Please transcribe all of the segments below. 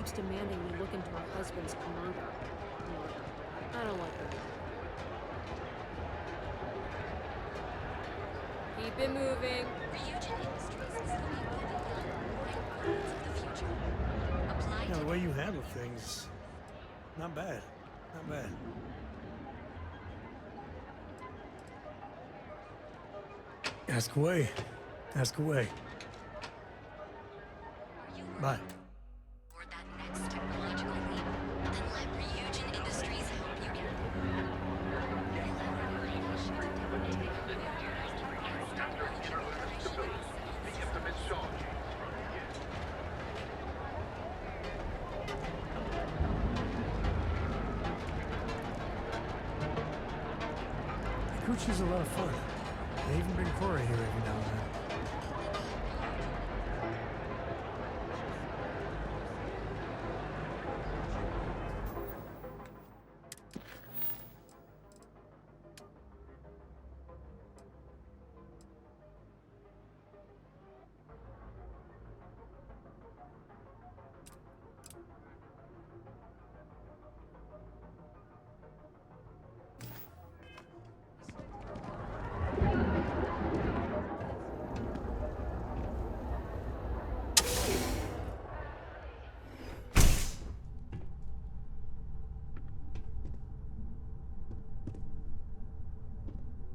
keeps demanding we look into her husband's murder. I don't like her. Keep it moving. Ryujin Industries is looking for the young, bright minds of the future. Apply Yeah, to the way you handle things, not bad. Not bad. Ask away. Ask away. Are you Bye. for that next technological leap? Then let Ryujin Industries help you get Kuchi's a lot of fun. They even bring Cora here every now and then.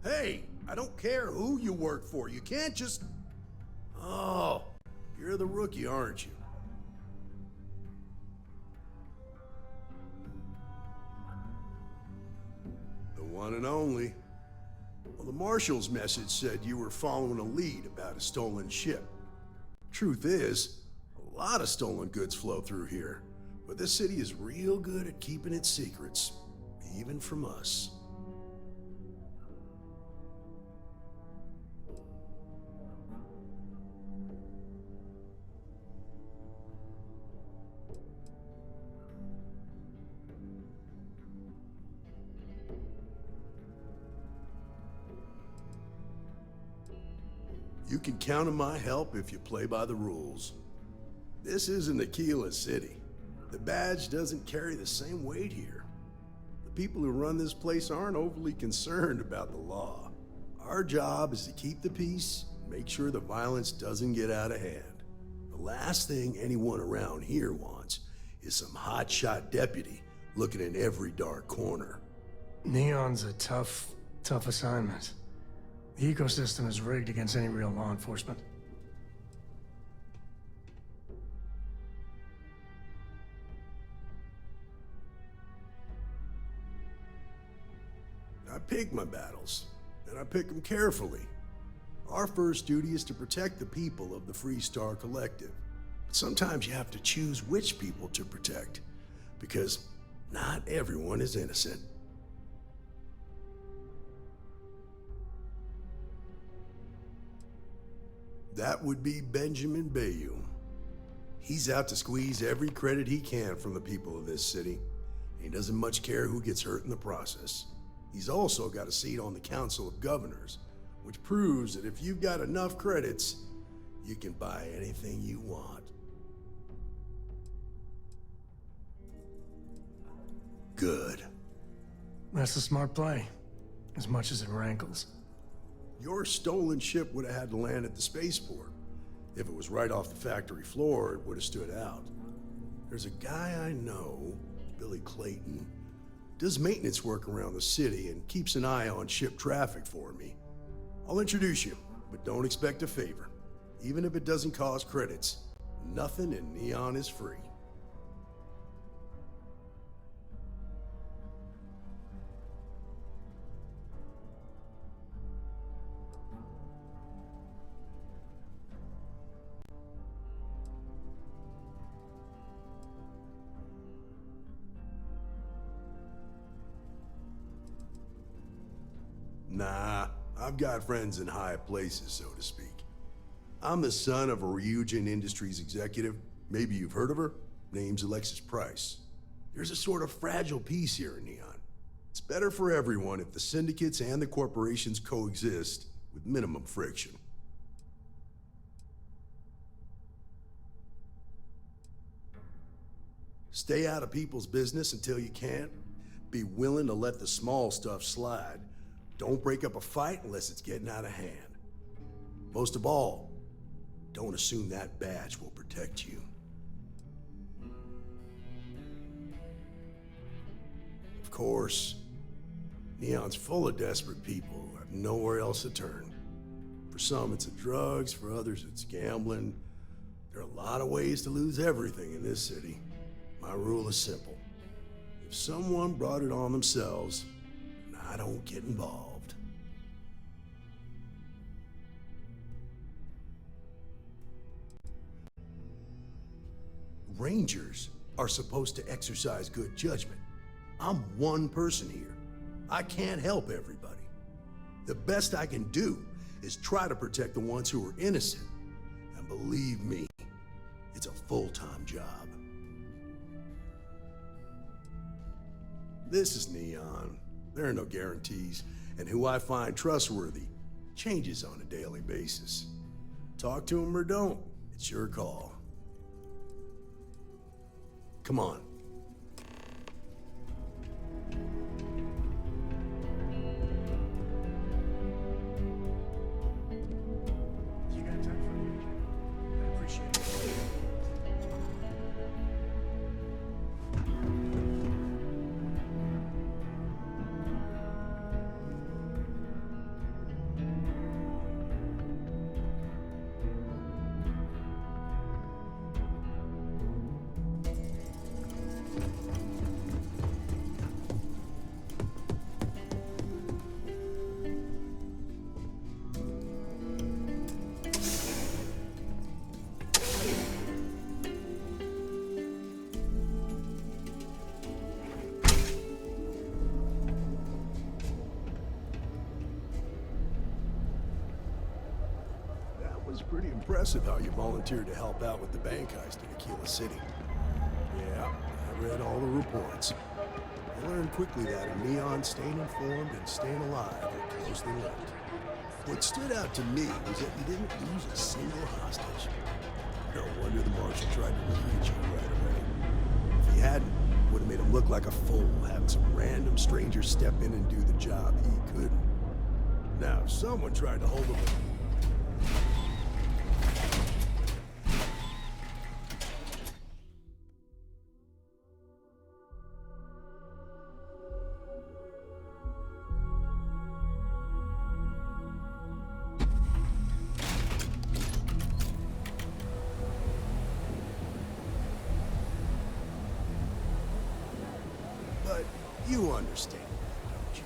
Hey, I don't care who you work for. You can't just... Oh, you're the rookie, aren't you? The one and only. Well, the Marshal's message said you were following a lead about a stolen ship. Truth is, a lot of stolen goods flow through here, but this city is real good at keeping its secrets, even from us. You can count on my help if you play by the rules. This isn't Aquila City. The badge doesn't carry the same weight here. The people who run this place aren't overly concerned about the law. Our job is to keep the peace, make sure the violence doesn't get out of hand. The last thing anyone around here wants is some hotshot deputy looking in every dark corner. Neon's a tough assignment. The ecosystem is rigged against any real law enforcement. I pick my battles, and I pick them carefully. Our first duty is to protect the people of the Freestar Collective. But sometimes you have to choose which people to protect, because not everyone is innocent. That would be Benjamin Bayou. He's out to squeeze every credit he can from the people of this city. He doesn't much care who gets hurt in the process. He's also got a seat on the Council of Governors, which proves that if you've got enough credits, you can buy anything you want. Good. That's a smart play, as much as it rankles. Your stolen ship would have had to land at the spaceport. If it was right off the factory floor, it would have stood out. There's a guy I know, Billy Clayton, does maintenance work around the city and keeps an eye on ship traffic for me. I'll introduce you, but don't expect a favor. Even if it doesn't cost credits, nothing in Neon is free. Nah, I've got friends in high places, so to speak. I'm the son of a Ryujin Industries executive. Maybe you've heard of her. Name's Alexis Price. There's a sort of fragile peace here in Neon. It's better for everyone if the syndicates and the corporations coexist with minimum friction. Stay out of people's business until you can. Be willing to let the small stuff slide. Don't break up a fight unless it's getting out of hand. Most of all, don't assume that badge will protect you. Of course, Neon's full of desperate people who have nowhere else to turn. For some, it's the drugs. For others, it's gambling. There are a lot of ways to lose everything in this city. My rule is simple. If someone brought it on themselves, I don't get involved. Rangers are supposed to exercise good judgment. I'm one person here. I can't help everybody. The best I can do is try to protect the ones who are innocent. And believe me, it's a full-time job. This is Neon. There are no guarantees, and who I find trustworthy changes on a daily basis. Talk to him or don't, it's your call. Come on. You got time for me? I appreciate it. It's pretty impressive how you volunteered to help out with the bank heist in Aquila City. Yeah, I read all the reports. I learned quickly that a Neon staying informed and staying alive are closely linked. What stood out to me was that you didn't lose a single hostage. No wonder the Marshal tried to recruit you right away. If he hadn't, it would have made him look like a fool, having some random stranger step in and do the job he couldn't. Now, if someone tried to hold him... But you understand that, don't you?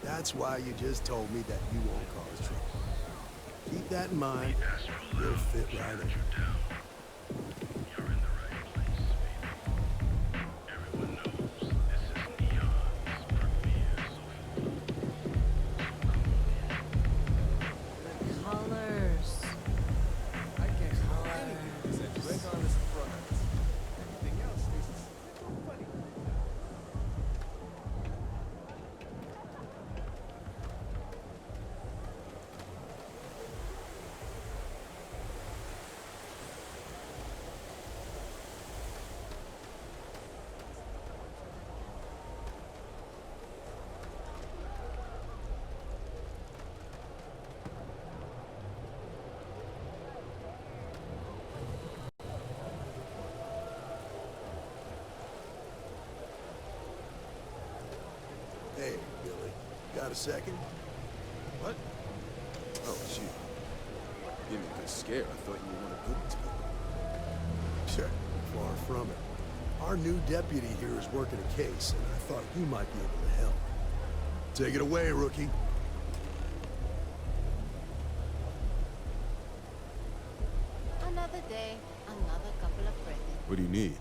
That's why you just told me that you won't cause trouble. Keep that in mind. You'll fit right in. You're in the right place, baby. Everyone knows this is Neon's premier The colors. I can't do anything except drink on this product. Everything else tastes a little funny. Hey, Billy. Got a second? What? Oh, shoot. Give me a good scare. I thought you were one of Goodman's people. Sure. Far from it. Our new deputy here is working a case, and I thought you might be able to help. Take it away, rookie. Another day, another couple of presents. What do you need?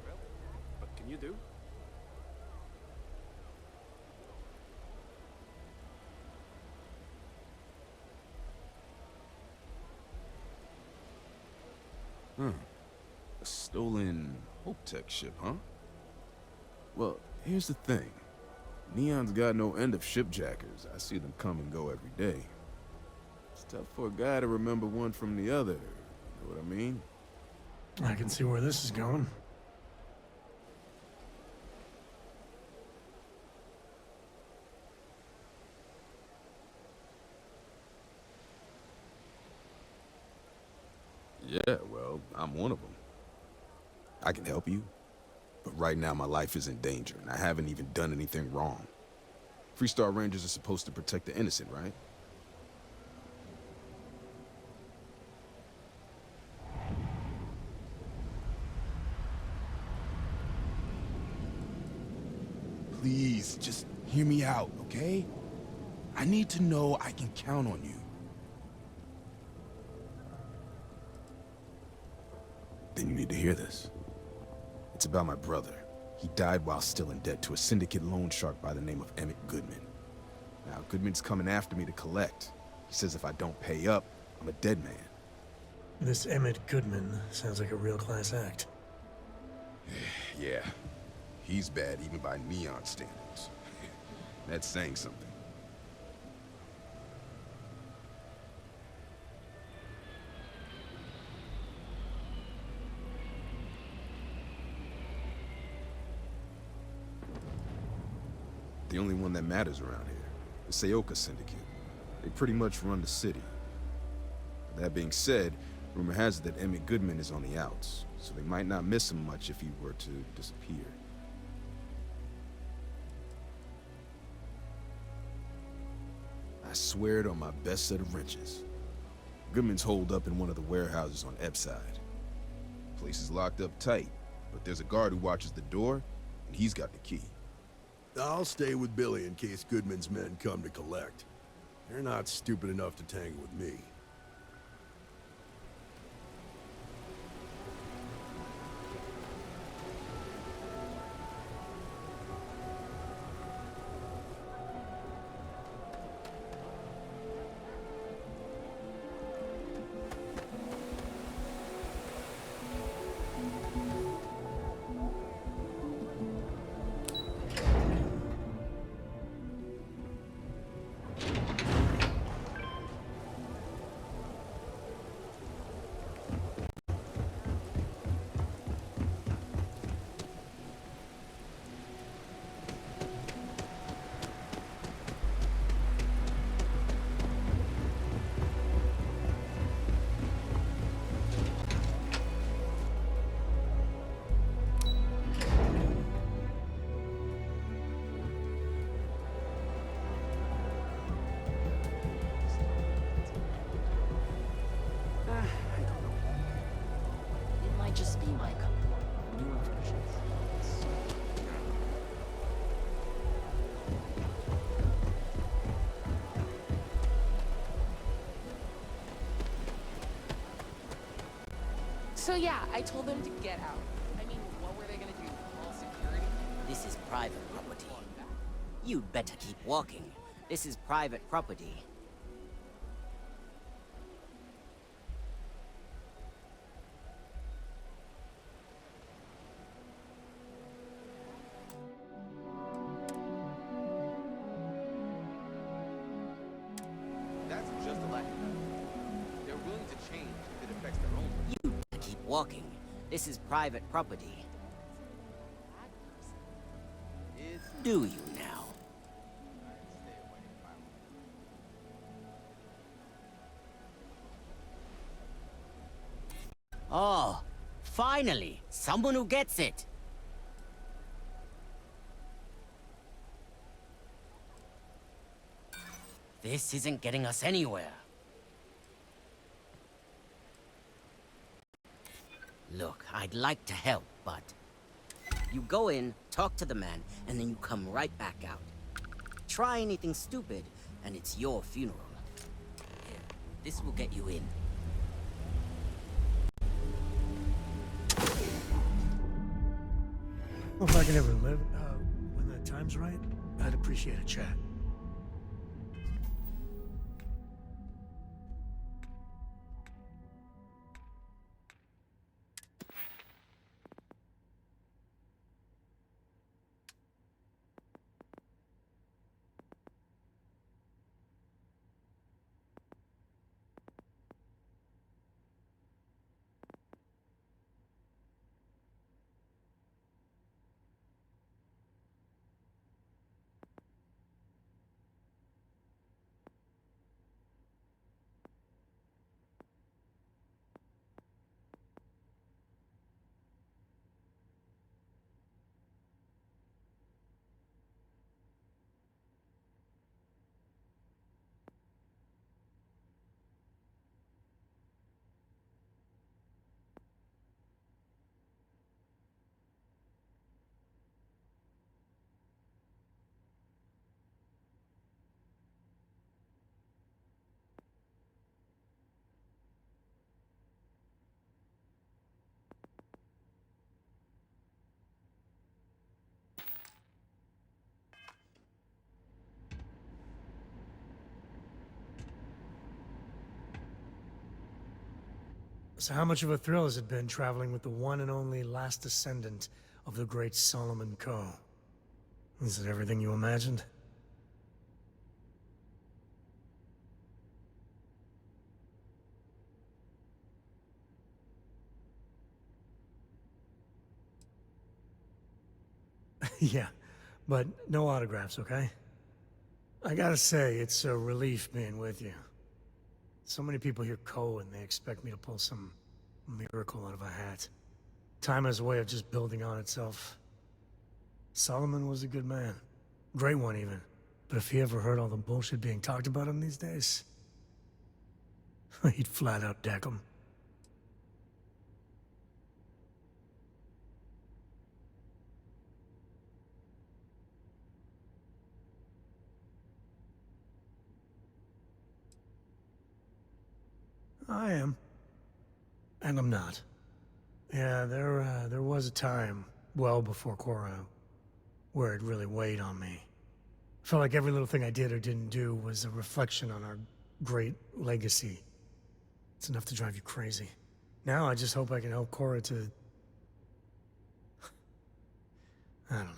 Well, what can you do? A stolen Hope Tech ship, huh? Well, here's the thing. Neon's got no end of shipjackers. I see them come and go every day. It's tough for a guy to remember one from the other. You know what I mean? I can see where this is going. Yeah, well, I'm one of them. I can help you, but right now my life is in danger, and I haven't even done anything wrong. Freestar Rangers are supposed to protect the innocent, right? Please, just hear me out, okay? I need to know I can count on you. Then you need to hear this. It's about my brother. He died while still in debt to a syndicate loan shark by the name of Emmett Goodman. Now, Goodman's coming after me to collect. He says if I don't pay up, I'm a dead man. This Emmett Goodman sounds like a real class act. Yeah, he's bad even by Neon standards. That's saying something. The only one that matters around here, the Seoka Syndicate. They pretty much run the city. That being said, rumor has it that Emmett Goodman is on the outs, so they might not miss him much if he were to disappear. I swear it on my best set of wrenches. Goodman's holed up in one of the warehouses on Epside. Place is locked up tight, but there's a guard who watches the door, and he's got the key. I'll stay with Billy in case Goodman's men come to collect. They're not stupid enough to tangle with me. It might just be my cup. Newer versions. So yeah, I told them to get out. I mean, what were they gonna do? Call security? This is private property. You'd better keep walking. This is private property. That's just a lack of effort. They're willing to change if it affects their own. You'd better keep walking. This is private property. Do you now? Oh, finally, someone who gets it. This isn't getting us anywhere. Look, I'd like to help, but you go in, talk to the man, and then you come right back out. Try anything stupid, and it's your funeral. Here, this will get you in. Well, if I can ever live, when the time's right, I'd appreciate a chat. So how much of a thrill has it been traveling with the one and only last descendant of the great Solomon Coe? Is it everything you imagined? Yeah, but no autographs, okay? I gotta say, it's a relief being with you. So many people hear Coe and they expect me to pull some miracle out of a hat. Time has a way of just building on itself. Solomon was a good man. Great one, even. But if he ever heard all the bullshit being talked about him these days, he'd flat out deck him. I am. And I'm not. Yeah, there was a time, well before Cora, where it really weighed on me. Felt like every little thing I did or didn't do was a reflection on our great legacy. It's enough to drive you crazy. Now I just hope I can help Cora to... I don't know.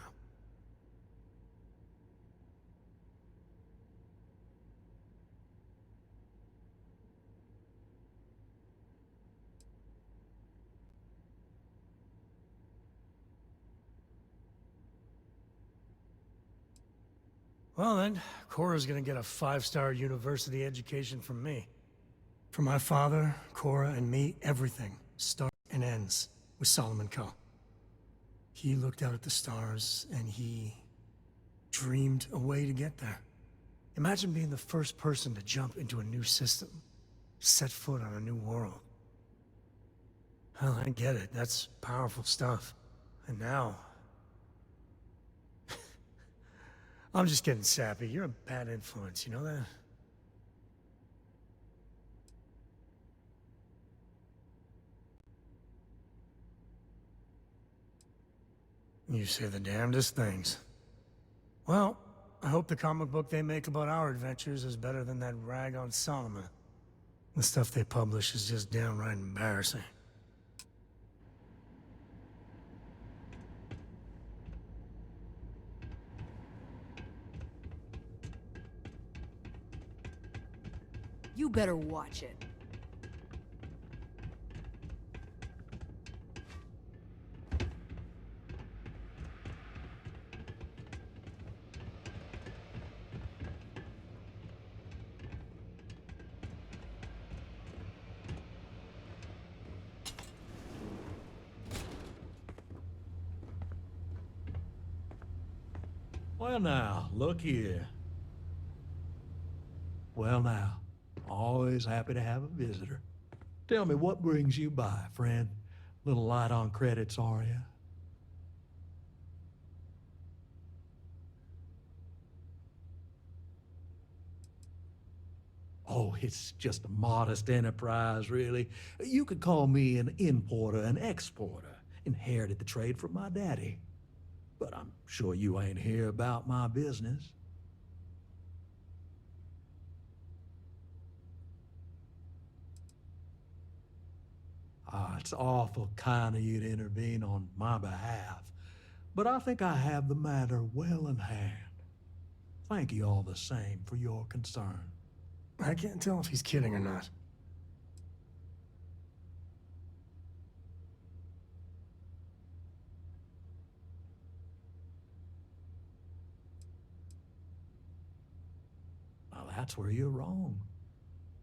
Well then, Cora's gonna get a 5-star university education from me. For my father, Cora, and me, everything starts and ends with Solomon Coe. He looked out at the stars, and he dreamed a way to get there. Imagine being the first person to jump into a new system, set foot on a new world. Hell, I get it. That's powerful stuff. And now... I'm just getting sappy. You're a bad influence, you know that? You say the damnedest things. Well, I hope the comic book they make about our adventures is better than that rag on Solomon. The stuff they publish is just downright embarrassing. You better watch it. Well now, look here. Well now, always happy to have a visitor. Tell me, what brings you by, friend? Little light on credits, are you? Oh, it's just a modest enterprise, really. You could call me an importer and exporter. Inherited the trade from my daddy. But I'm sure you ain't here about my business. Ah, it's awful kind of you to intervene on my behalf, but I think I have the matter well in hand. Thank you all the same for your concern. I can't tell if he's kidding or not. Well, that's where you're wrong.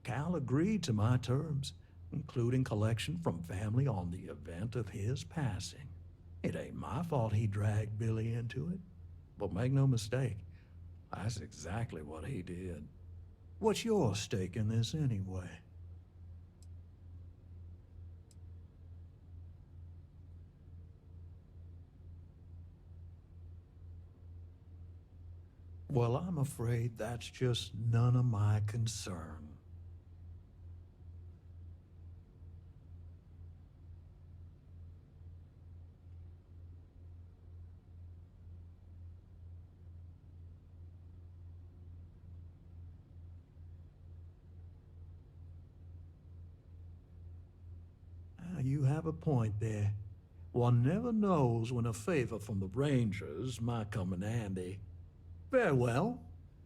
Cal agreed to my terms, including collection from family on the event of his passing. It ain't my fault he dragged Billy into it. But make no mistake, that's exactly what he did. What's your stake in this anyway? Well, I'm afraid that's just none of my concern. have a point there. One never knows when a favor from the Rangers might come in handy. Very well.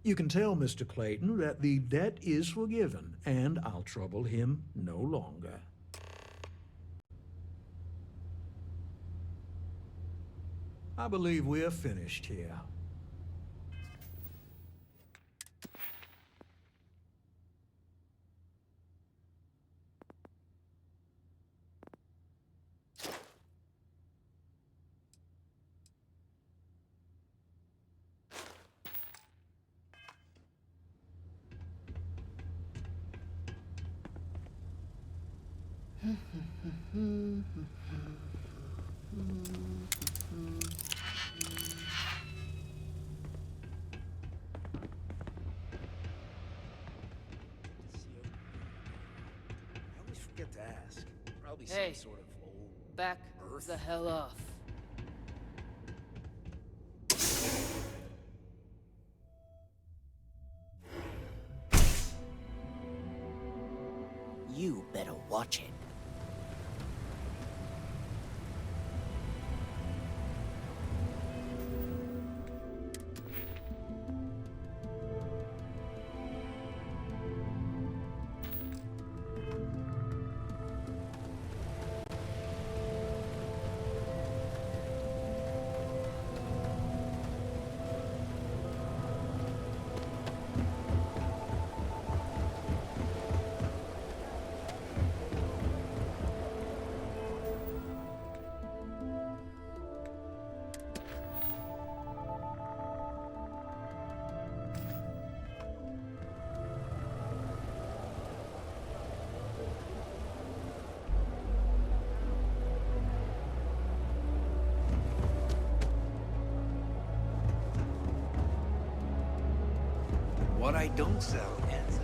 You can tell Mr. Clayton that the debt is forgiven, and I'll trouble him no longer. I believe we're finished here. I always forget to ask. Probably Hey. some sort of old Back Earth? the hell off. You better watch it. What I don't sell ends up.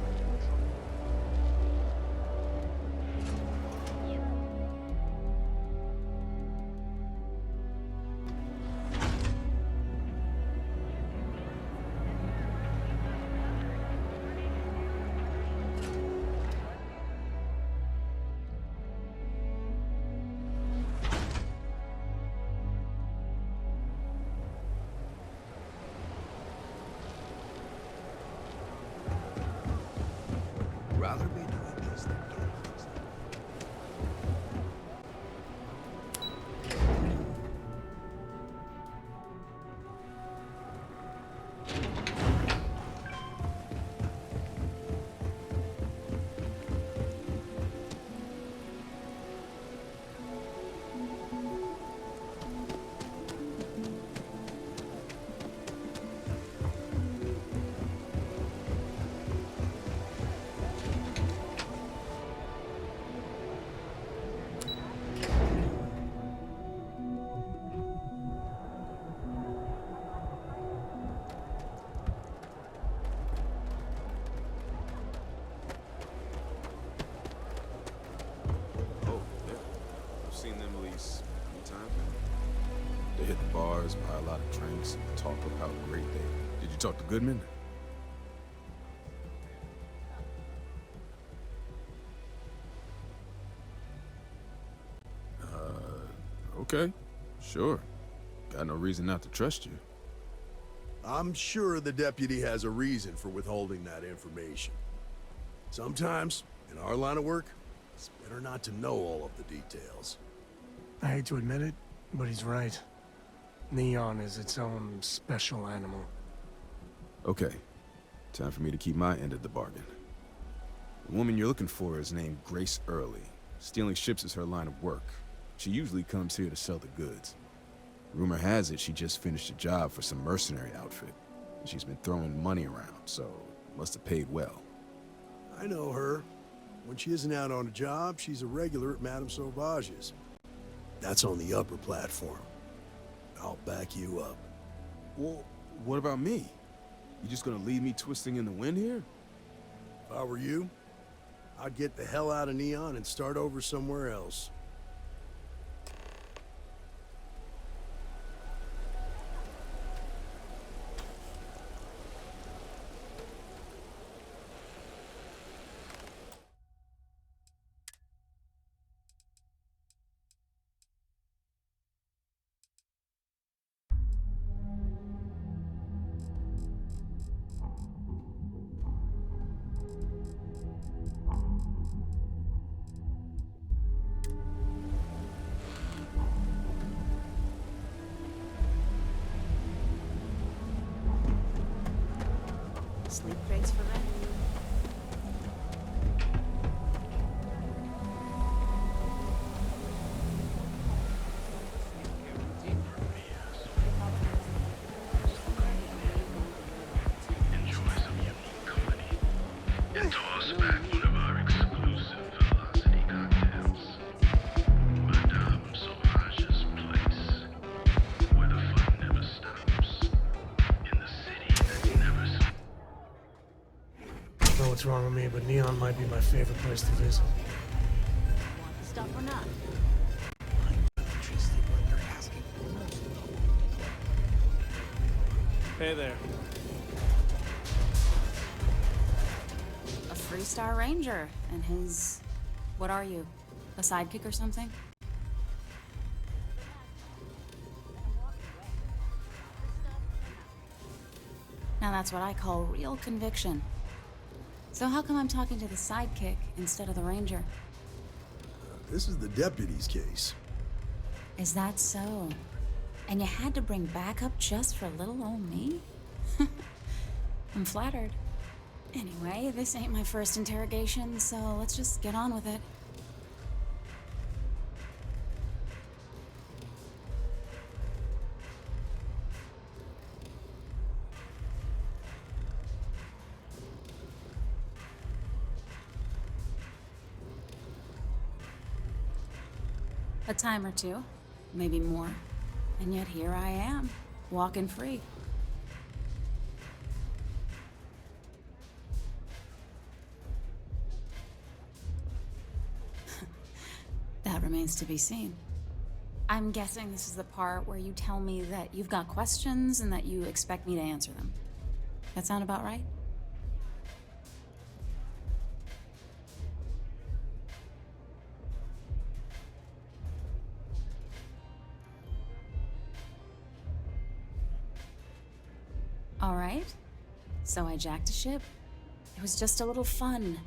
Rather be doing this than doing this. Oh, yeah. I've seen them at least 3 times now. They hit the bars, buy a lot of drinks, and talk of how great they are. Did you talk to Goodman? Okay. Sure. Got no reason not to trust you. I'm sure the deputy has a reason for withholding that information. Sometimes, in our line of work, it's better not to know all of the details. I hate to admit it, but he's right. Neon is its own special animal. Okay. Time for me to keep my end of the bargain. The woman you're looking for is named Grace Early. Stealing ships is her line of work. She usually comes here to sell the goods. Rumor has it she just finished a job for some mercenary outfit. She's been throwing money around, so must have paid well. I know her. When she isn't out on a job, she's a regular at Madame Sauvage's. That's on the upper platform. I'll back you up. Well, what about me? You just gonna leave me twisting in the wind here? If I were you, I'd get the hell out of Neon and start over somewhere else. Thanks for that. Enjoy some unique company. And toss back one of our exclusive velocity cocktails. Madame Sauvage's place, where the fun never stops. In the city that never sleeps. I don't know what's wrong with me, but Neon might be my favorite place to visit. Want the stuff or not? Hey there. A Freestar Ranger and his... what are you? A sidekick or something? Now that's what I call real conviction. So how come I'm talking to the sidekick instead of the ranger? This is the deputy's case. Is that so? And you had to bring backup just for little old me? I'm flattered. Anyway, this ain't my first interrogation, so let's just get on with it. A time or two, maybe more. And yet here I am, walking free. That remains to be seen. I'm guessing this is the part where you tell me that you've got questions and that you expect me to answer them. That sound about right? All right. So I jacked a ship. It was just a little fun.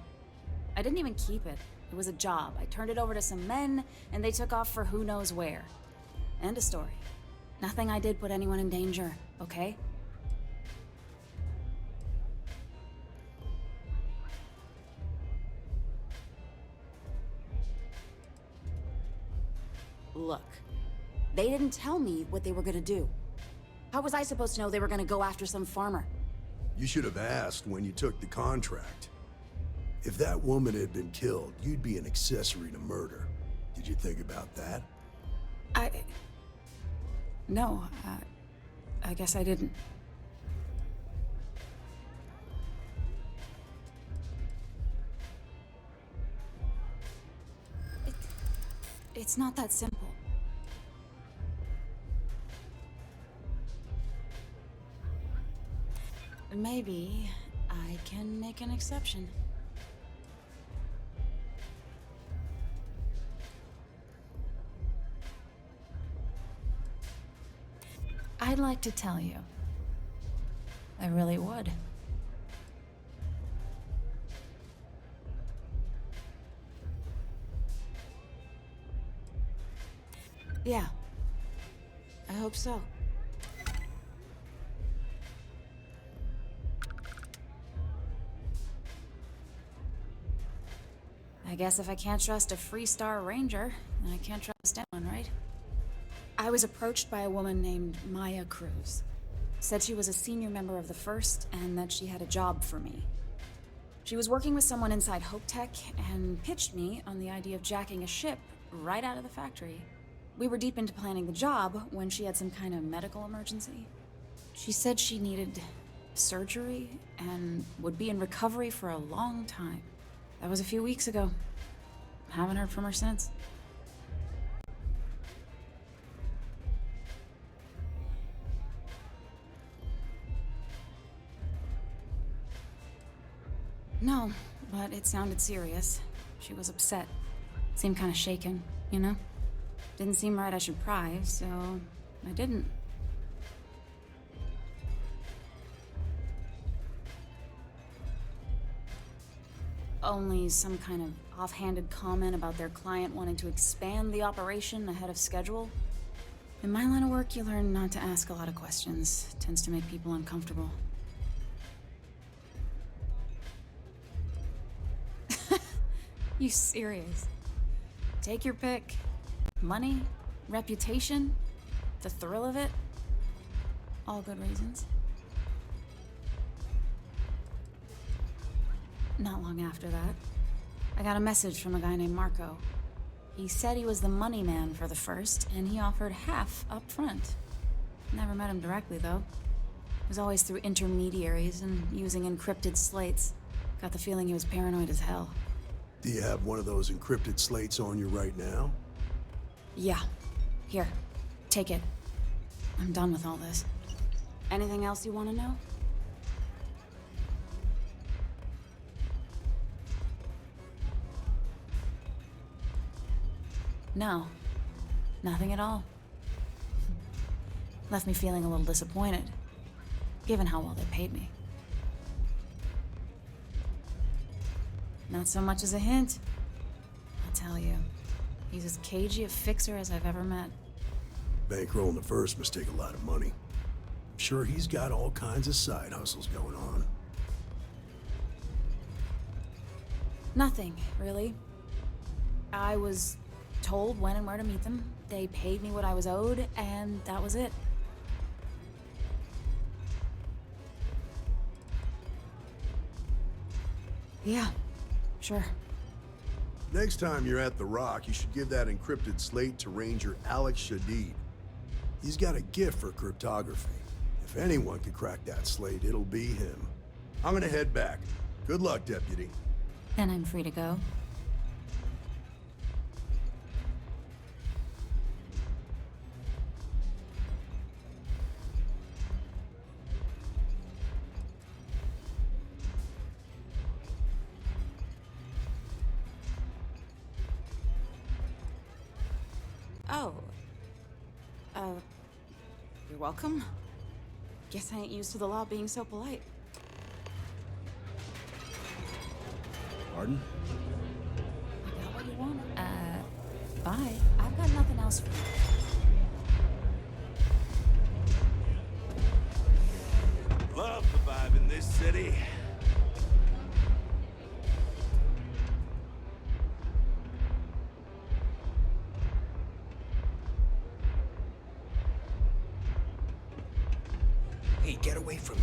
I didn't even keep it. It was a job. I turned it over to some men, and they took off for who knows where. End of story. Nothing I did put anyone in danger, okay? Look, they didn't tell me what they were gonna do. How was I supposed to know they were gonna go after some farmer? You should have asked when you took the contract. If that woman had been killed, you'd be an accessory to murder. Did you think about that? No, I guess I didn't. It's not that simple. Maybe I can make an exception. I'd like to tell you. I really would. Yeah. I hope so. I guess if I can't trust a Freestar Ranger, then I can't trust anyone, right? I was approached by a woman named Maya Cruz. Said she was a senior member of the First and that she had a job for me. She was working with someone inside Hope Tech and pitched me on the idea of jacking a ship right out of the factory. We were deep into planning the job when she had some kind of medical emergency. She said she needed surgery and would be in recovery for a long time. That was a few weeks ago. Haven't heard from her since. No, but it sounded serious. She was upset. Seemed kind of shaken, you know? Didn't seem right I should pry, so I didn't. Only some kind of offhanded comment about their client wanting to expand the operation ahead of schedule. In my line of work, you learn not to ask a lot of questions. It tends to make people uncomfortable. You serious? Take your pick. Money, reputation, the thrill of it. All good reasons. Not long after that, I got a message from a guy named Marco. He said he was the money man for the first, and he offered half up front. Never met him directly, though. It was always through intermediaries and using encrypted slates. Got the feeling he was paranoid as hell. Do you have one of those encrypted slates on you right now? Yeah. Here. Take it. I'm done with all this. Anything else you want to know? No. Nothing at all. Left me feeling a little disappointed, given how well they paid me. Not so much as a hint. I'll tell you, he's as cagey a fixer as I've ever met. Bankrolling the first must take a lot of money. I'm sure he's got all kinds of side hustles going on. Nothing, really. I was told when and where to meet them. They paid me what I was owed, and that was it. Yeah, sure. Next time you're at the Rock, you should give that encrypted slate to Ranger Alex Shadid. He's got a gift for cryptography. If anyone could crack that slate, it'll be him. I'm gonna head back. Good luck, Deputy. Then I'm free to go. Oh. You're welcome. Guess I ain't used to the law being so polite. Pardon? You got what you want? Bye. I've got nothing else for you. Love the vibe in this city. Hey, get away from me.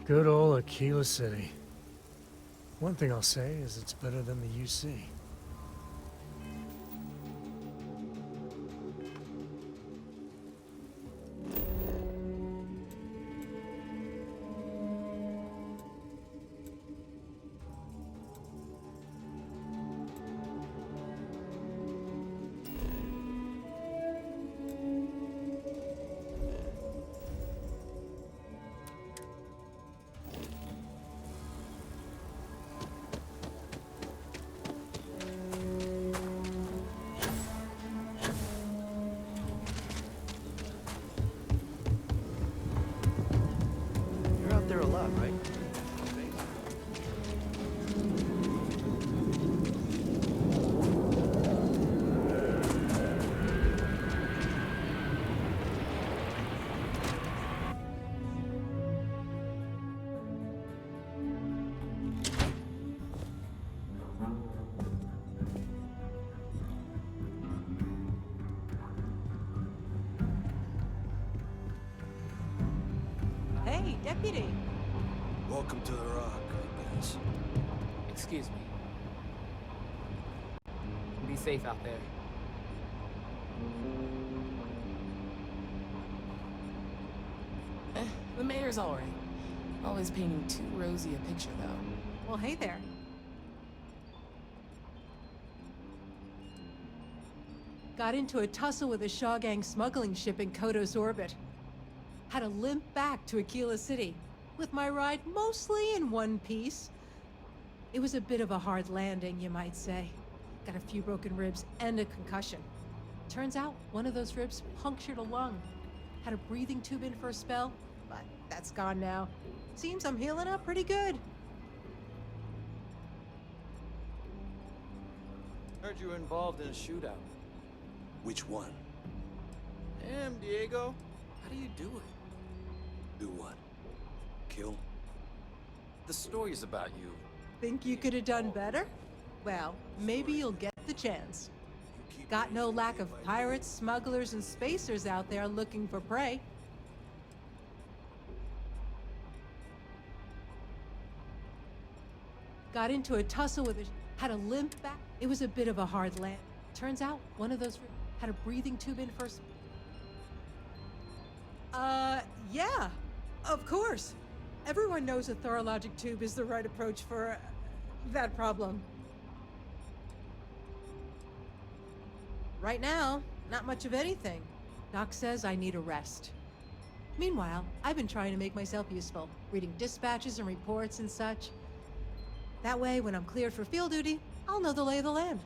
Good old Aquila City. One thing I'll say is it's better than the UC. You're out there a lot, right? Hey, Deputy. Welcome to the Rock, I guess. Excuse me. Be safe out there. The mayor's alright. Always painting too rosy a picture, though. Well, hey there. Got into a tussle with a Shaw Gang smuggling ship in Kodos orbit. Had to limp back to Aquila City, with my ride mostly in one piece. It was a bit of a hard landing, you might say. Got a few broken ribs and a concussion. Turns out one of those ribs punctured a lung. Had a breathing tube in for a spell, but that's gone now. Seems I'm healing up pretty good. Heard you were involved in a shootout. Which one? Damn, Diego. How do you do it? Do what? Kill? The stories about you. Think you could have done better? Well, maybe you'll get the chance. Got no lack of pirates, smugglers, and spacers out there looking for prey. Got into a tussle with had a limp back. It was a bit of a hard land. Turns out one of those had a breathing tube in first. Yeah, of course. Everyone knows a thorologic tube is the right approach for that problem. Right now, not much of anything. Doc says I need a rest. Meanwhile, I've been trying to make myself useful, reading dispatches and reports and such. That way, when I'm cleared for field duty, I'll know the lay of the land.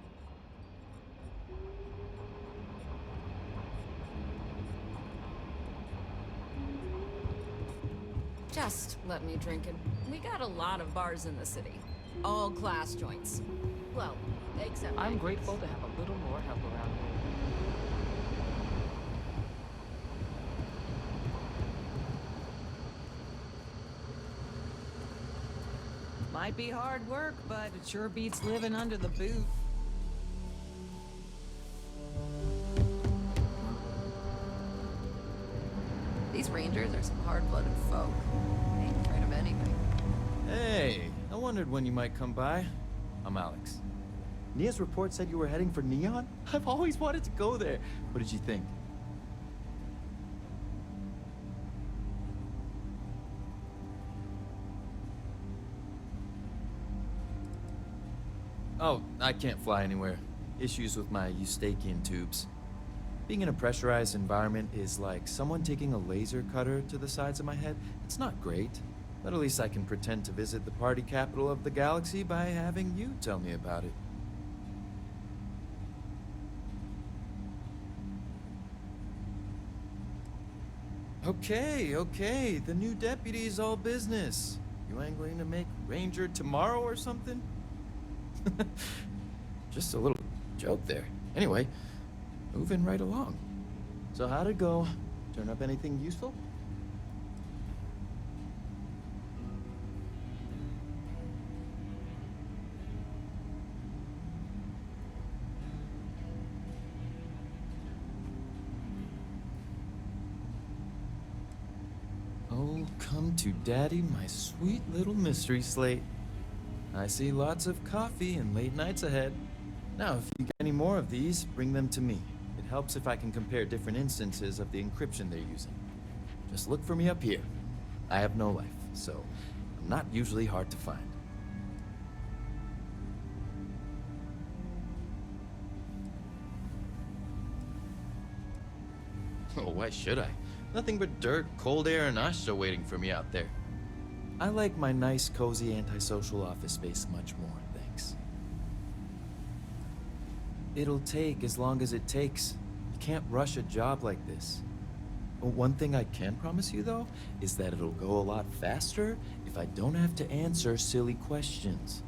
Just let me drink it. We got a lot of bars in the city. All class joints. Well, except I'm grateful to have a little more help around here. Might be hard work, but it sure beats living under the boot. These rangers are some hard-blooded folk. They ain't afraid of anything. Hey, I wondered when you might come by. I'm Alex. Nia's report said you were heading for Neon? I've always wanted to go there. What did you think? Oh, I can't fly anywhere. Issues with my Eustachian tubes. Being in a pressurized environment is like someone taking a laser cutter to the sides of my head. It's not great, but at least I can pretend to visit the party capital of the galaxy by having you tell me about it. Okay, the new deputy's all business. You ain't going to make Ranger tomorrow or something? Just a little joke there. Anyway, moving right along. So how'd it go? Turn up anything useful? Oh, come to daddy, my sweet little mystery slate. I see lots of coffee and late nights ahead. Now, if you get any more of these, bring them to me. It helps if I can compare different instances of the encryption they're using. Just look for me up here. I have no life, so I'm not usually hard to find. Oh, why should I? Nothing but dirt, cold air, and Asha waiting for me out there. I like my nice, cozy, antisocial office space much more, thanks. It'll take as long as it takes. You can't rush a job like this. But one thing I can promise you, though, is that it'll go a lot faster if I don't have to answer silly questions.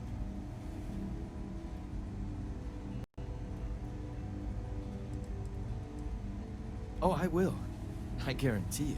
Oh, I will. I guarantee it.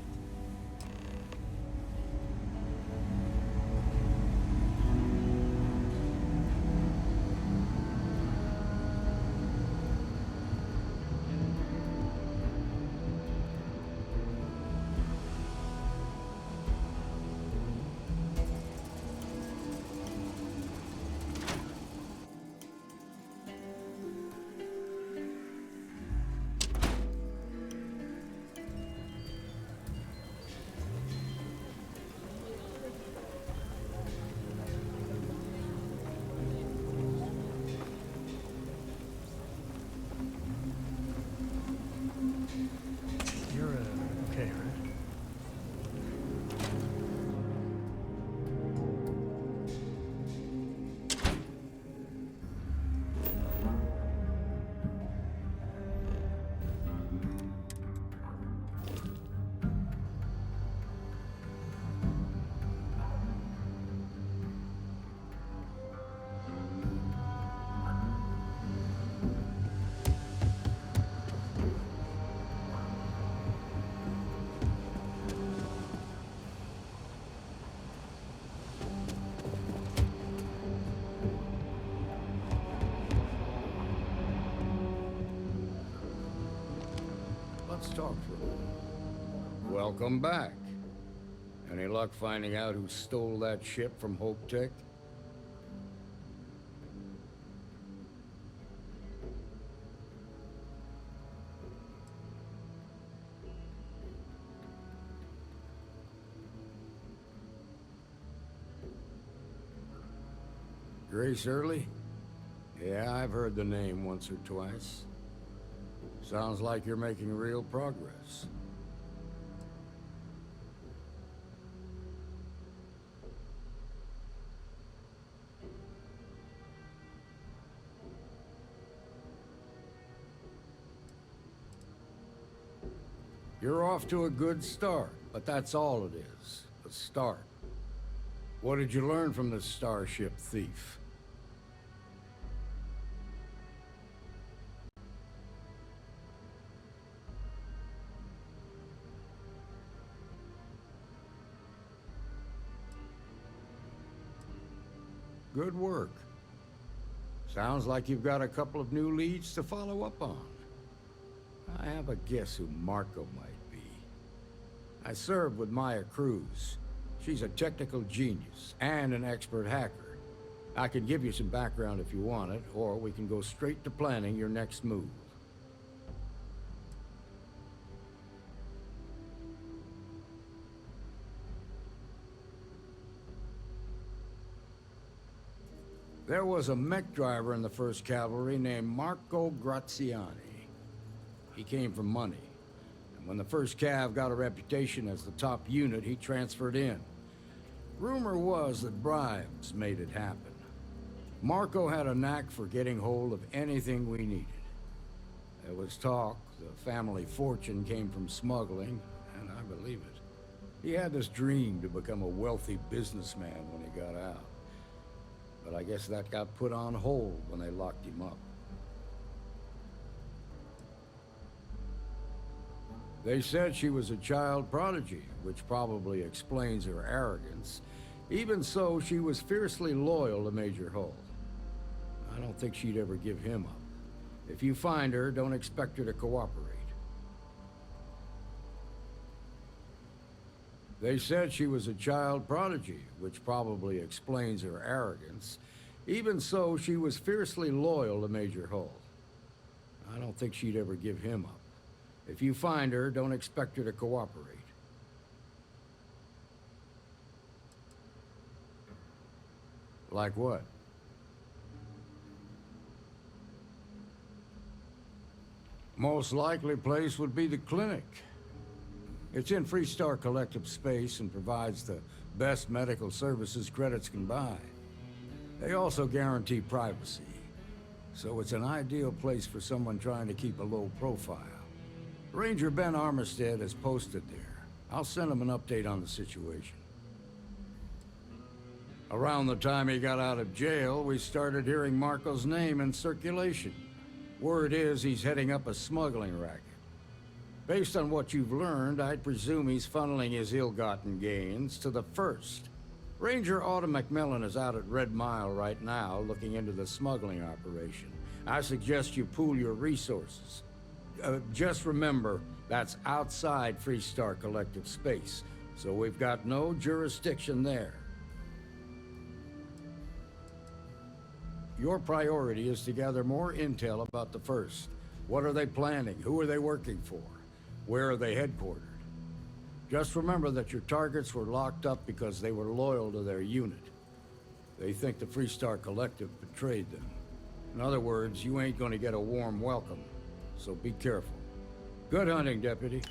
talk for a moment. Welcome back. Any luck finding out who stole that ship from Hope Tech? Grace Early? Yeah, I've heard the name once or twice. Sounds like you're making real progress. You're off to a good start, but that's all it is, a start. What did you learn from this starship thief? Good work. Sounds like you've got a couple of new leads to follow up on. I have a guess who Marco might be. I served with Maya Cruz. She's a technical genius and an expert hacker. I can give you some background if you want it, or we can go straight to planning your next move. There was a mech driver in the 1st Cavalry named Marco Graziani. He came from money, and when the 1st Cav got a reputation as the top unit, he transferred in. Rumor was that bribes made it happen. Marco had a knack for getting hold of anything we needed. There was talk the family fortune came from smuggling, and I believe it. He had this dream to become a wealthy businessman when he got out. But I guess that got put on hold when they locked him up. They said she was a child prodigy, which probably explains her arrogance. Even so, she was fiercely loyal to Major Hull. I don't think she'd ever give him up. If you find her, don't expect her to cooperate. They said she was a child prodigy, which probably explains her arrogance. Even so, she was fiercely loyal to Major Hull. I don't think she'd ever give him up. If you find her, don't expect her to cooperate. Like what? Most likely place would be the clinic. It's in Freestar Collective space and provides the best medical services credits can buy. They also guarantee privacy, so it's an ideal place for someone trying to keep a low profile. Ranger Ben Armistead is posted there. I'll send him an update on the situation. Around the time he got out of jail, we started hearing Marco's name in circulation. Word is he's heading up a smuggling racket. Based on what you've learned, I'd presume he's funneling his ill-gotten gains to the First. Ranger Autumn McMillan is out at Red Mile right now, looking into the smuggling operation. I suggest you pool your resources. Just remember, that's outside Freestar Collective space, so we've got no jurisdiction there. Your priority is to gather more intel about the First. What are they planning? Who are they working for? Where are they headquartered? Just remember that your targets were locked up because they were loyal to their unit. They think the Freestar Collective betrayed them. In other words, you ain't gonna get a warm welcome, so be careful. Good hunting, Deputy.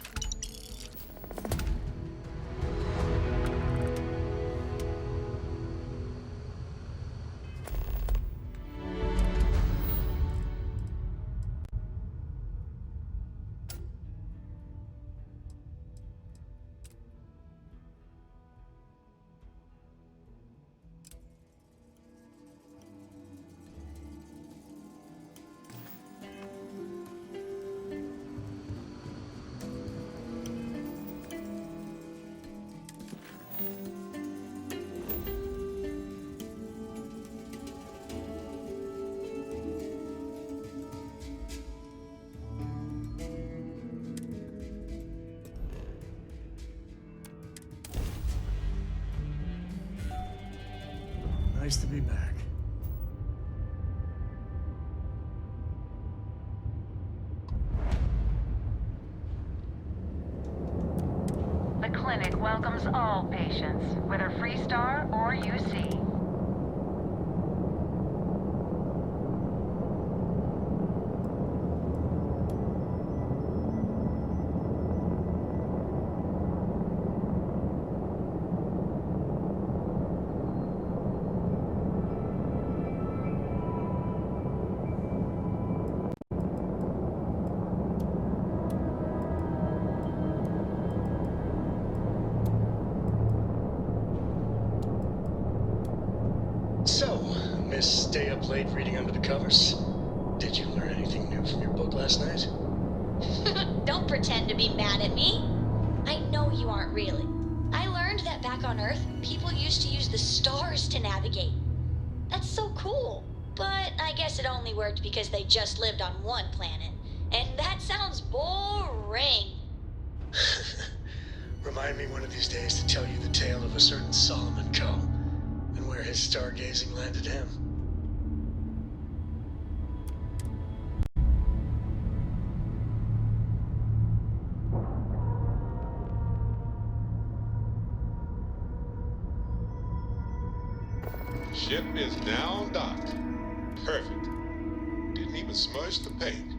Nice to be back. The clinic welcomes all patients, whether Freestar or UC. So, Miss Stay Up Late reading under the covers? Did you learn anything new from your book last night? Don't pretend to be mad at me. I know you aren't really. I learned that back on Earth, people used to use the stars to navigate. That's so cool. But I guess it only worked because they just lived on one planet. And that sounds boring. Remind me one of these days to tell you the tale of a certain Solomon Coe, and where his stargazing landed him. Ship is now docked. Perfect. Didn't even smudge the paint.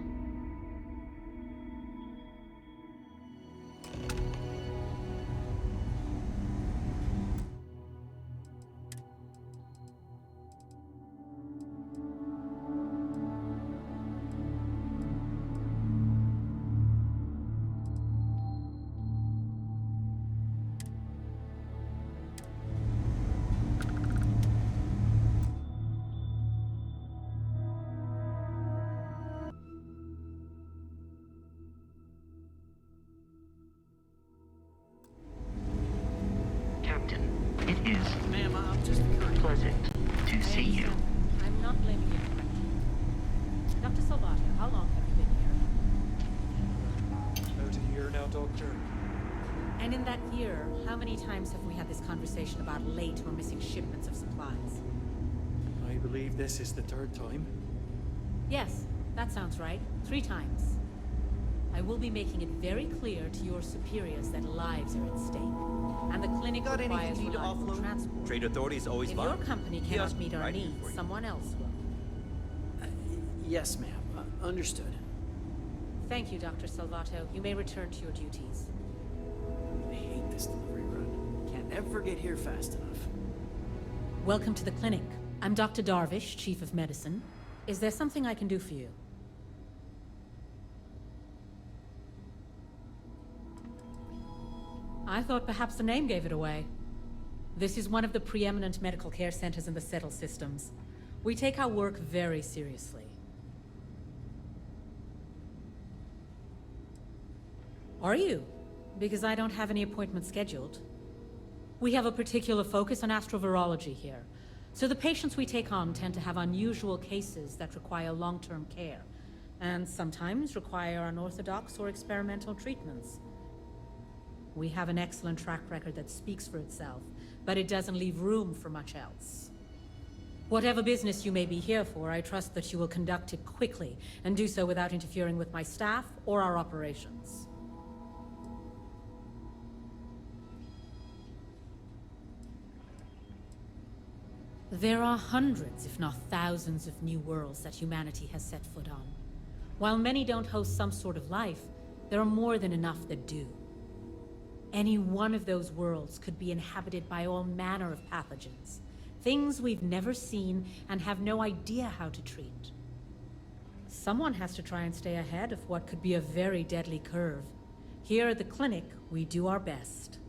Captain, it is Ma'am, I'm just curious. pleasant to see you. I'm not blaming you directly. Dr. Salvato, how long have you been here? About a year now, Doctor. And in that year, how many times have we had this conversation about late or missing shipments of supplies? I believe this is the third time. Yes, that sounds right. 3 times. I will be making it very clear to your superiors that lives are at stake. And the clinic Got anything requires you need to reliable offload? transport. Trade authorities always If fine. your company cannot Kiosk meet our right here needs, for you. someone else will. Yes, ma'am. Understood. Thank you, Dr. Salvato. You may return to your duties. I hate this delivery run. Can't ever get here fast enough. Welcome to the clinic. I'm Dr. Darvish, Chief of Medicine. Is there something I can do for you? I thought perhaps the name gave it away. This is one of the preeminent medical care centers in the Settle systems. We take our work very seriously. Are you? Because I don't have any appointments scheduled. We have a particular focus on astrovirology here. So the patients we take on tend to have unusual cases that require long-term care, and sometimes require unorthodox or experimental treatments. We have an excellent track record that speaks for itself, but it doesn't leave room for much else. Whatever business you may be here for, I trust that you will conduct it quickly, and do so without interfering with my staff or our operations. There are hundreds, if not thousands, of new worlds that humanity has set foot on. While many don't host some sort of life, there are more than enough that do. Any one of those worlds could be inhabited by all manner of pathogens, things we've never seen and have no idea how to treat. Someone has to try and stay ahead of what could be a very deadly curve. Here at the clinic, we do our best.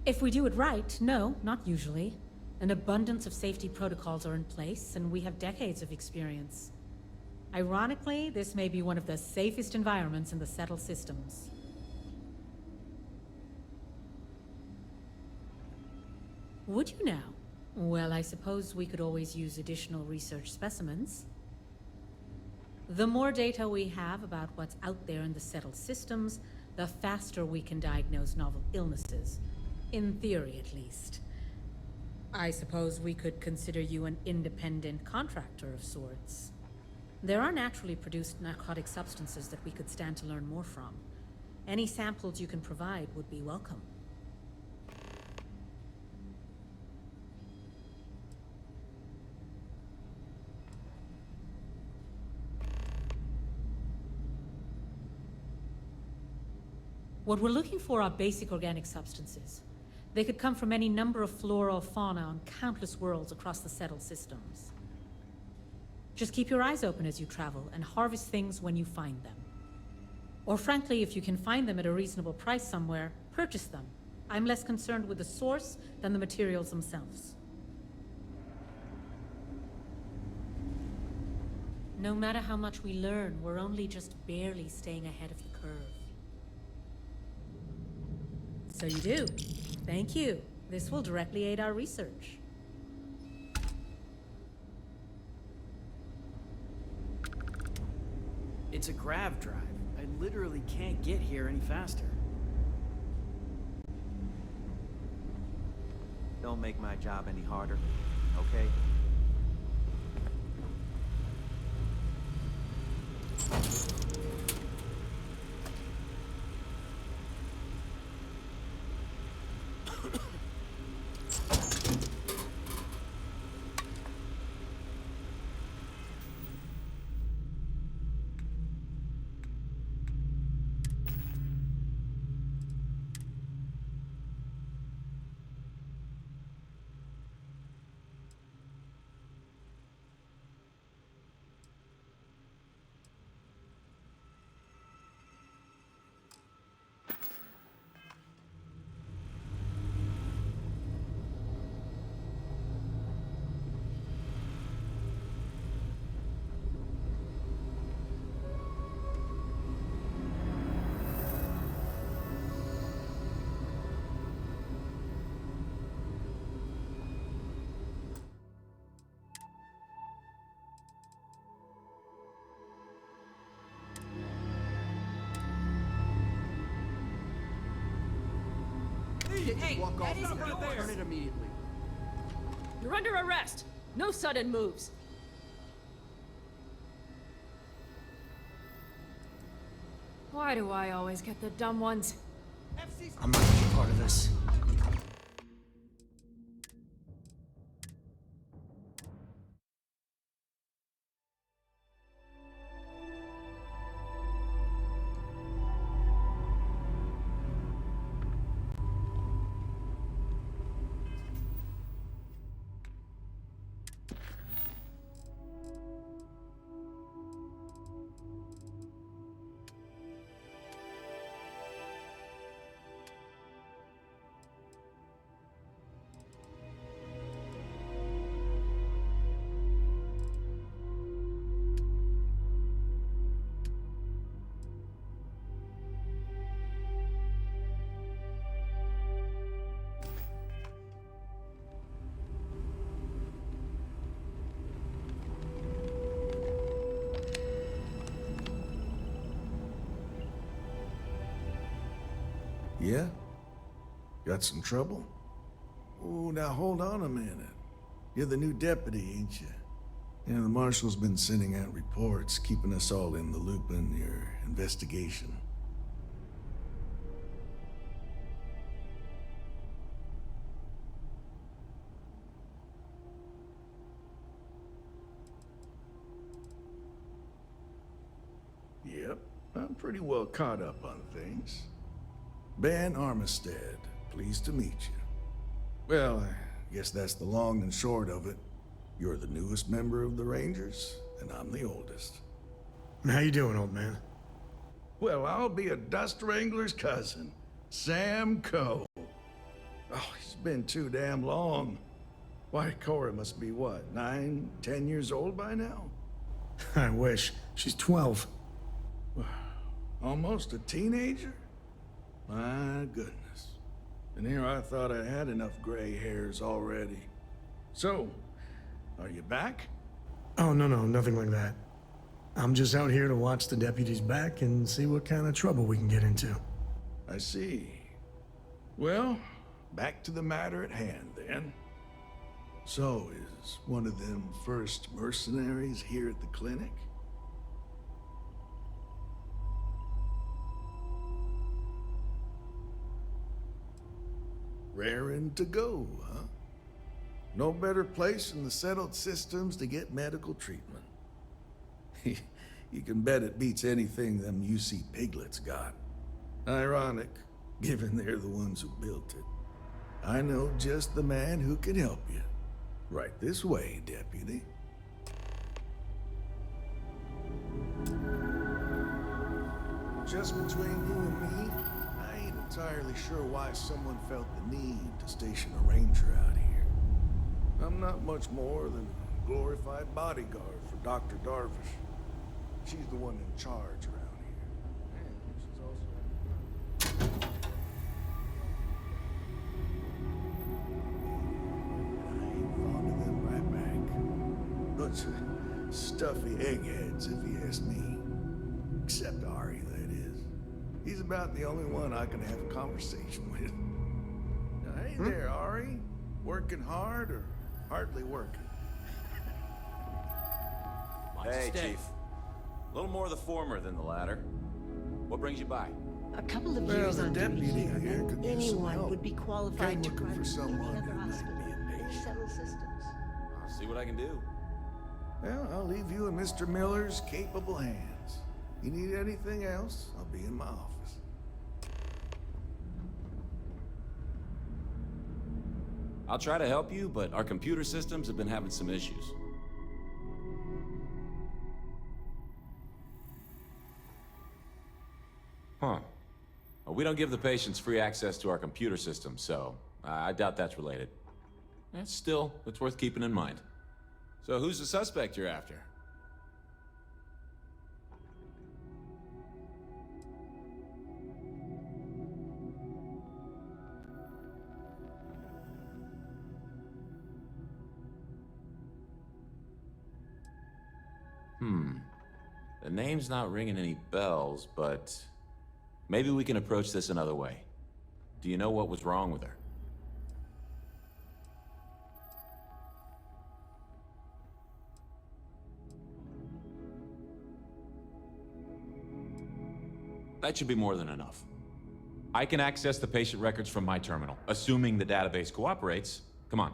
If we do it right, no, not usually. An abundance of safety protocols are in place, and we have decades of experience. Ironically, this may be one of the safest environments in the Settle systems. Would you now? Well, I suppose we could always use additional research specimens. The more data we have about what's out there in the Settle systems, the faster we can diagnose novel illnesses. In theory, at least. I suppose we could consider you an independent contractor of sorts. There are naturally produced narcotic substances that we could stand to learn more from. Any samples you can provide would be welcome. What we're looking for are basic organic substances. They could come from any number of flora or fauna on countless worlds across the settled systems. Just keep your eyes open as you travel and harvest things when you find them. Or frankly, if you can find them at a reasonable price somewhere, purchase them. I'm less concerned with the source than the materials themselves. No matter how much we learn, we're only just barely staying ahead of the curve. So you do. Thank you. This will directly aid our research. It's a grav drive. I literally can't get here any faster. Don't make my job any harder, okay? Hey, Walk that off. isn't Stop right yours. there. Turn it immediately. You're under arrest. No sudden moves. Why do I always get the dumb ones? I'm not gonna be part of this. Yeah? Got some trouble? Oh, now hold on a minute. You're the new deputy, ain't you? Yeah, the marshal's been sending out reports, keeping us all in the loop in your investigation. Yep, I'm pretty well caught up on things. Ben Armistead, pleased to meet you. Well, I guess that's the long and short of it. You're the newest member of the Rangers, and I'm the oldest. How you doing, old man? Well, I'll be a dust wrangler's cousin, Sam Coe. Oh, he's been too damn long. Why, Cora must be what, 9, 10 years old by now? I wish. She's 12. Almost a teenager? My goodness. And here I thought I had enough gray hairs already. So, are you back? Oh, no, nothing like that. I'm just out here to watch the deputy's back and see what kind of trouble we can get into. I see. Well, back to the matter at hand, then. So, is one of them first mercenaries here at the clinic? Raring to go, huh? No better place in the settled systems to get medical treatment. You can bet it beats anything them UC piglets got. Ironic, given they're the ones who built it. I know just the man who can help you. Right this way, Deputy. Just between you and me, I ain't entirely sure why someone felt the need to station a ranger out here. I'm not much more than a glorified bodyguard for Dr. Darvish. She's the one in charge around here. And she's also... I ain't fond of them right back. Bunch of stuffy eggheads, if you ask me. Except Ari, that is. He's about the only one I can have a conversation with. Now, hey there, Ari. Working hard or hardly working? Hey, Chief. A little more the former than the latter. What brings you by? A couple of Well, years the on duty deputy here, here and could use some anyone help. would be qualified to Came looking run for any someone other who might hospital. be a They patient. settle systems. I'll see what I can do. Well, I'll leave you in Mr. Miller's capable hands. You need anything else, I'll be in my office. I'll try to help you, but our computer systems have been having some issues. Huh. Well, we don't give the patients free access to our computer system, so I doubt that's related. Still, it's worth keeping in mind. So who's the suspect you're after? The name's not ringing any bells, but maybe we can approach this another way. Do you know what was wrong with her? That should be more than enough. I can access the patient records from my terminal, assuming the database cooperates. Come on.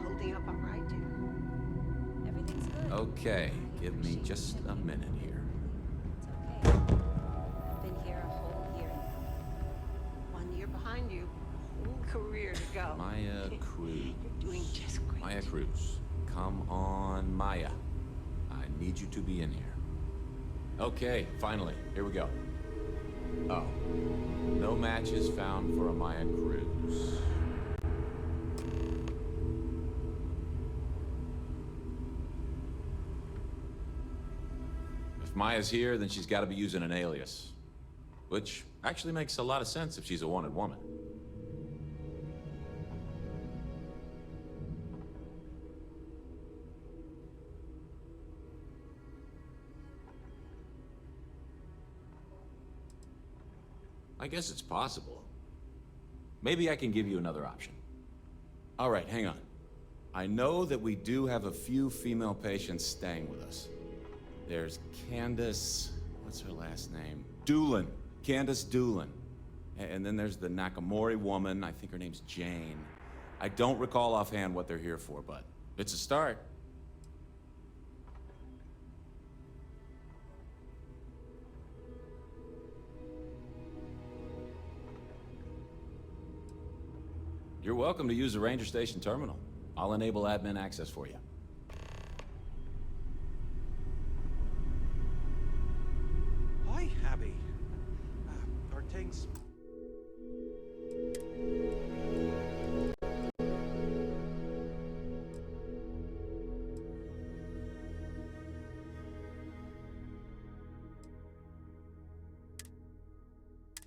Holding up all right, dude. Everything's good. Okay, give me just a minute here. It's okay. Been here a whole year. 1 year behind you. A whole career to go. Maya Cruz. You're doing just great. Maya Cruz. Come on, Maya. I need you to be in here. Okay, finally. Here we go. Oh. No matches found for a Maya Cruz. If Maya's here, then she's got to be using an alias. Which actually makes a lot of sense if she's a wanted woman. I guess it's possible. Maybe I can give you another option. All right, hang on. I know that we do have a few female patients staying with us. There's Candace, what's her last name? Doolin. Candace Doolin. And then there's the Nakamori woman, I think her name's Jane. I don't recall offhand what they're here for, but it's a start. You're welcome to use the Ranger Station terminal. I'll enable admin access for you. Hi, Abby. Are things...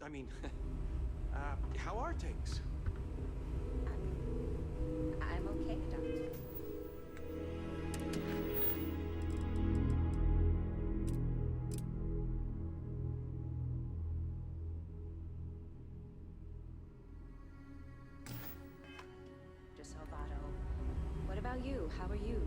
I mean, How are things? I'm okay, Doctor. Salvato. What about you? How are you?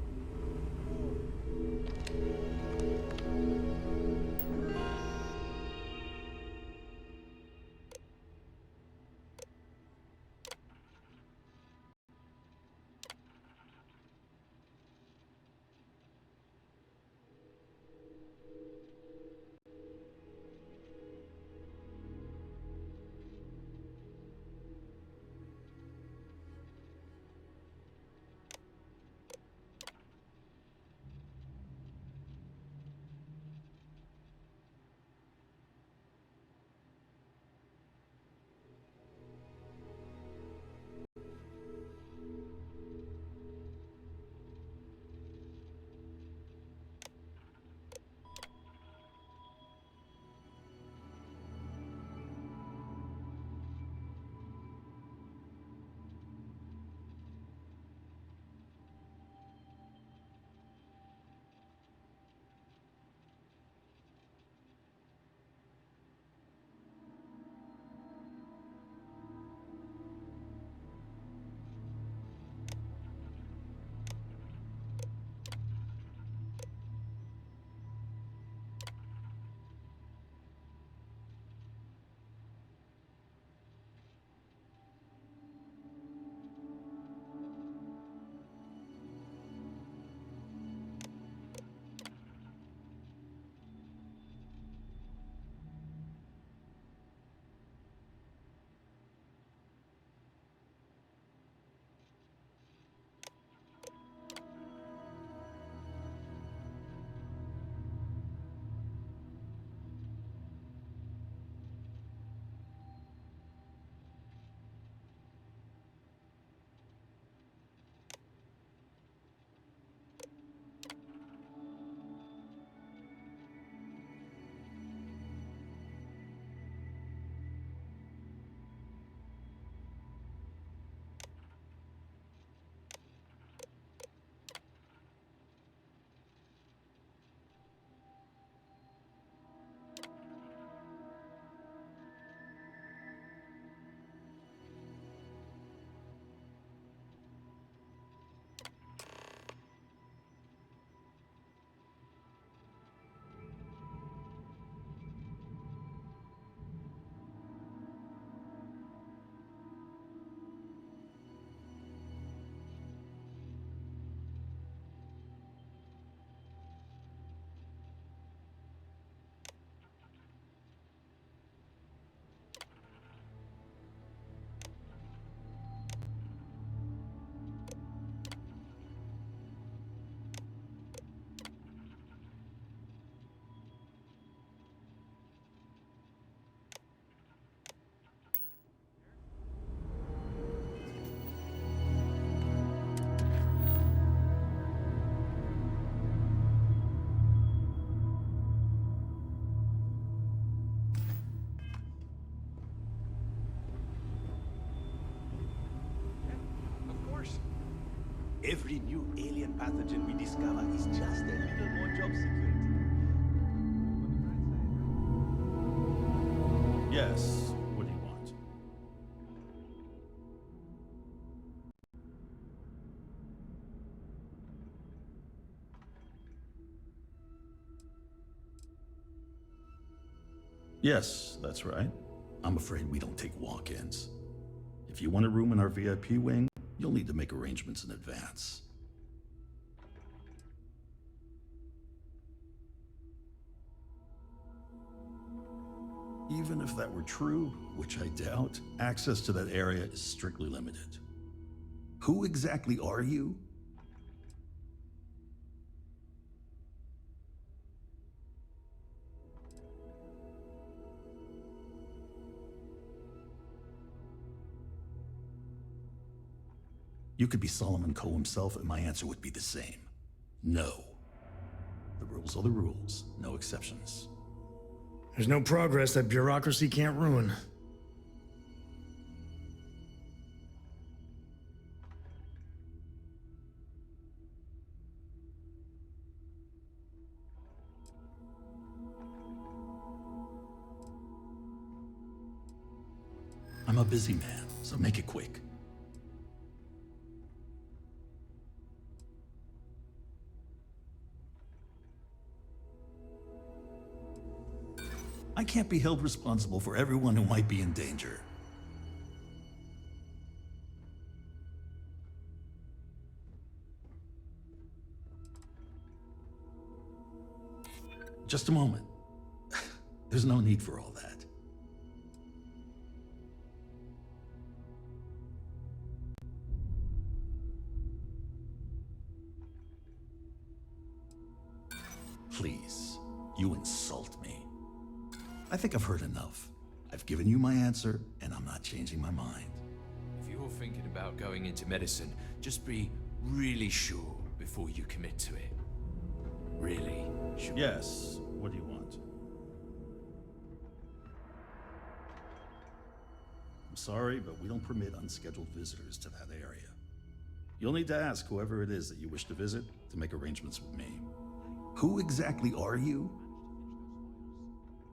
Every new alien pathogen we discover is just a little more job security. Yes. What do you want? Yes, that's right. I'm afraid we don't take walk-ins. If you want a room in our VIP wing, you'll need to make arrangements in advance. Even if that were true, which I doubt, access to that area is strictly limited. Who exactly are you? You could be Solomon Coe himself, and my answer would be the same. No. The rules are the rules, no exceptions. There's no progress that bureaucracy can't ruin. I'm a busy man, so make it quick. I can't be held responsible for everyone who might be in danger. Just a moment. There's no need for all that. Please, you insult me. I think I've heard enough. I've given you my answer, and I'm not changing my mind. If you're thinking about going into medicine, just be really sure before you commit to it. Really sure. Yes, what do you want? I'm sorry, but we don't permit unscheduled visitors to that area. You'll need to ask whoever it is that you wish to visit to make arrangements with me. Who exactly are you?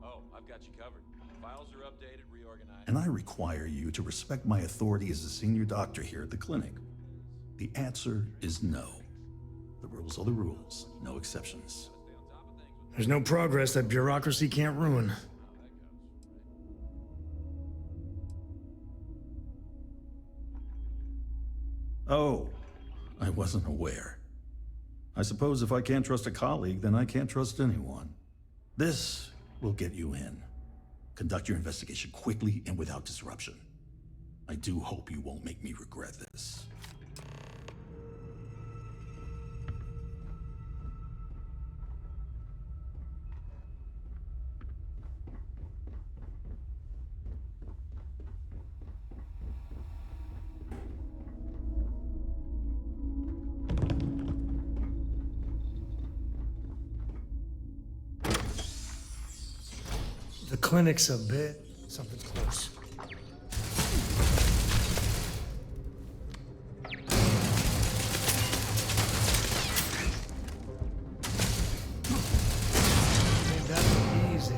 Oh, I've got you covered. Files are updated, reorganized. And I require you to respect my authority as a senior doctor here at the clinic. The answer is no. The rules are the rules, no exceptions. There's no progress that bureaucracy can't ruin. Oh, I wasn't aware. I suppose if I can't trust a colleague, then I can't trust anyone. This will get you in. Conduct your investigation quickly and without disruption. I do hope you won't make me regret this. The clinic's a bit... something's close. Ain't that easy.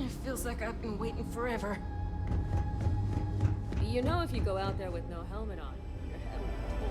It feels like I've been waiting forever. You know, if you go out there with no helmet on, your head will be full.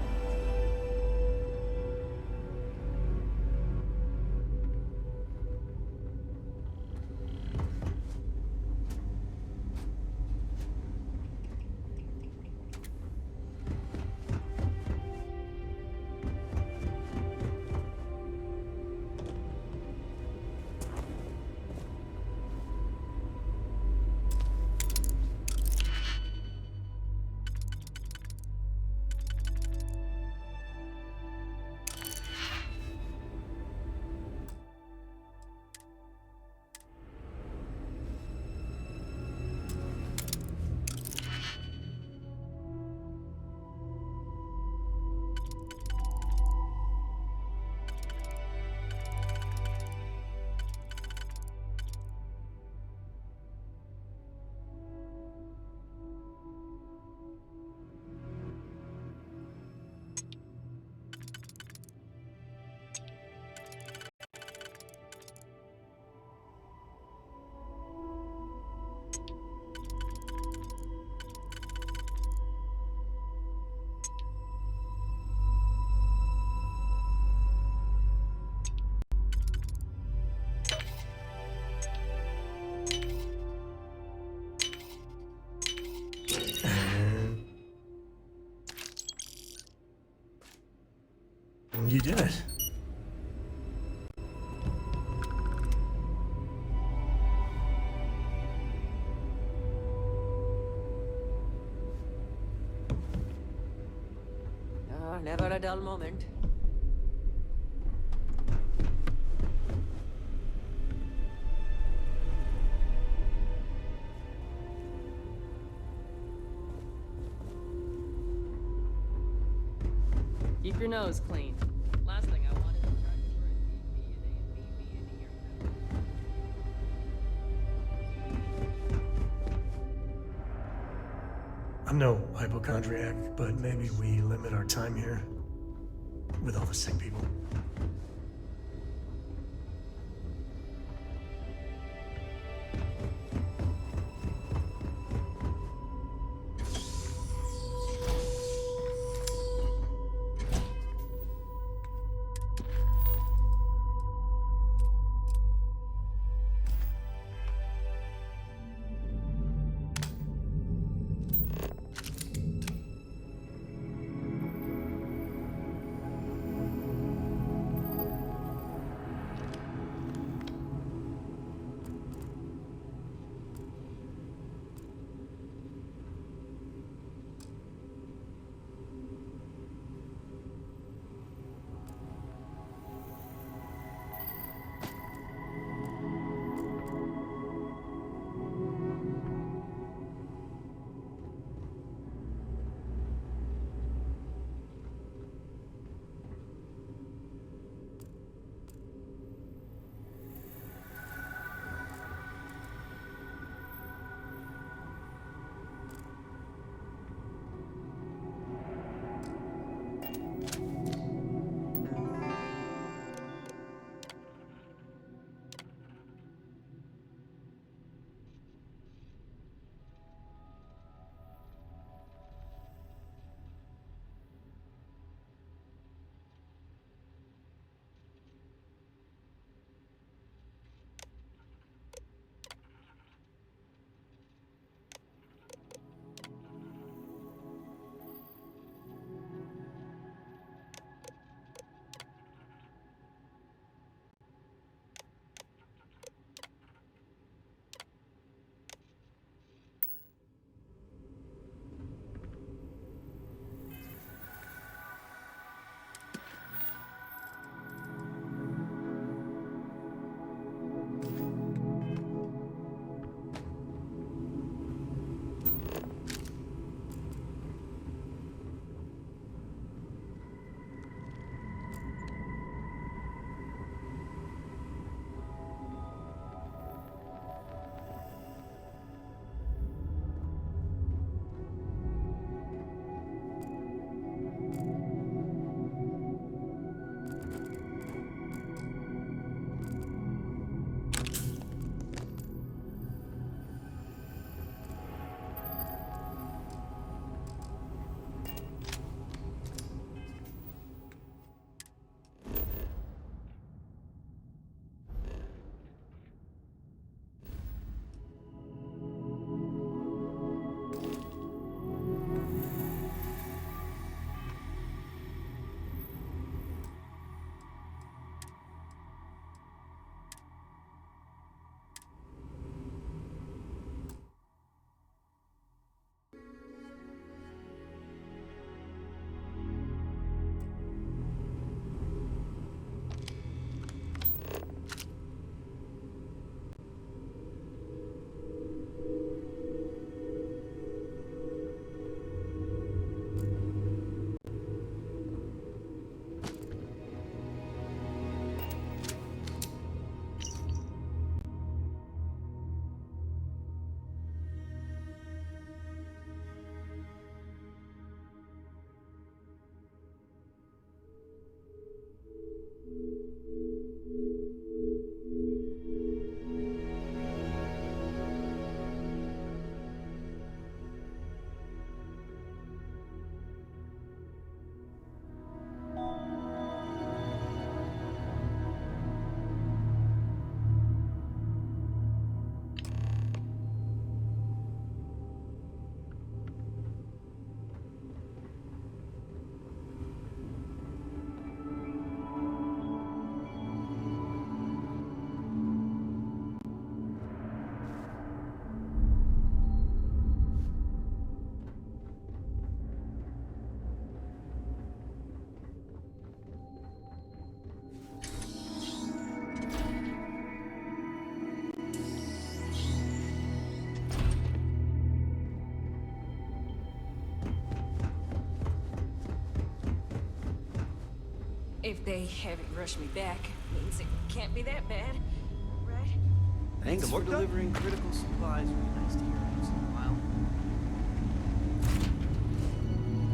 And you did it. Never a dull moment. Keep your nose clean. Last thing I wanted to try to throw DNA into your I'm no hypochondriac, but maybe we limit our time here with all the sick people. If they heavy rush me back, means it can't be that bad, right? Thanks for delivering critical supplies. Really nice to hear once in a while.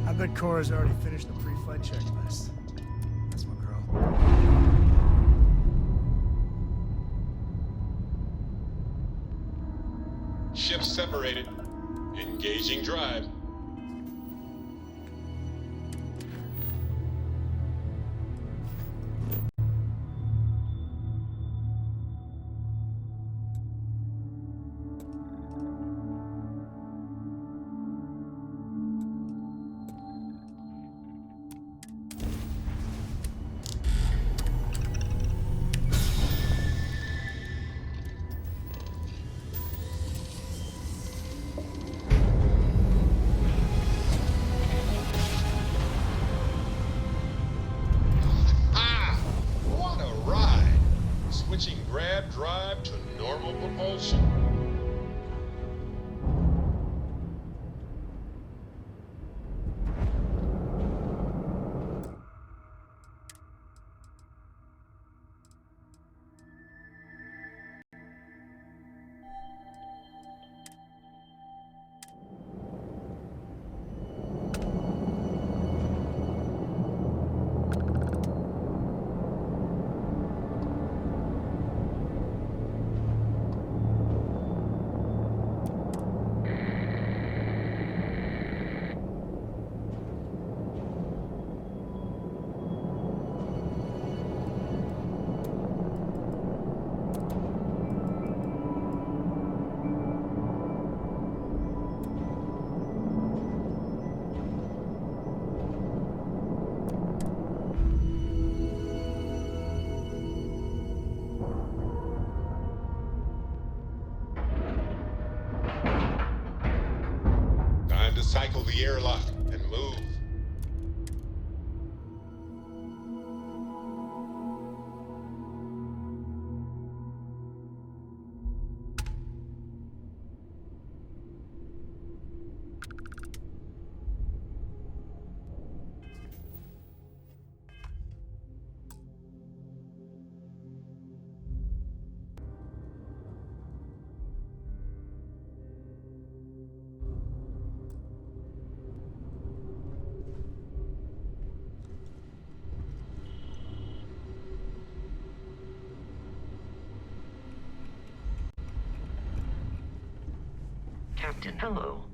I bet Cora's already finished the pre-flight checklist. That's my girl. Ships separated. Engaging drive. What a ride! Switching grab drive to normal propulsion. Time to cycle the airlock and move. Captain, hello.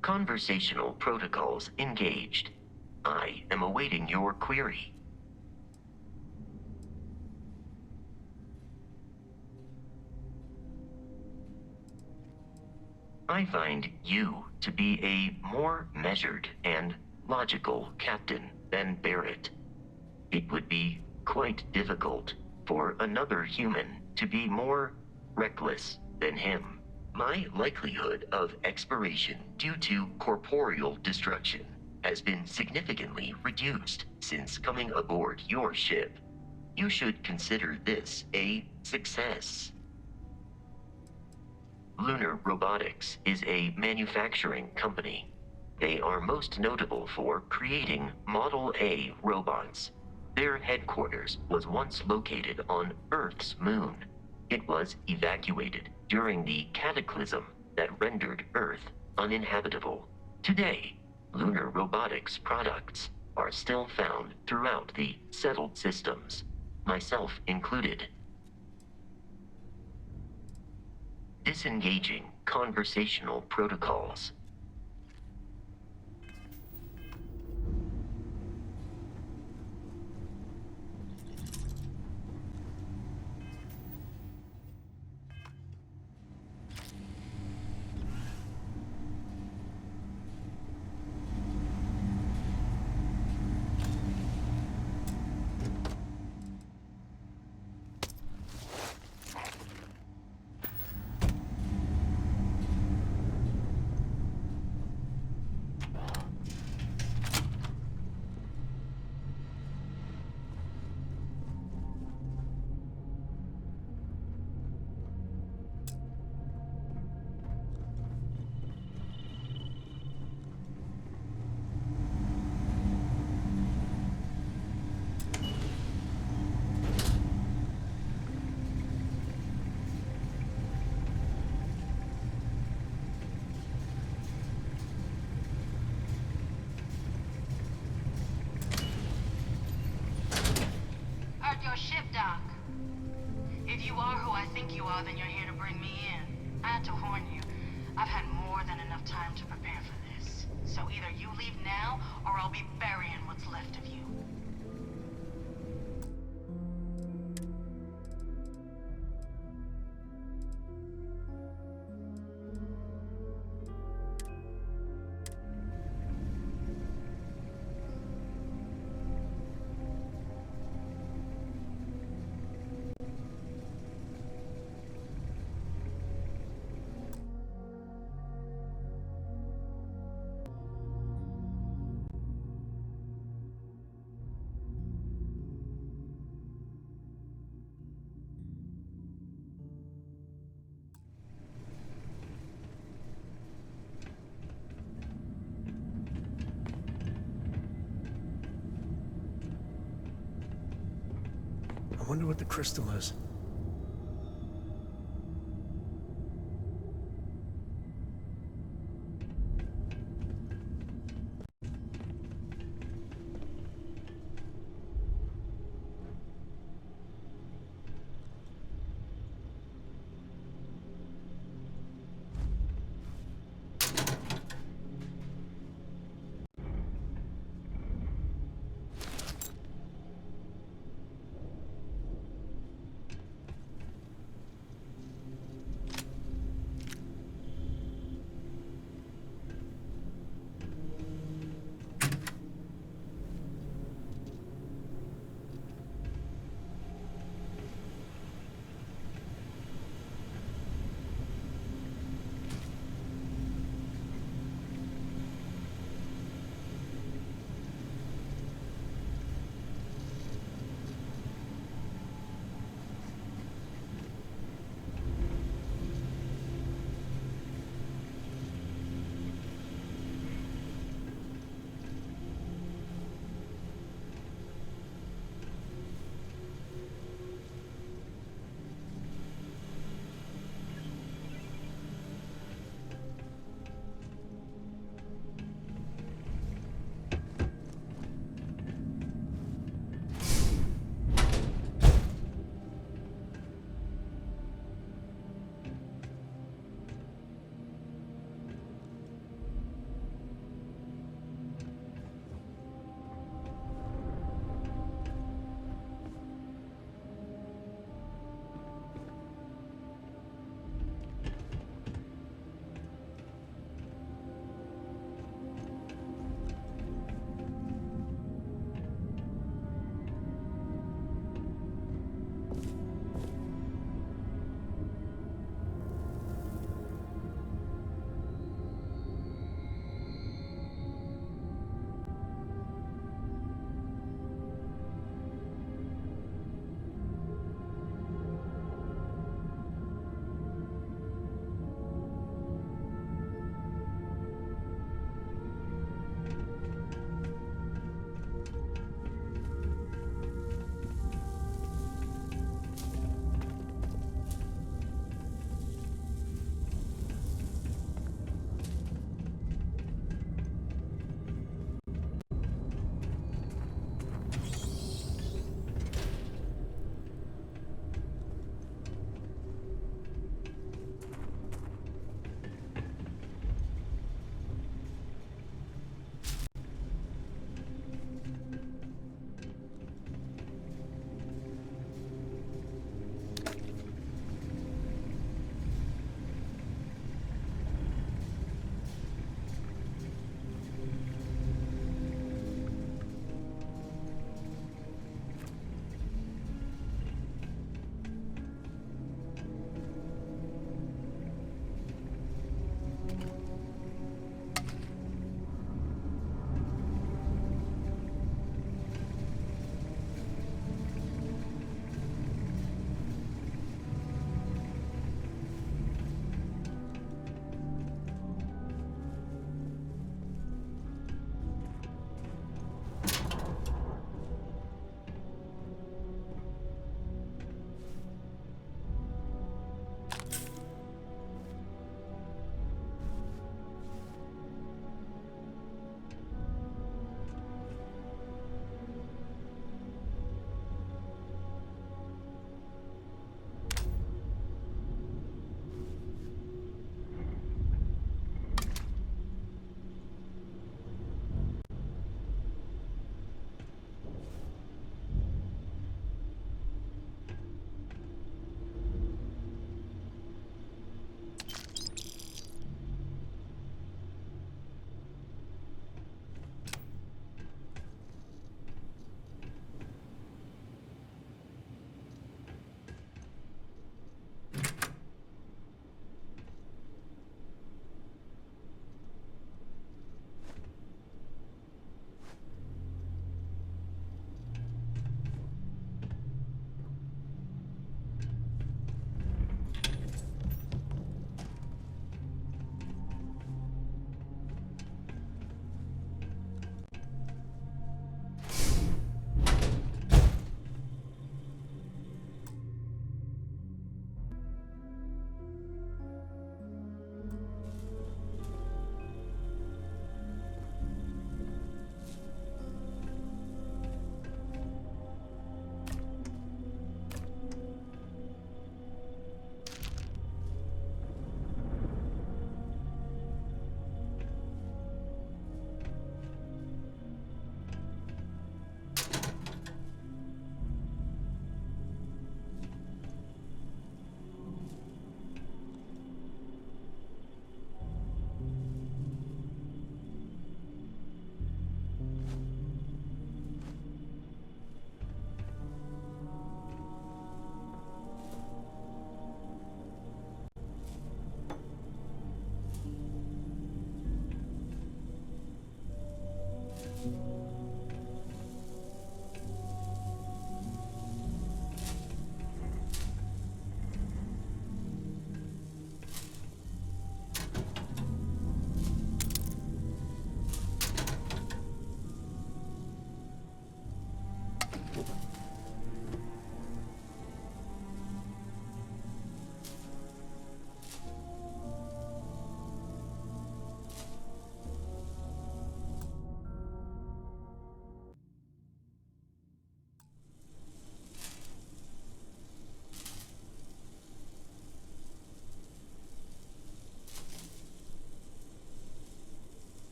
Conversational protocols engaged. I am awaiting your query. I find you to be a more measured and logical captain than Barrett. It would be quite difficult for another human to be more reckless than him. My likelihood of expiration due to corporeal destruction has been significantly reduced since coming aboard your ship. You should consider this a success. Lunar Robotics is a manufacturing company. They are most notable for creating Model A robots. Their headquarters was once located on Earth's moon. It was evacuated during the cataclysm that rendered Earth uninhabitable. Today, Lunar Robotics products are still found throughout the settled systems, myself included. Disengaging conversational protocols. Doc. If you are who I think you are, then you're here to bring me in. I had to warn you. I've had more than enough time to prepare for this. So either you leave now, or I'll be burying what's left of you. I wonder what the crystal is.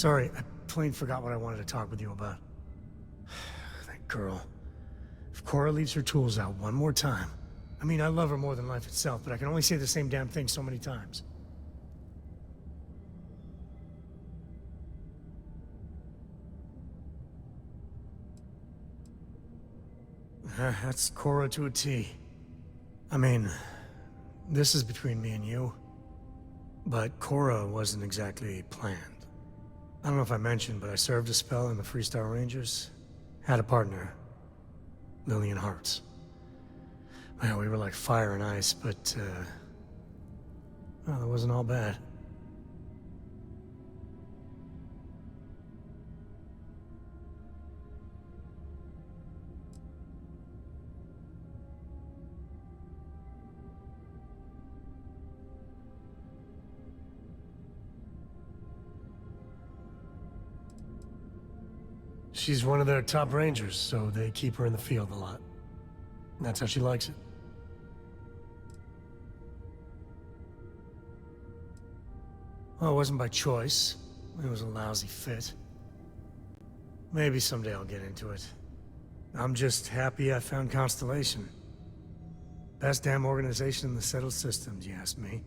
Sorry, I plain forgot what I wanted to talk with you about. That girl. If Cora leaves her tools out one more time... I mean, I love her more than life itself, but I can only say the same damn thing so many times. That's Cora to a T. I mean, this is between me and you, but Cora wasn't exactly planned. I don't know if I mentioned, but I served a spell in the Freestar Rangers. Had a partner, Lillian Hartz. Well, we were like fire and ice, but, well, that wasn't all bad. She's one of their top rangers, so they keep her in the field a lot. And that's how she likes it. Well, it wasn't by choice. It was a lousy fit. Maybe someday I'll get into it. I'm just happy I found Constellation. Best damn organization in the settled systems, you ask me.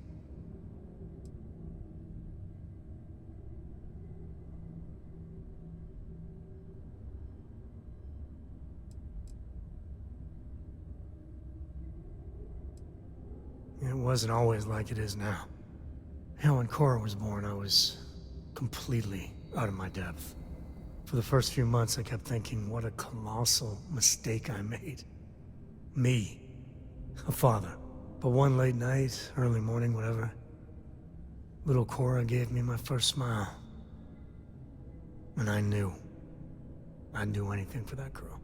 It wasn't always like it is now. Hell, when Cora was born, I was completely out of my depth. For the first few months, I kept thinking, what a colossal mistake I made. Me, a father. But one late night, early morning, whatever, little Cora gave me my first smile. And I knew I'd do anything for that girl.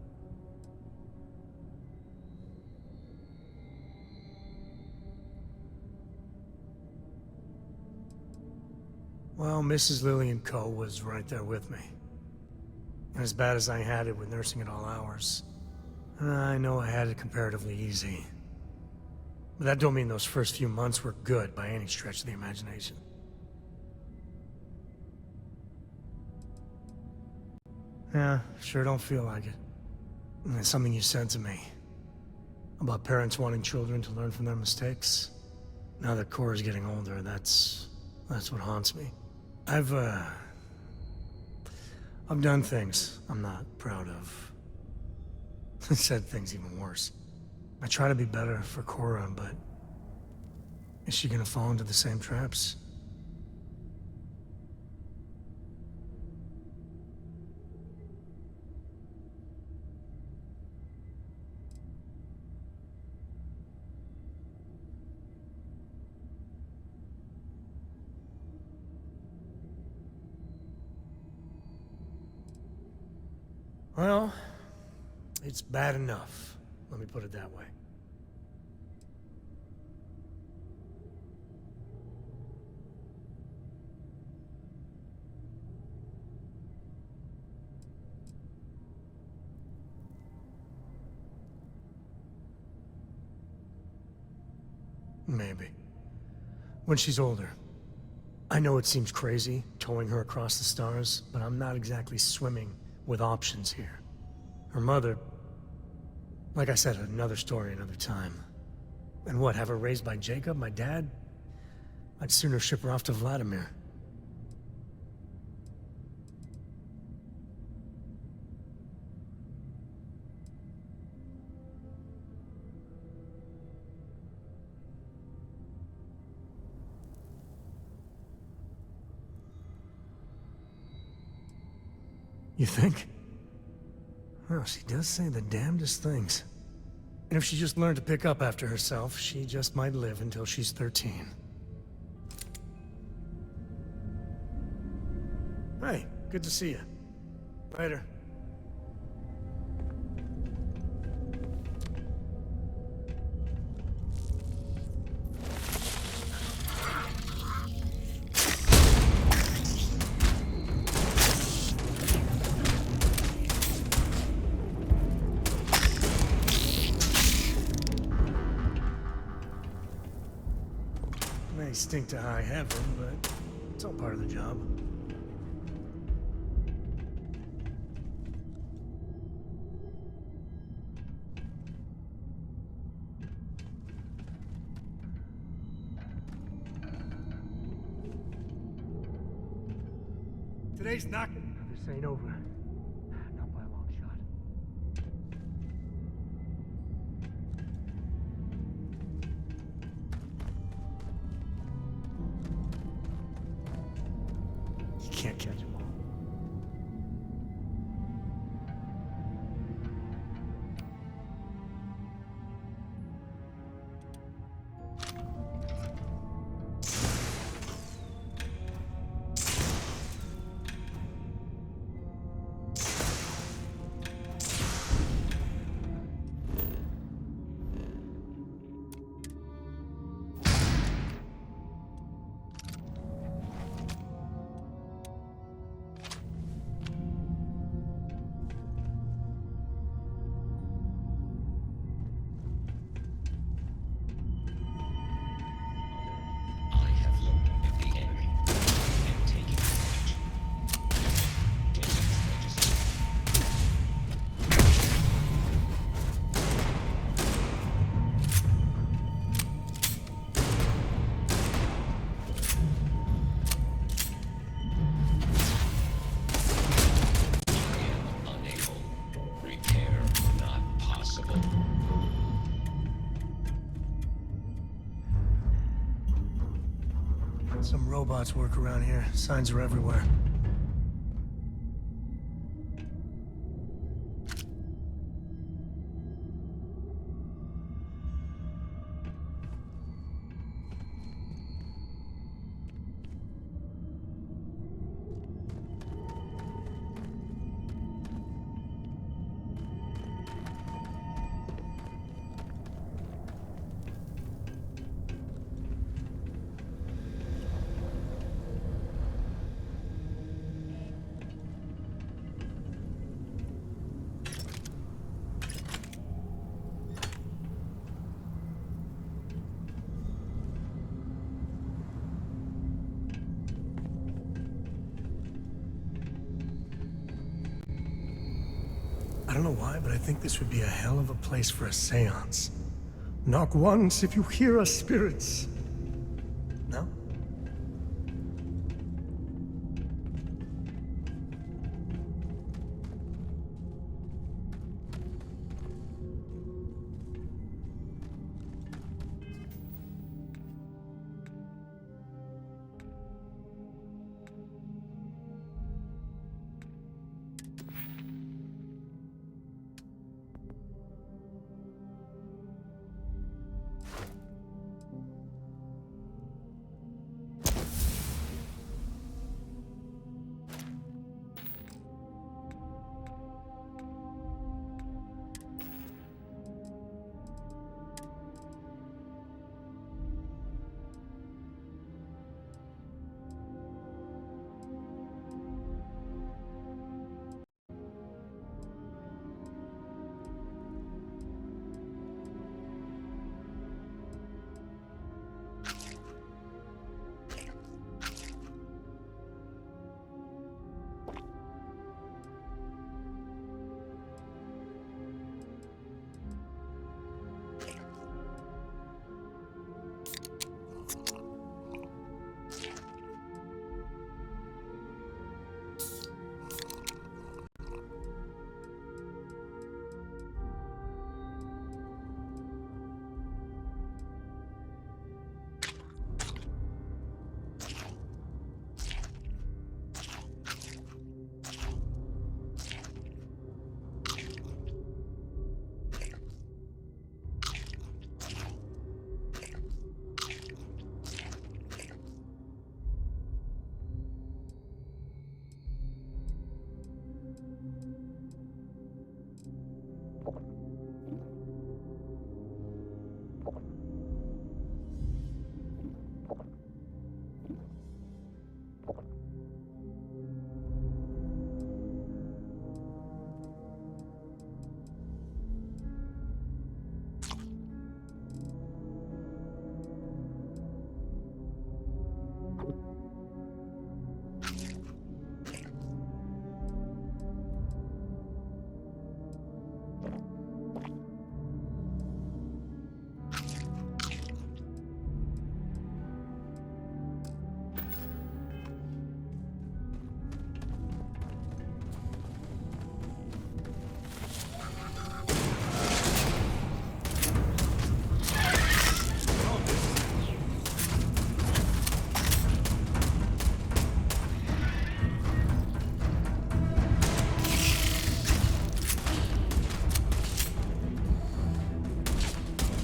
Well, Mrs. Lillian Coe was right there with me. And as bad as I had it with nursing at all hours, I know I had it comparatively easy. But that don't mean those first few months were good by any stretch of the imagination. Yeah, sure don't feel like it. And it's something you said to me. About parents wanting children to learn from their mistakes. Now that Cora's getting older, that's what haunts me. I've done things I'm not proud of. Said things even worse. I try to be better for Cora, but is she gonna fall into the same traps? Well, it's bad enough. Let me put it that way. Maybe. When she's older. I know it seems crazy, towing her across the stars, but I'm not exactly swimming with options here. Her mother... Like I said, another story, another time. And what, have her raised by Jacob, my dad? I'd sooner ship her off to Vladimir. You think? Well, she does say the damnedest things. And if she just learned to pick up after herself, she just might live until she's 13. Hey, good to see you. Later. May stink to high heaven, but it's all part of the job. Today's not... This ain't over. Not by a long shot. You can't catch them all. Some robots work around here. Signs are everywhere. I don't know why, but I think this would be a hell of a place for a seance. Knock once if you hear us, spirits. No?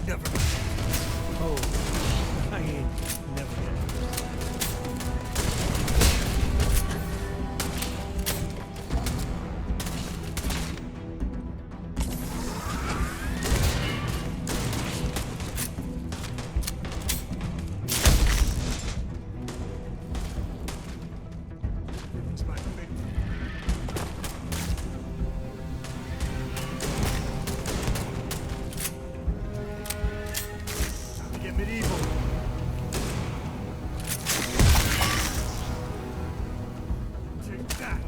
Never mind. Oh, I ain't never getting medieval. Take that.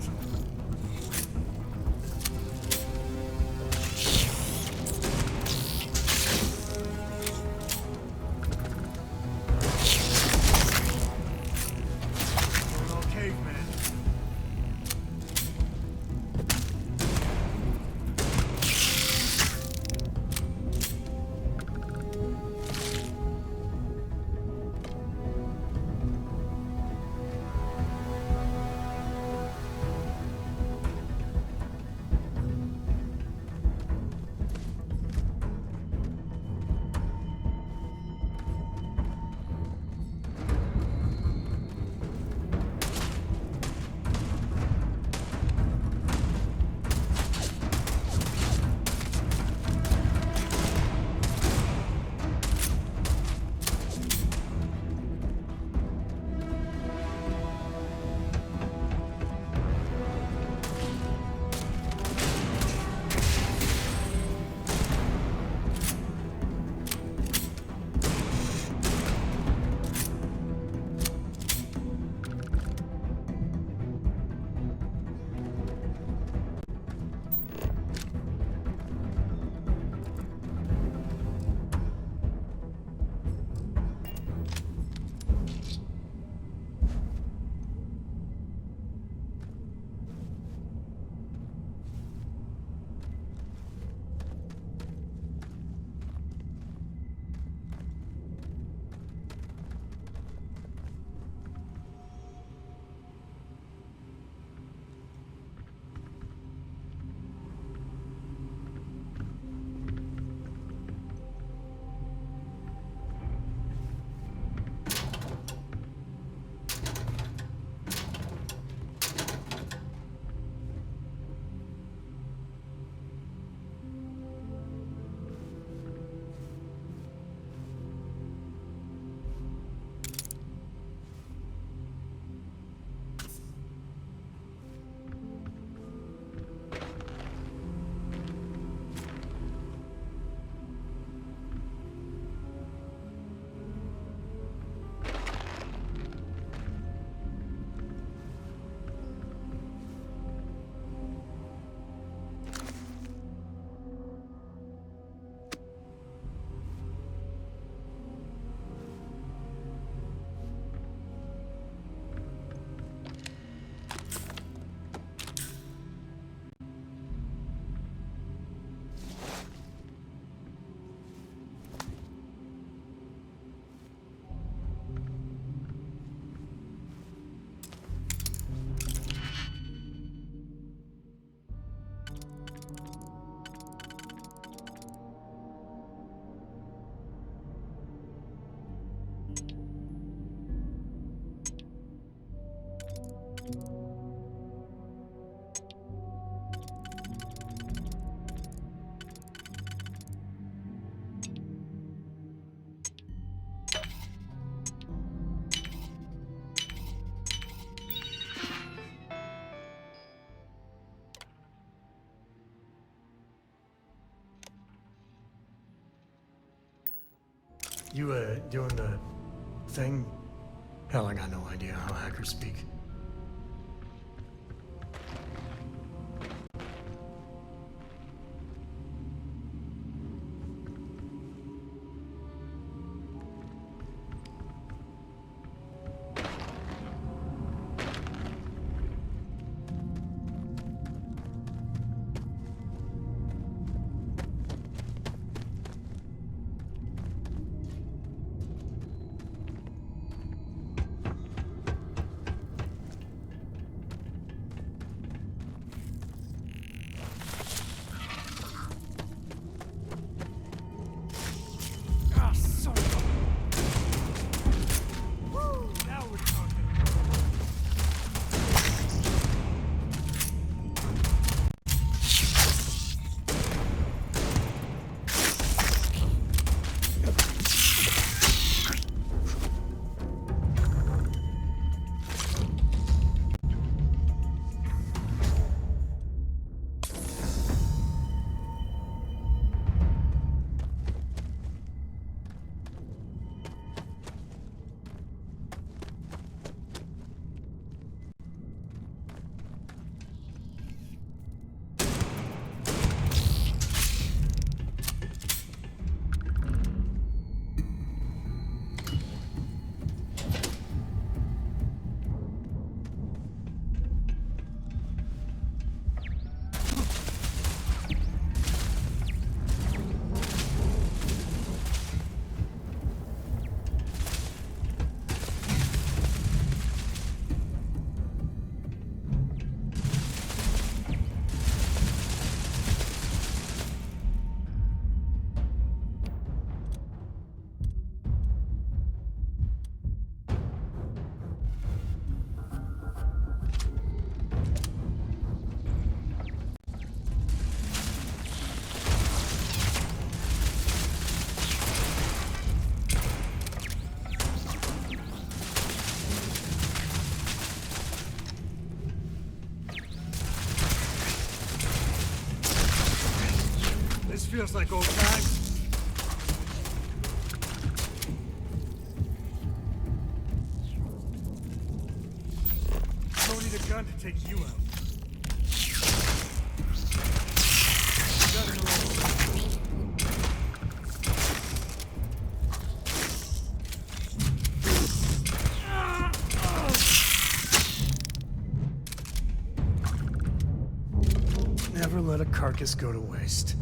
Going all caveman. You, doing the thing? Hell, I got no idea how hackers speak. Feels like old times. Don't need a gun to take you out. Never let a carcass go to waste.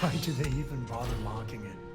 Why do they even bother locking it?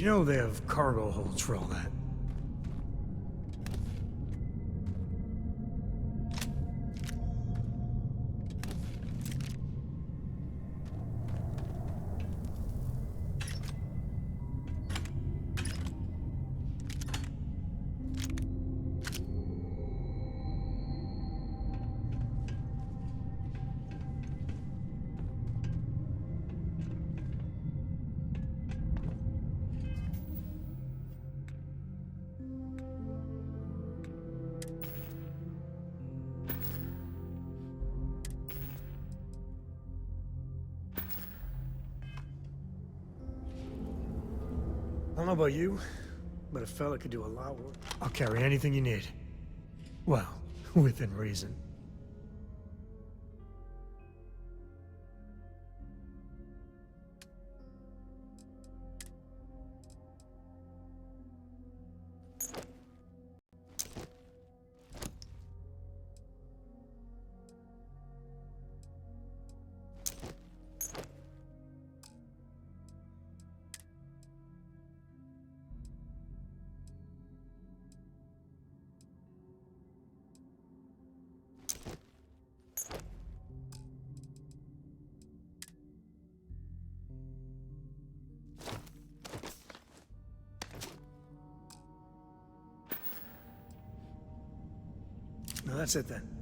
You know they have cargo holds for all that. don't know about you, but a fella could do a lot worse. I'll carry anything you need. Well, within reason. No, that's it then.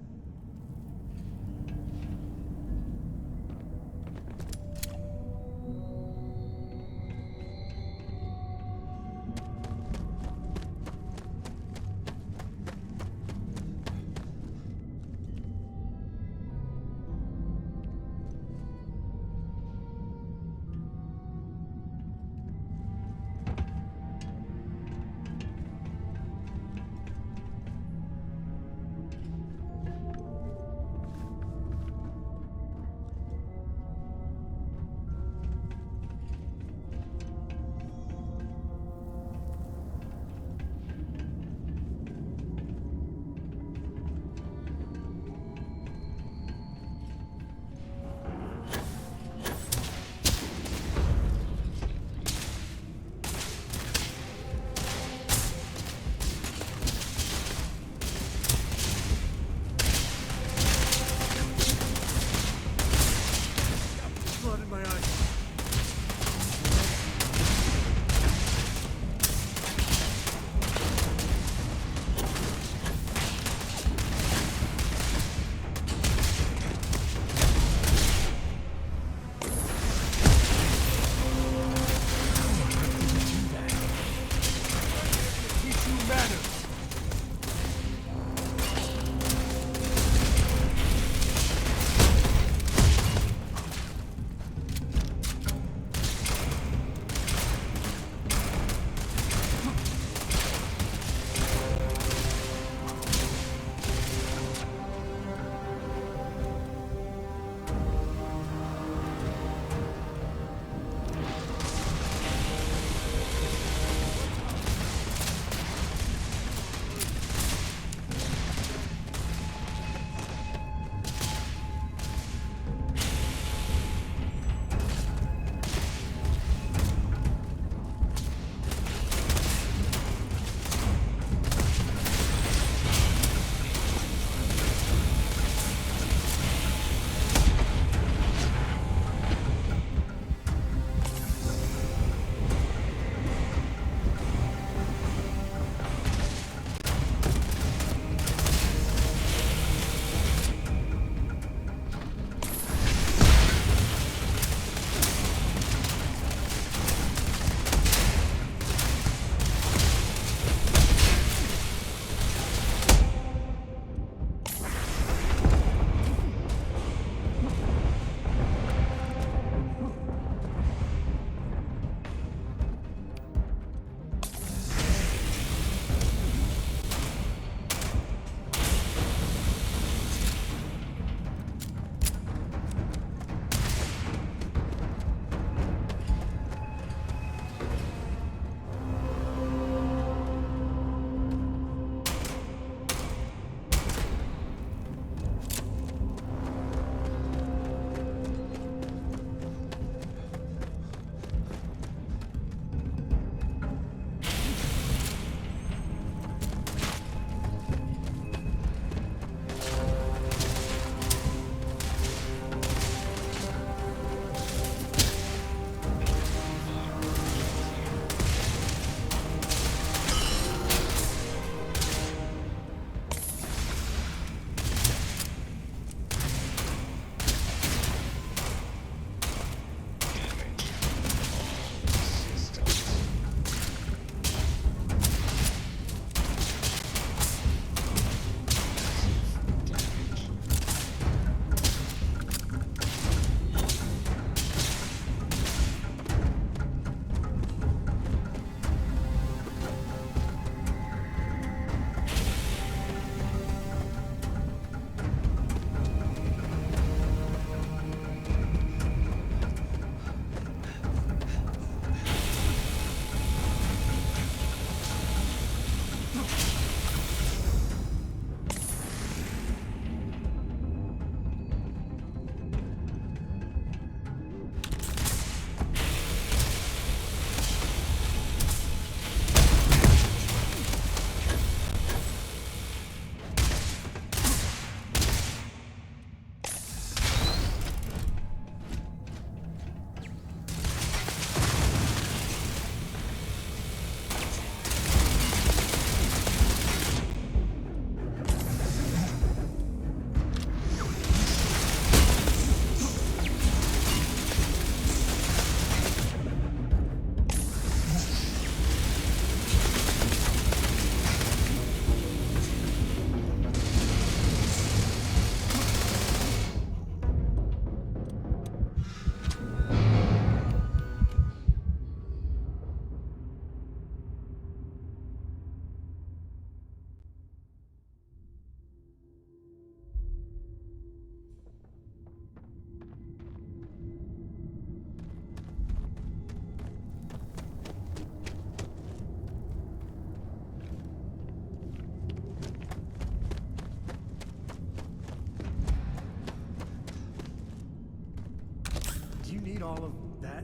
you need all of that?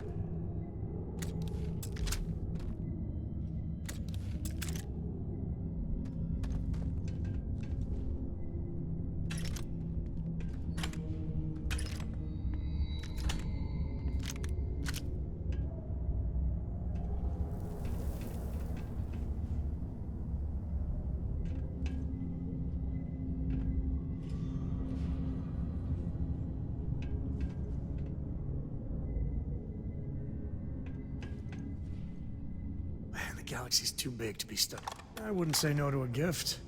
Man, the galaxy's too big to be stuck. I wouldn't say no to a gift.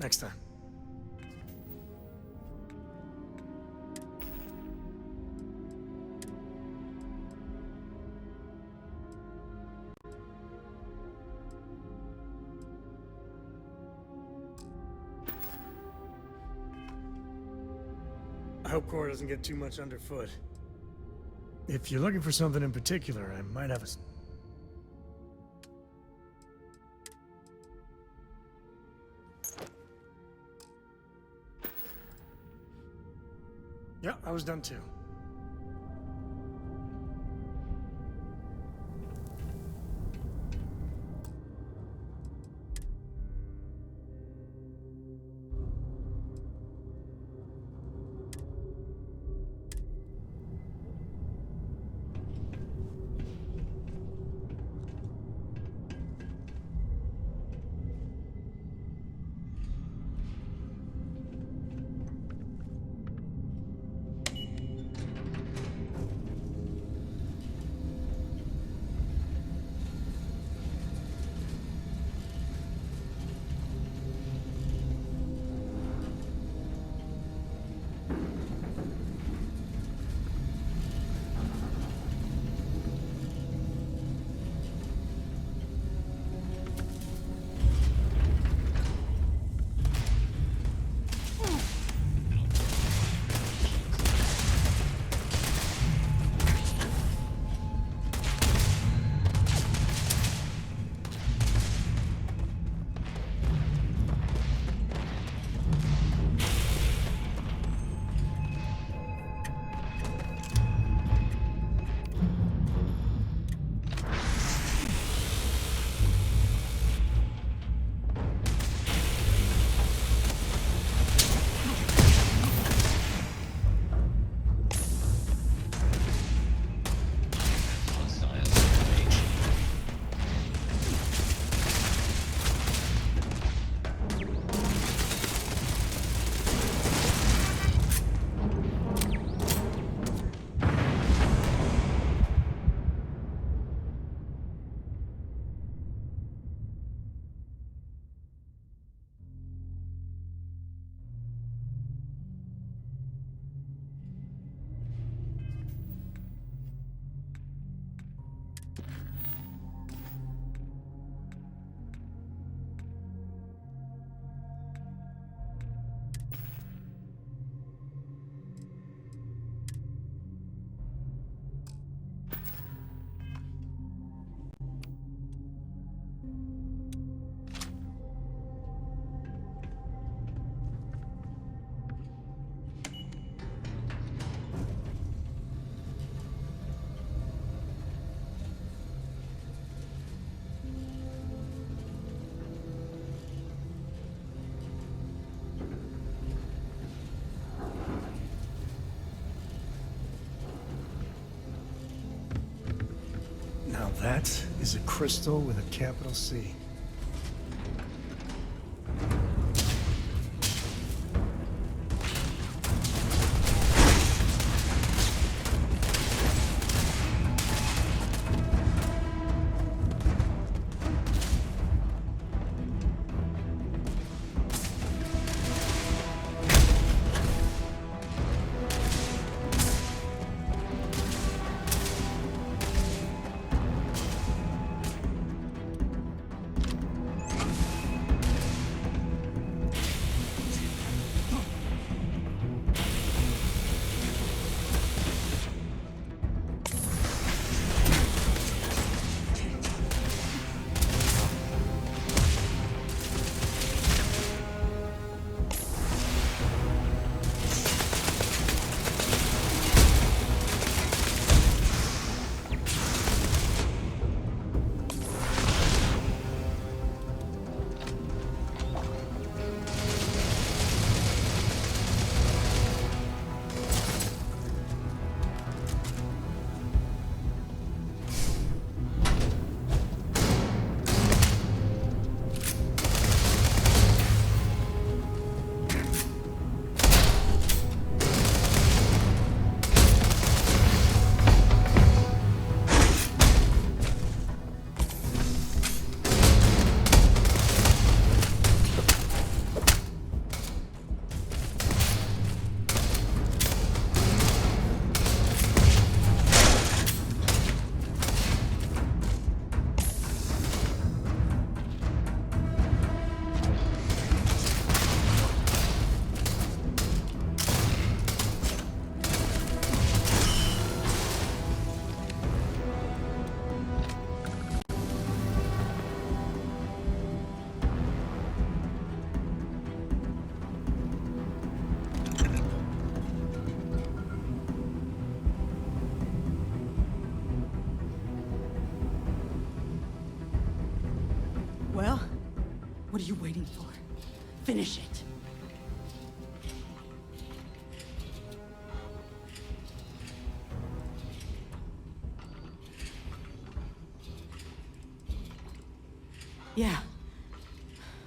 Next time. I hope Cora doesn't get too much underfoot. If you're looking for something in particular, I might have a... Yeah, I was done too. Now that is a crystal with a capital C. What are you waiting for? Finish it. Yeah.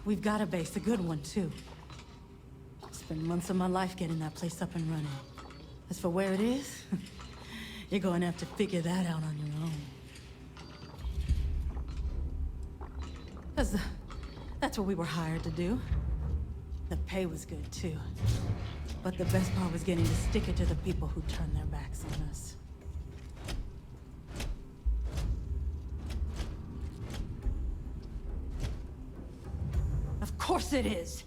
We've got a base, a good one, too. Spent months of my life getting that place up and running. As for where it is, you're going to have to figure that out on your own. That's what we were hired to do. The pay was good, too. But the best part was getting to stick it to the people who turned their backs on us. Of course it is!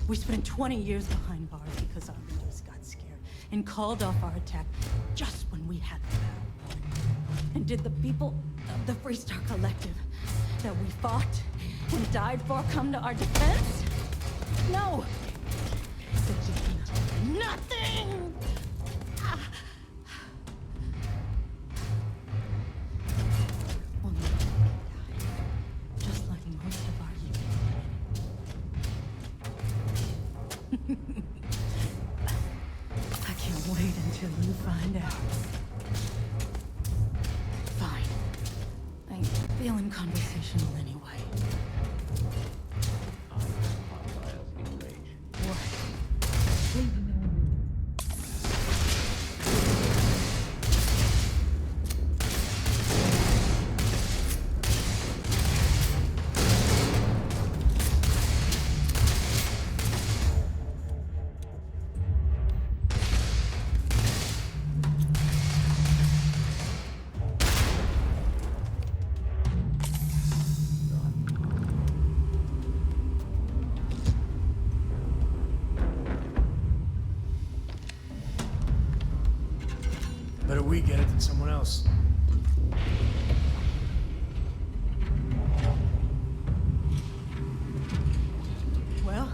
We spent 20 years behind bars because our leaders got scared and called off our attack just when we had the battle. And did the people of the Freestar Collective that we fought and died for come to our defense? No! They did nothing! Well, no, just like most of our youth. I can't wait until you find out. Fine. I ain't feeling conversational anyway. Better we get it than someone else. Well,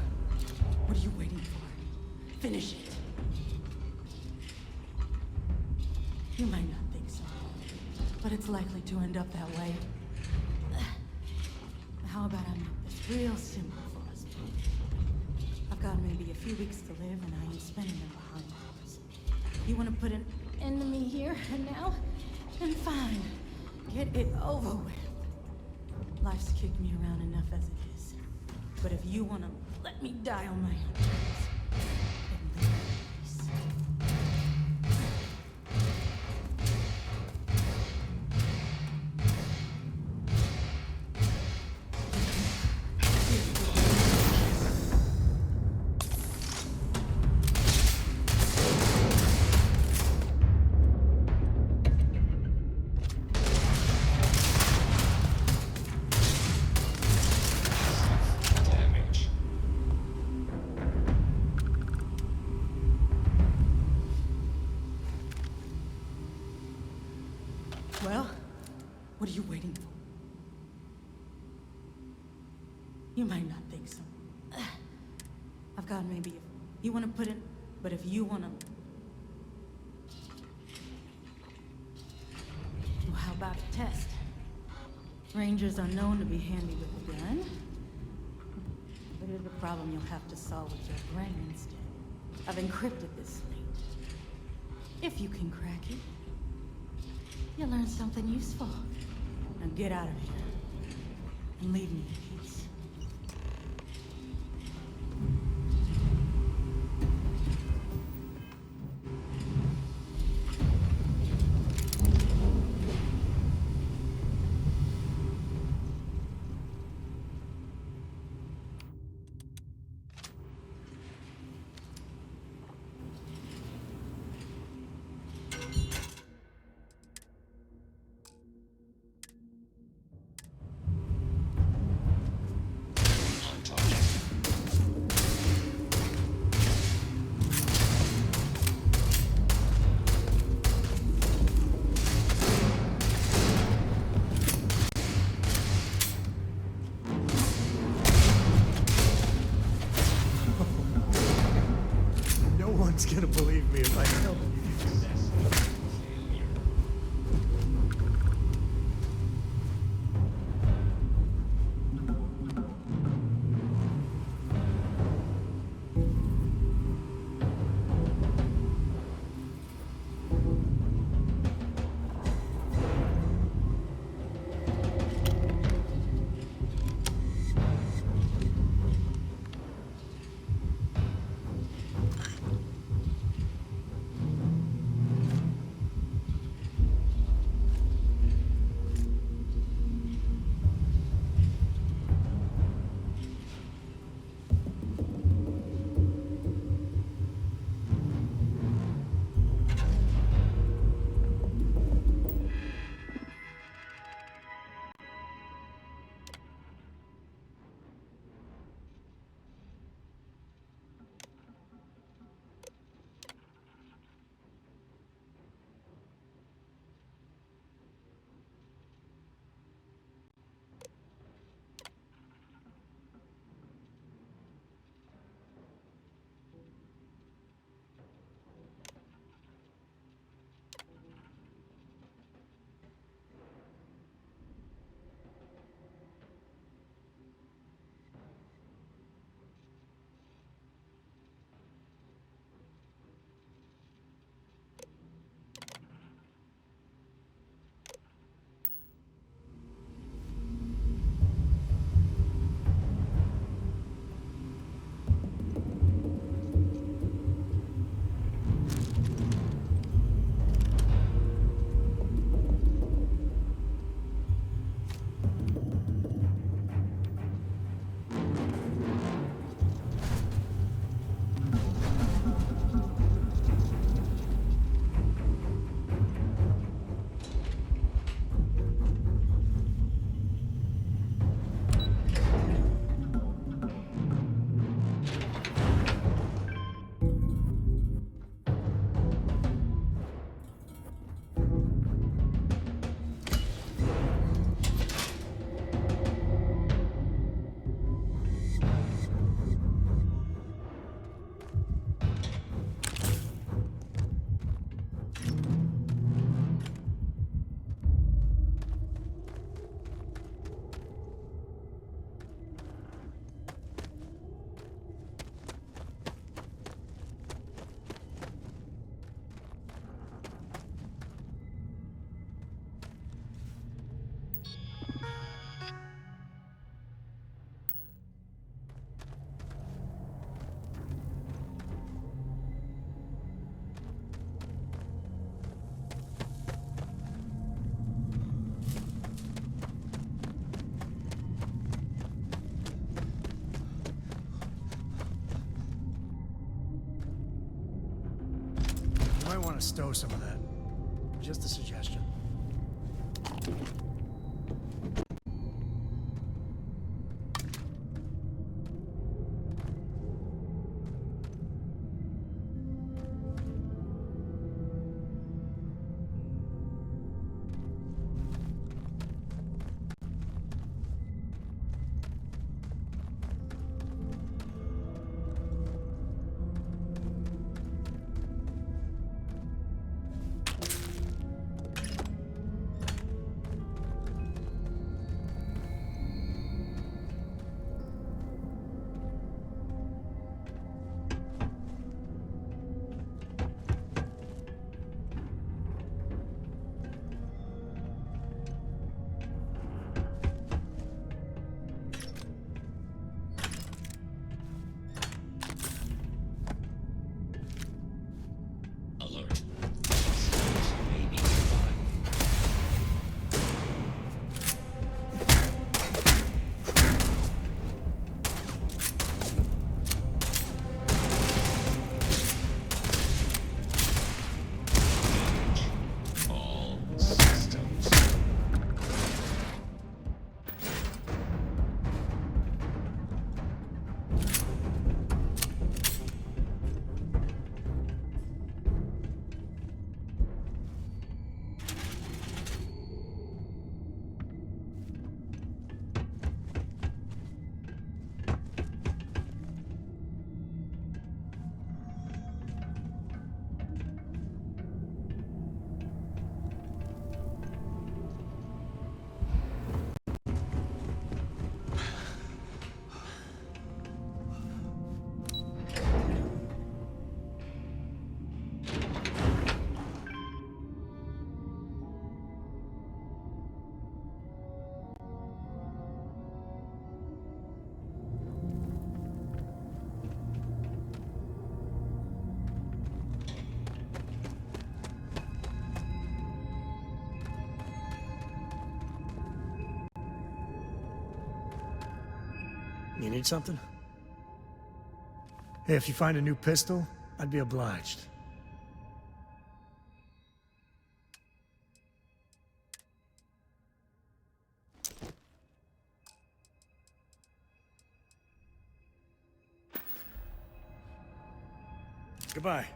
what are you waiting for? Finish it. You might not think so, but it's likely to end up that way. How about I make this real simple for us both? I've got maybe a few weeks to live, and I ain't spending them behind bars. You want to put an end to me here and now? Then fine. Get it over with. Life's kicked me around enough as it is. But if you want to let me die on my own terms, then leave me in peace. Well, what are you waiting for? You might not think so. I've got maybe you want to put it, but if you want to... Well, how about a test? Rangers are known to be handy with a gun. But here's the problem you'll have to solve with your brain instead. I've encrypted this slate. If you can crack it, you'll learn something useful. Now get out of here. And leave me in peace. No one's gonna believe me if I tell them you did this. might want to stow some of that. Just a suggestion. You need something? Hey, if you find a new pistol, I'd be obliged. Goodbye.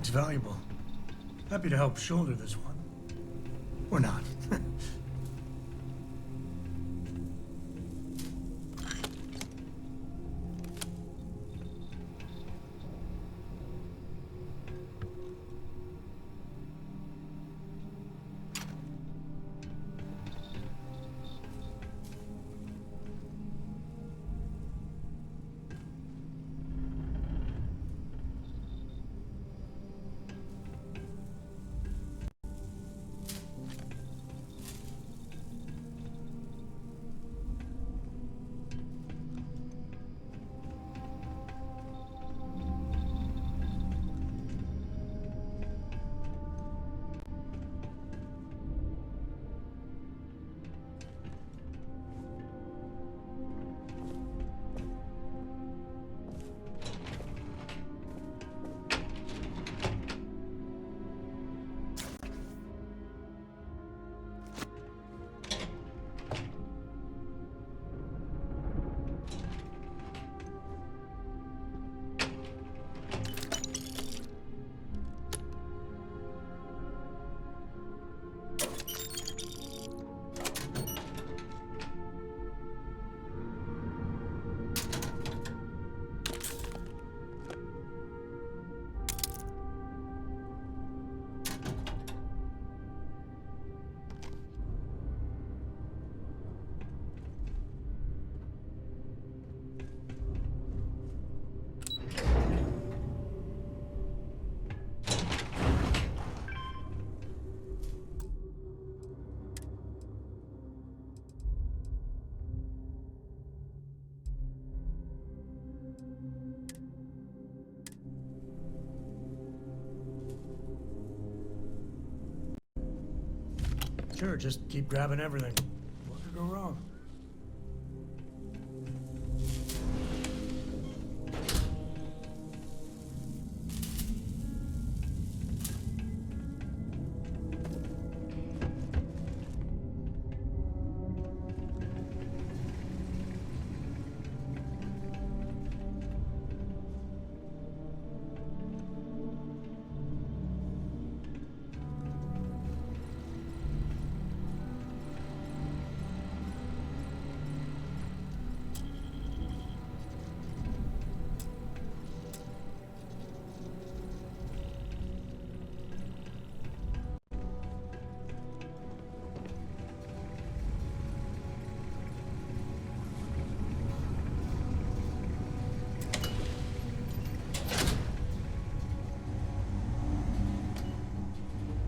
Looks valuable. Happy to help shoulder this one. Or not. Sure, just keep grabbing everything. What could go wrong?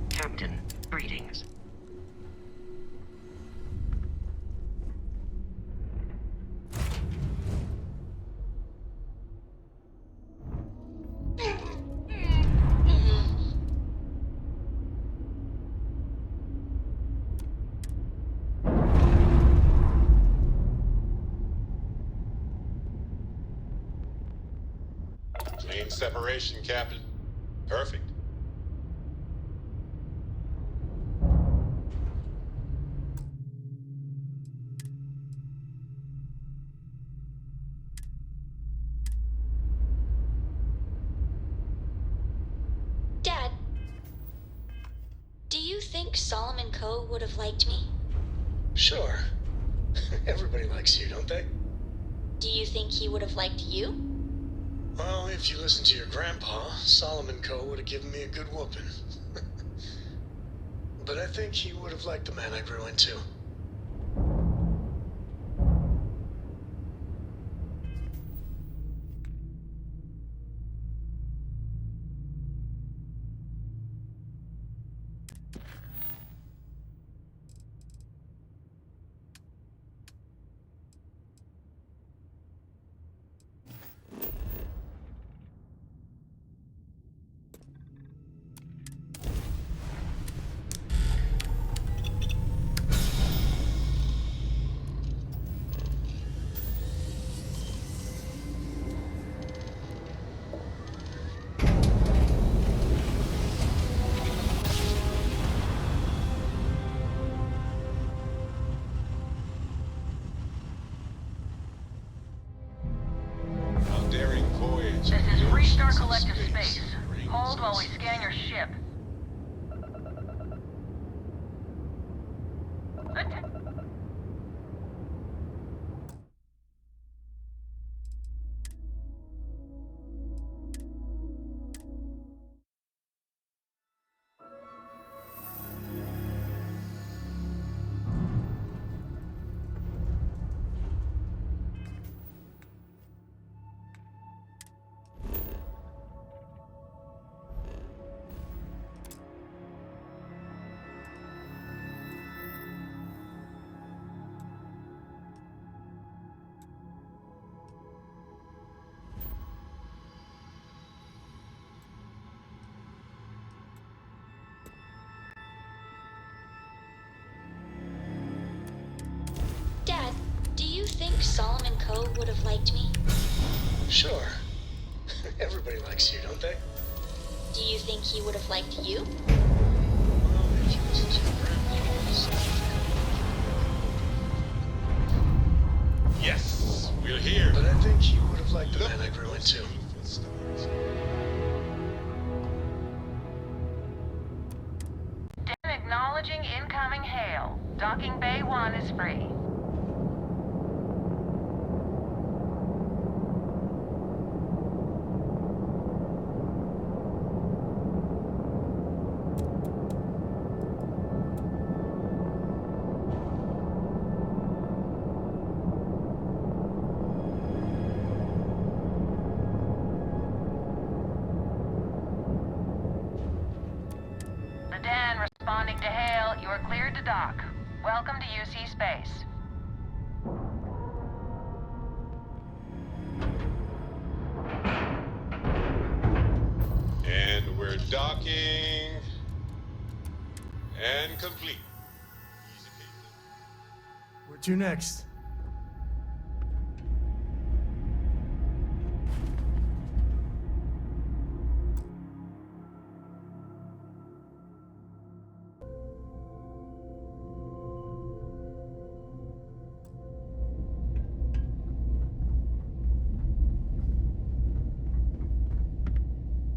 Captain, greetings. Clean separation, Captain. Perfect. Dad, do you think Solomon Coe would have liked me? Sure. Everybody likes you, don't they? Do you think he would have liked you? Well, if you listen to your grandpa, Solomon Coe would have given me a good whooping. But I think he would have liked the man I grew into. A daring voyage. This is Restart Collective Space. Hold while we scan your ship. Dad, do you think Solomon Coe would have liked me? Sure. Everybody likes you, don't they? Do you think he would have liked you? Well, if you listen to your grandpa, Yes, we're here. But I think he would have liked the man I grew into. Dan acknowledging incoming hail. Docking Bay 1 is free. The Dan responding to hail. You are cleared to dock. Welcome to UC Space. And we're docking. And complete. To next.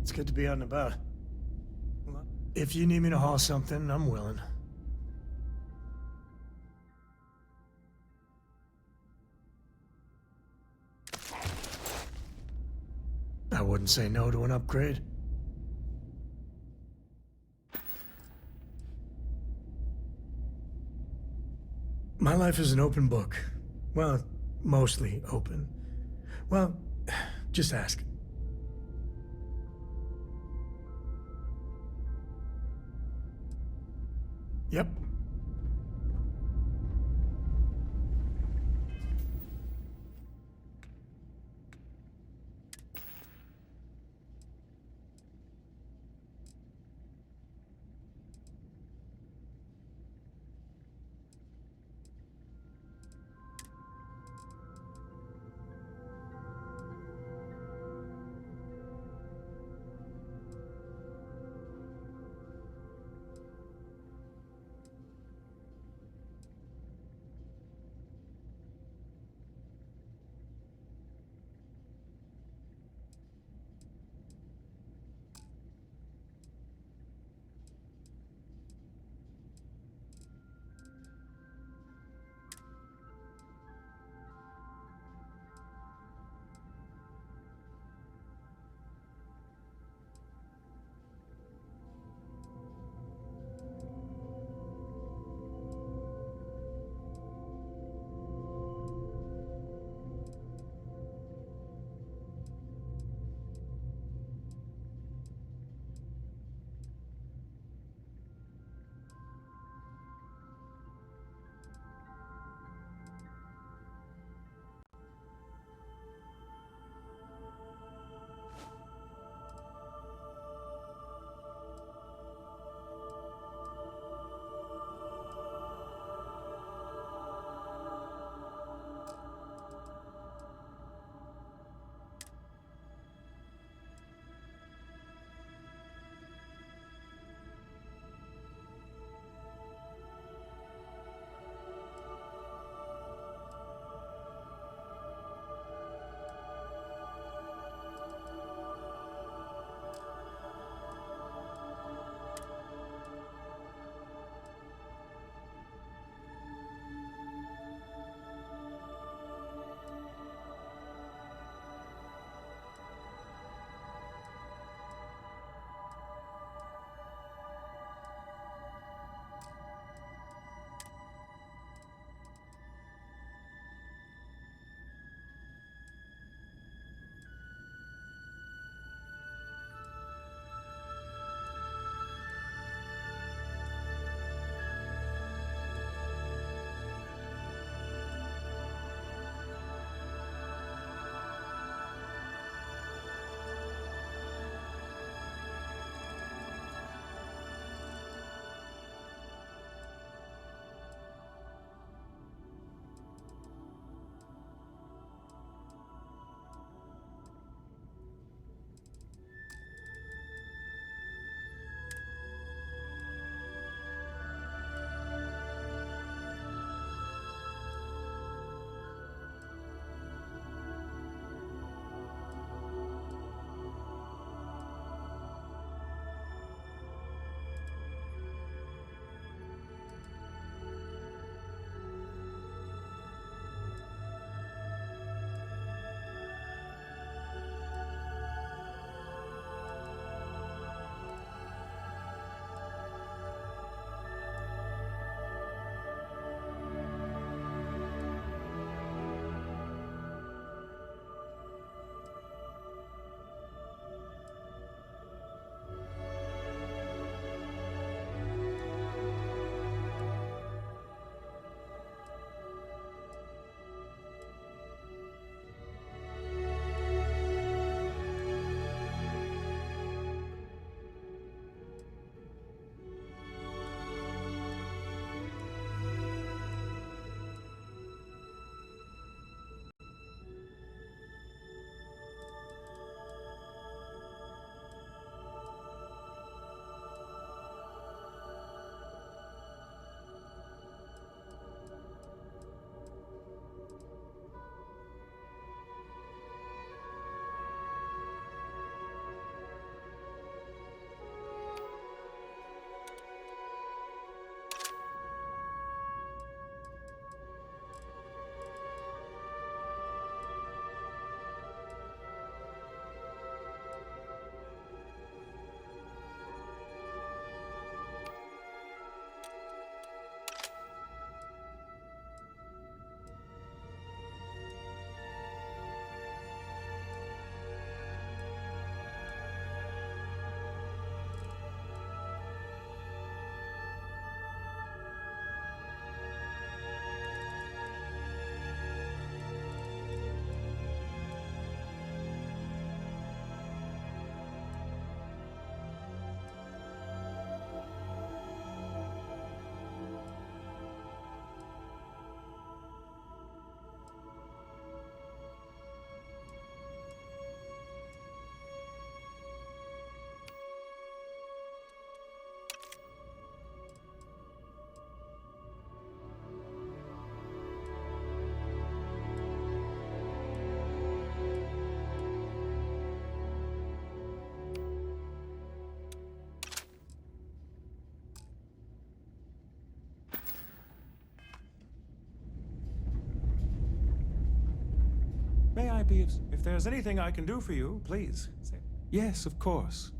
It's good to be out and about. If you need me to haul something, I'm willing. I wouldn't say no to an upgrade. My life is an open book. Well, mostly open. Well, just ask. Yep. May I be if there's anything I can do for you, please say. Yes, of course.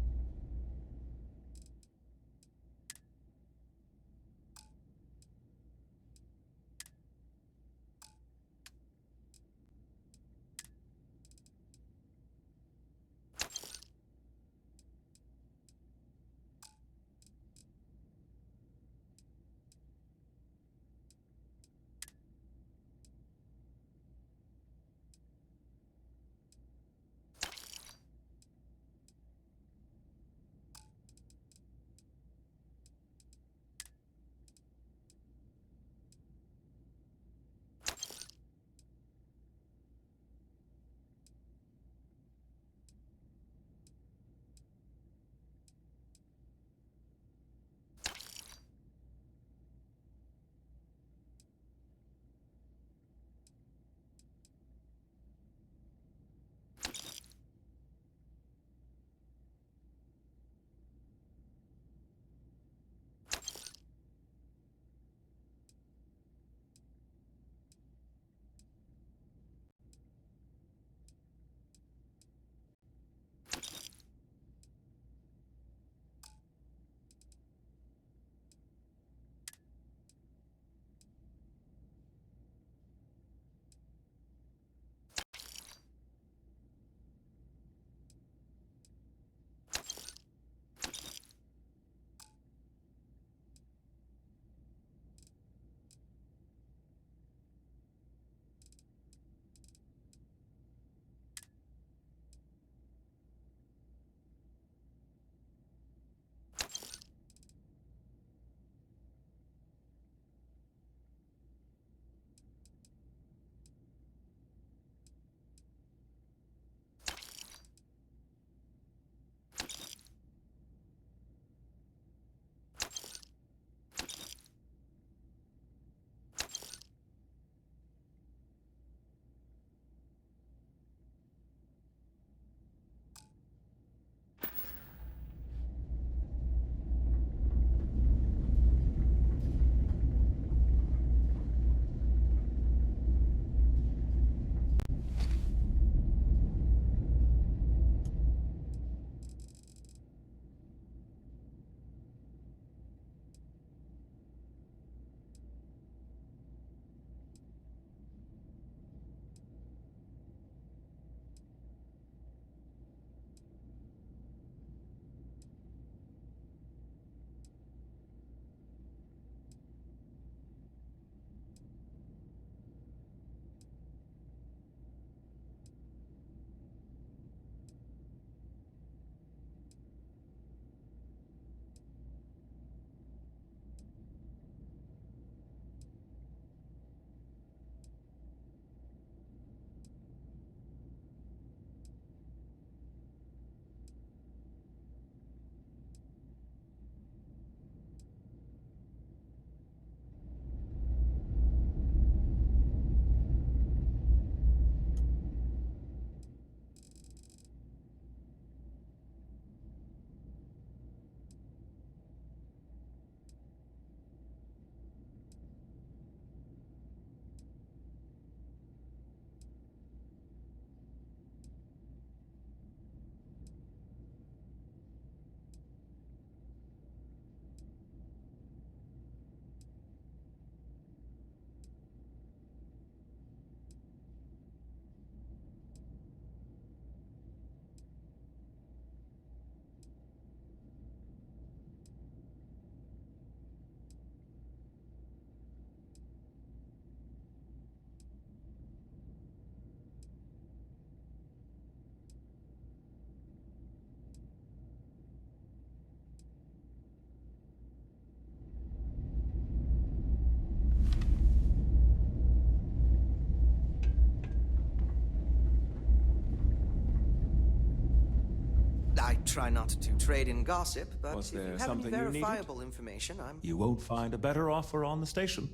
I try not to trade in gossip, but Was if you there have any something you needed? verifiable information, I'm... You won't find a better offer on the station.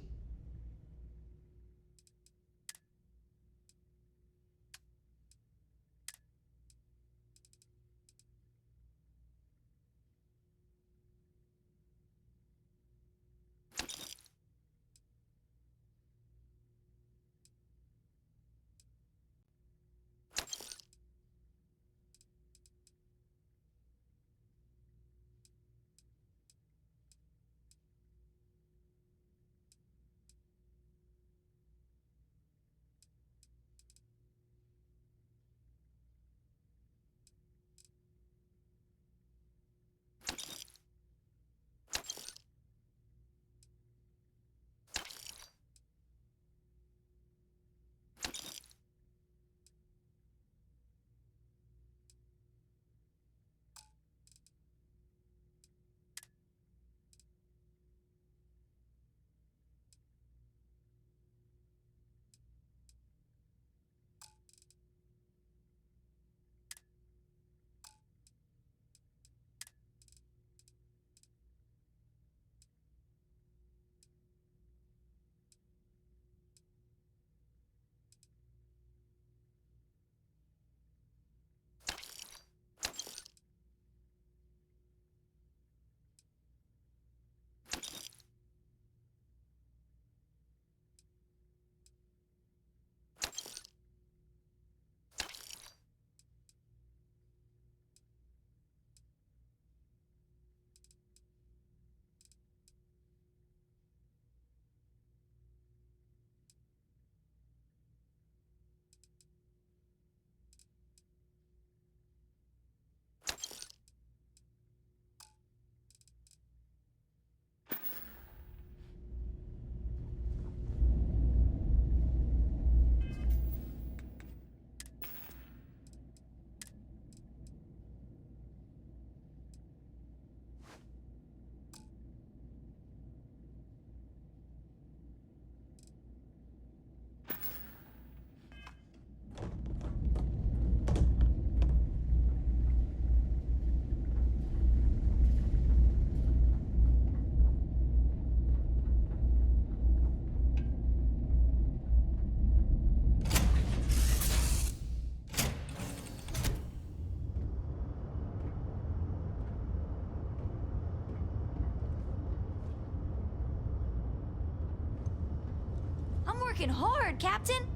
working hard, Captain.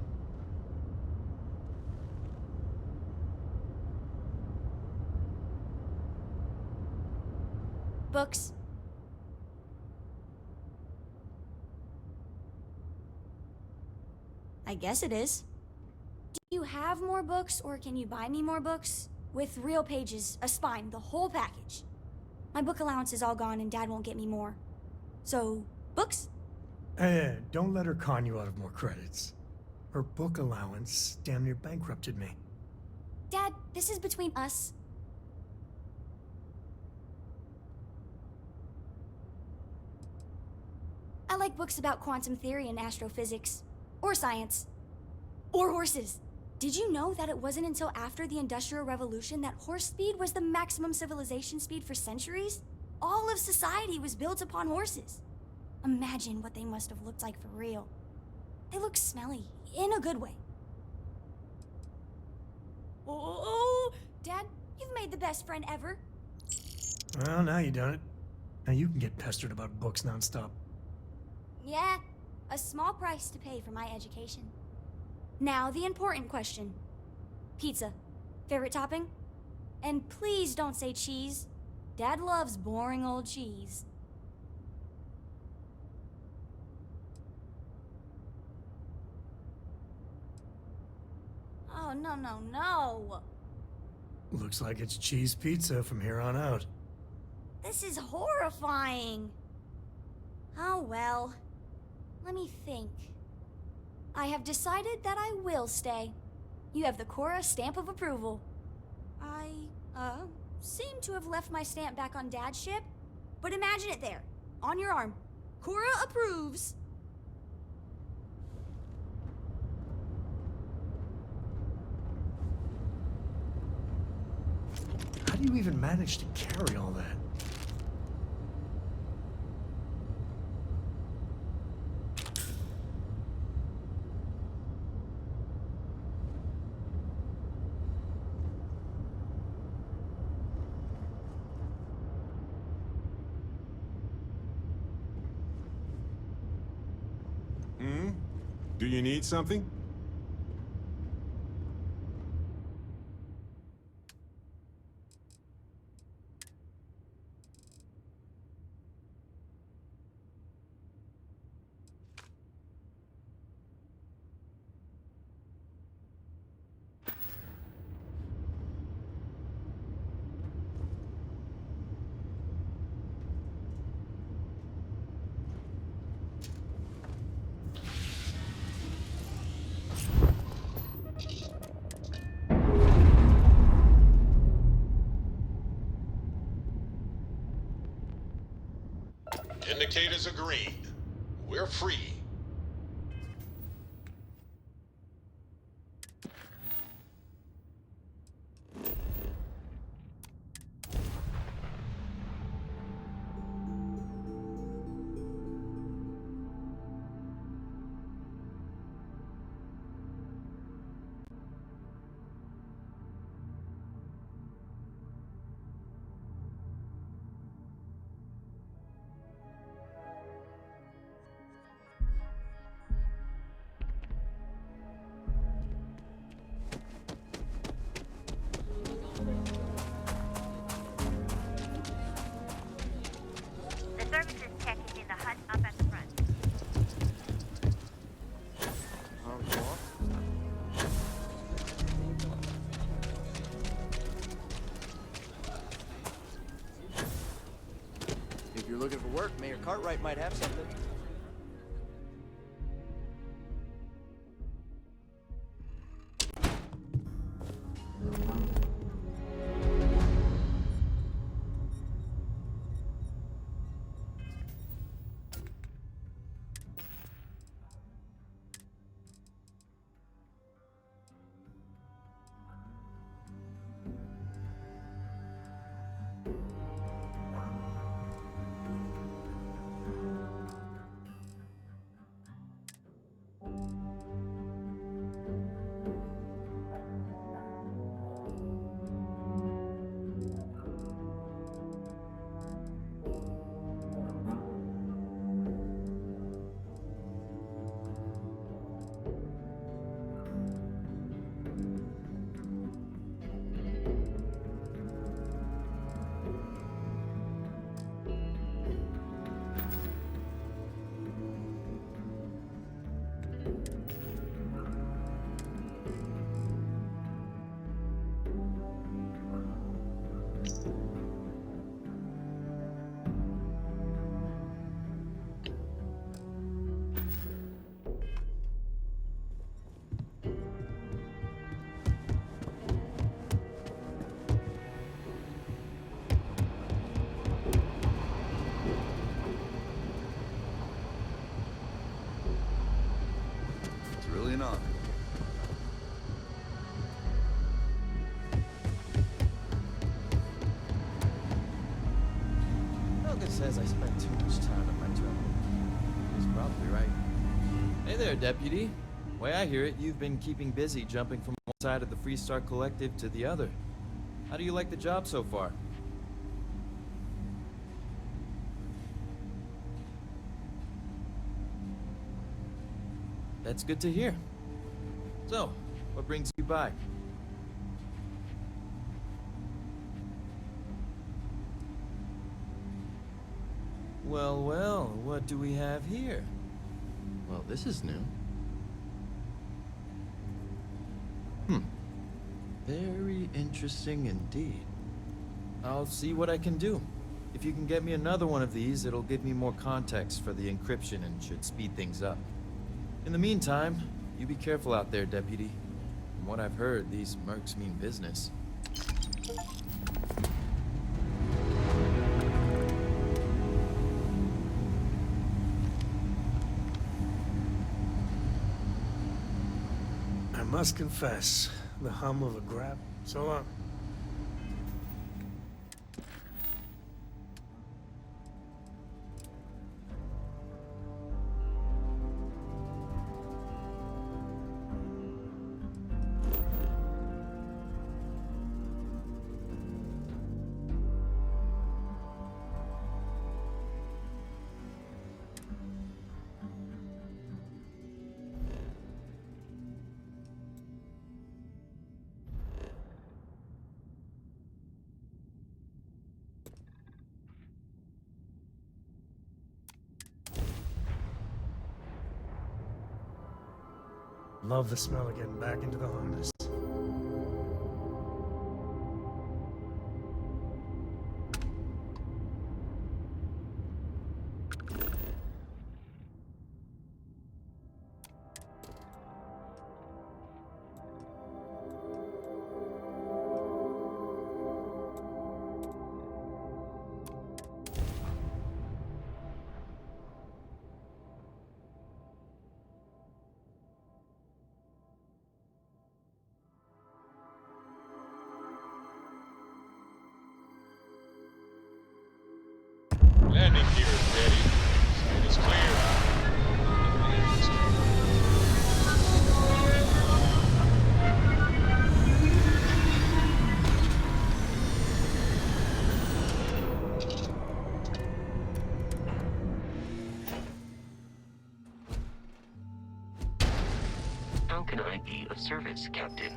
Books. I guess it is. Do you have more books, or can you buy me more books? With real pages, a spine, the whole package. My book allowance is all gone and Dad won't get me more. So, books? Hey, don't let her con you out of more credits. Her book allowance damn near bankrupted me. Dad, this is between us. I like books about quantum theory and astrophysics. Or science. Or horses. Did you know that it wasn't until after the Industrial Revolution that horse speed was the maximum civilization speed for centuries? All of society was built upon horses. Imagine what they must have looked like for real. They look smelly, in a good way. Oh, Dad, you've made the best friend ever. Well, now you done it. Now you can get pestered about books nonstop. Yeah, a small price to pay for my education. Now the important question. Pizza. Favorite topping? And please don't say cheese. Dad loves boring old cheese. Oh, no, no, no. Looks like it's cheese pizza from here on out. This is horrifying. Oh, well. Let me think. I have decided that I will stay. You have the Cora stamp of approval. I, seem to have left my stamp back on Dad's ship, but imagine it there, on your arm. Cora approves. How do you even manage to carry all that? Do you need something? Indicators are green. We're free. If you're looking for work, Mayor Cartwright might have something. says I spend too much time at my terminal. He's probably right. Hey there, Deputy. Way I hear it, you've been keeping busy jumping from one side of the Freestar Collective to the other. How do you like the job so far? That's good to hear. So, what brings you by? Well, well, what do we have here? Well, this is new. Very interesting indeed. I'll see what I can do. If you can get me another one of these, it'll give me more context for the encryption and should speed things up. In the meantime, you be careful out there, Deputy. From what I've heard, these mercs mean business. I must confess, the hum of a grab. So long. Love the smell of getting back into the harness. Landing gear is ready. Sight is clear. How can I be of service, Captain?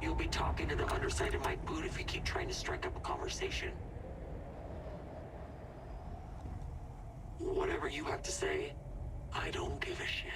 You'll be talking to the underside of my boot if you keep trying to strike up a conversation. Whatever you have to say, I don't give a shit.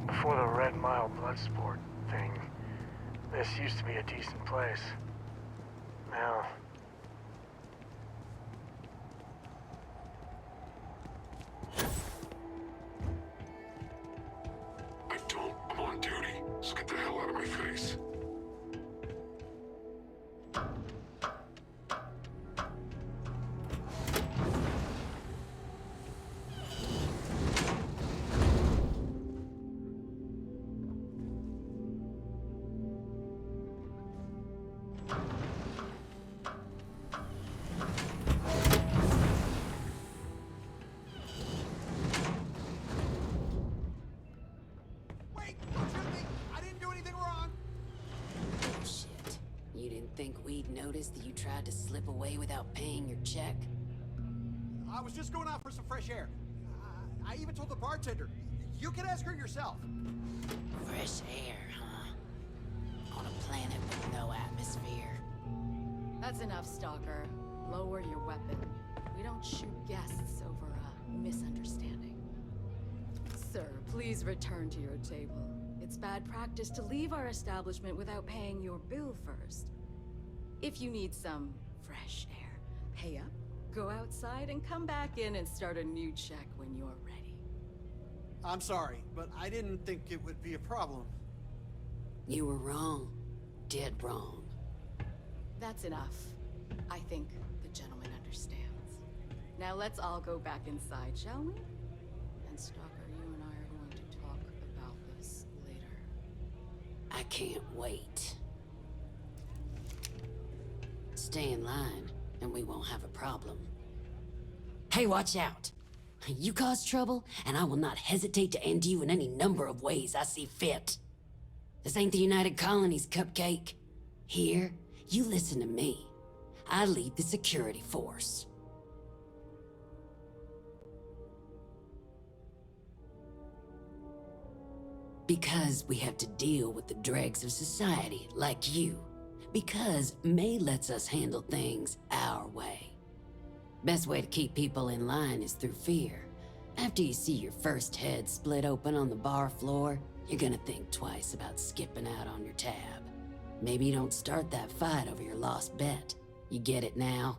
Before the Red Mile Bloodsport thing, this used to be a decent place. Now... I'm on duty, so get the hell my face. Shit. You didn't think we'd notice that you tried to slip away without paying your check? I was just going out for some fresh air. I even told the bartender. You can ask her yourself. Fresh air, huh? On a planet with no atmosphere. That's enough, Stalker. Lower your weapon. We don't shoot guests over a misunderstanding. Sir, please return to your table. It's bad practice to leave our establishment without paying your bill first. If you need some fresh air, pay up, go outside, and come back in and start a new check when you're ready. I'm sorry, but I didn't think it would be a problem. You were wrong. Dead wrong. That's enough. I think the gentleman understands. Now let's all go back inside, shall we? And Stalker, you and I are going to talk about this later. I can't wait. Stay in line, and we won't have a problem. Hey, watch out! You cause trouble, and I will not hesitate to end you in any number of ways I see fit. This ain't the United Colonies, Cupcake. Here, you listen to me. I lead the security force. Because we have to deal with the dregs of society, like you. Because May lets us handle things our way. Best way to keep people in line is through fear. After you see your first head split open on the bar floor, you're gonna think twice about skipping out on your tab. Maybe you don't start that fight over your lost bet. You get it now?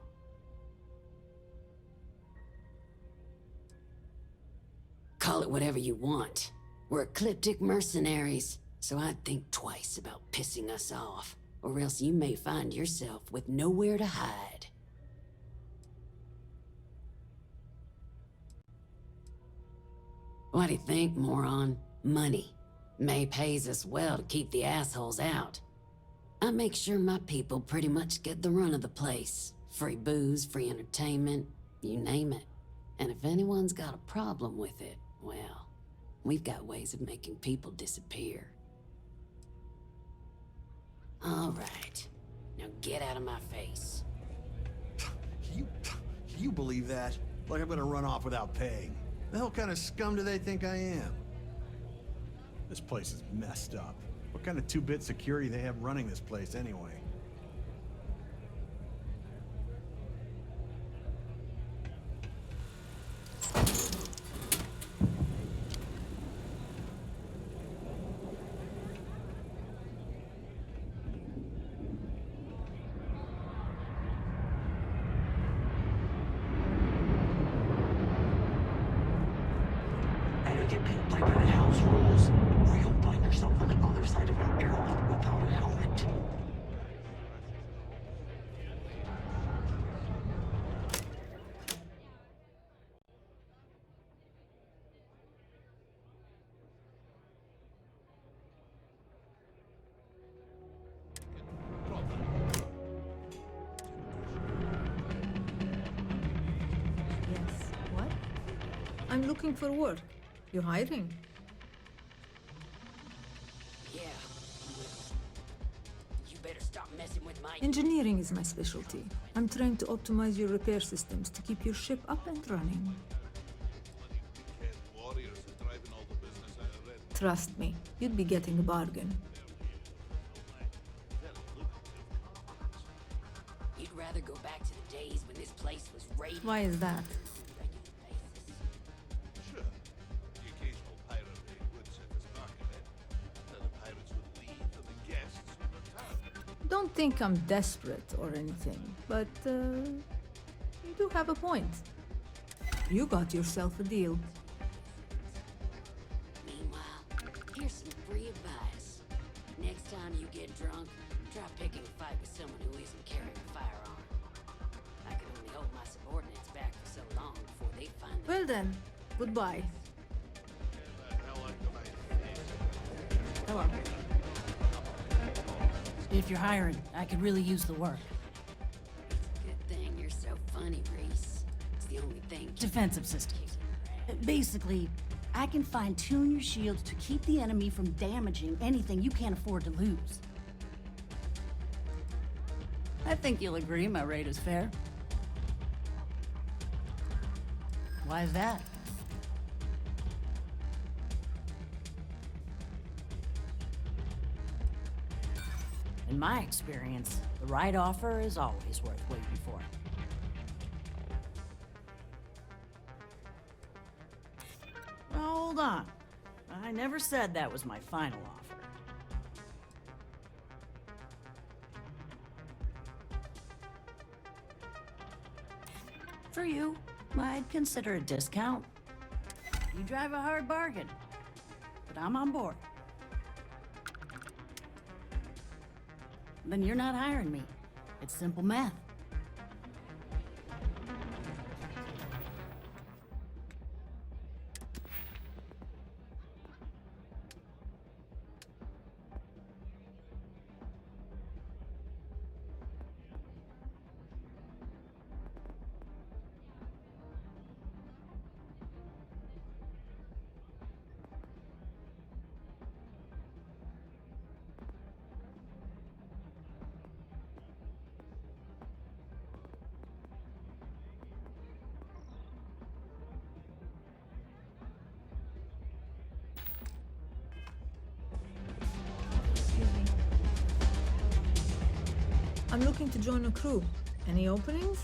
Call it whatever you want. We're ecliptic mercenaries, so I'd think twice about pissing us off, or else you may find yourself with nowhere to hide. What do you think, moron? Money. May pays us well to keep the assholes out. I make sure my people pretty much get the run of the place. Free booze, free entertainment, you name it. And if anyone's got a problem with it, well, we've got ways of making people disappear. All right. Now get out of my face. You believe that? Like I'm gonna run off without paying. The hell kind of scum do they think I am? This place is messed up. What kind of two-bit security they have running this place anyway? Better get picked by the house rules, or you'll find yourself on the other side of an airlift without a helmet. Yes. What? I'm looking for work. You hiring? Yeah. You better stop messing with my... Engineering is my specialty. I'm trying to optimize your repair systems to keep your ship up and running. Trust me, you'd be getting a bargain. You'd rather go back to the days when this place was raided. Why is that? Sure. The occasional pirate raid would set us back a bit. Then the pirates would leave and the guests would return. Don't think I'm desperate or anything, but you do have a point. You got yourself a deal. Meanwhile, here's some free advice. Next time you get drunk, try picking a fight with someone who isn't carrying a firearm. I can only hold my subordinates back for so long before they find them. Well then, goodbye. Hello. If you're hiring, I could really use the work. Good thing you're so funny, Reese. It's the only thing. Defensive systems. Basically, I can fine-tune your shields to keep the enemy from damaging anything you can't afford to lose. I think you'll agree my rate is fair. Why is that? In my experience, the right offer is always worth waiting for. Hold on. I never said that was my final offer. For you, I'd consider a discount. You drive a hard bargain, but I'm on board. Then you're not hiring me. It's simple math. I'm looking to join a crew. Any openings?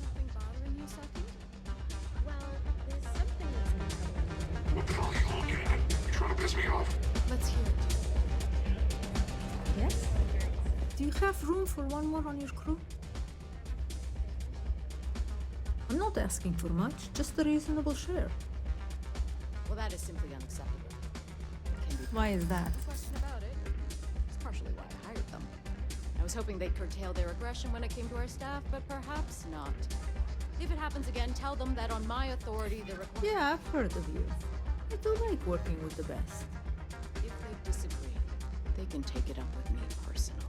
Something bothering you, Saki? Well, there's something that's What the hell are you looking at? You're trying to piss me off. Let's hear it. Yes? Do you have room for one more on your crew? I'm not asking for much, just a reasonable share. Well, that is simply unacceptable. Can be. Why is that? No question about it. It's partially why I hired them. I was hoping they'd curtail their aggression when it came to our staff, but perhaps not. If it happens again, tell them that on my authority, they're required. Yeah, I've heard of you. I do like working with the best. If they disagree, they can take it up with me personally.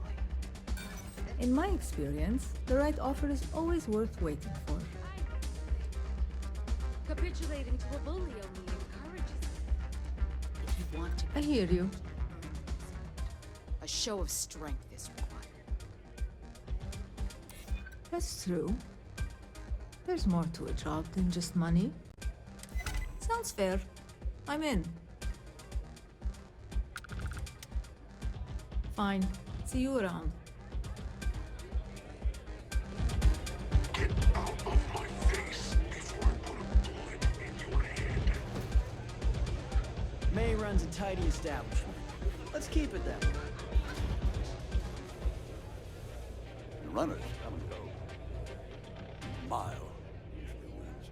In my experience, the right offer is always worth waiting for. Capitulating to a bully only encourages it. If you want to, I hear you. a show of strength is required. That's true. There's more to a job than just money. Sounds fair. I'm in. Fine. See you around. Get out of my face before I put a bullet in your head. May runs a tidy establishment. Let's keep it that way. The runners come and go. Mile usually wins.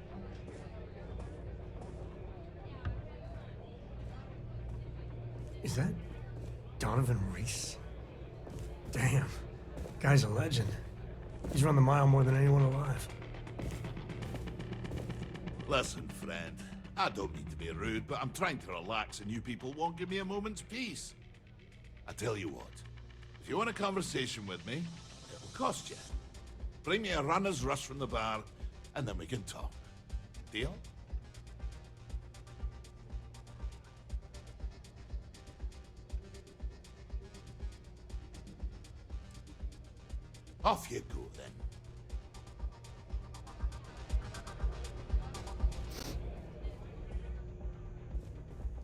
Is that Donovan Reese? Damn. Guy's a legend. He's run the mile more than anyone alive. Listen, friend. I don't mean to be rude, but I'm trying to relax and you people won't give me a moment's peace. I tell you what. If you want a conversation with me, it will cost you. Bring me a runner's rush from the bar, and then we can talk. Deal? Off you go, then.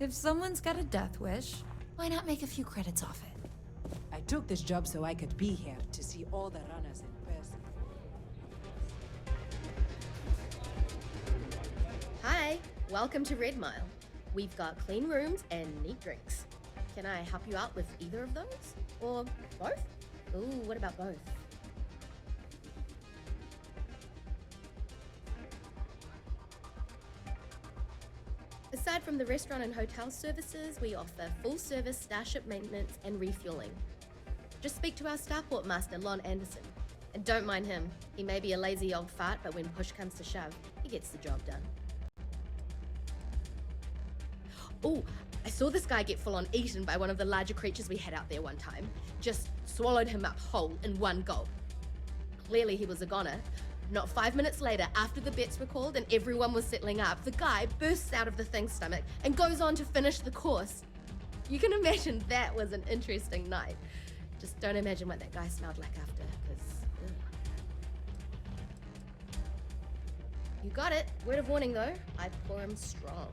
If someone's got a death wish, why not make a few credits off it? I took this job so I could be here to see all the runners in person. Hi, welcome to Red Mile. We've got clean rooms and neat drinks. Can I help you out with either of those? Or both? Ooh, what about both? Aside from the restaurant and hotel services, we offer full-service starship maintenance and refueling. Just speak to our starport master, Lon Anderson. And don't mind him. He may be a lazy old fart, but when push comes to shove, he gets the job done. Oh, I saw this guy get full-on eaten by one of the larger creatures we had out there one time. Just swallowed him up whole in one gulp. Clearly he was a goner. Not 5 minutes later, after the bets were called and everyone was settling up, the guy bursts out of the thing's stomach and goes on to finish the course. You can imagine that was an interesting night. Just don't imagine what that guy smelled like after, because... You got it. Word of warning, though. I pour him strong.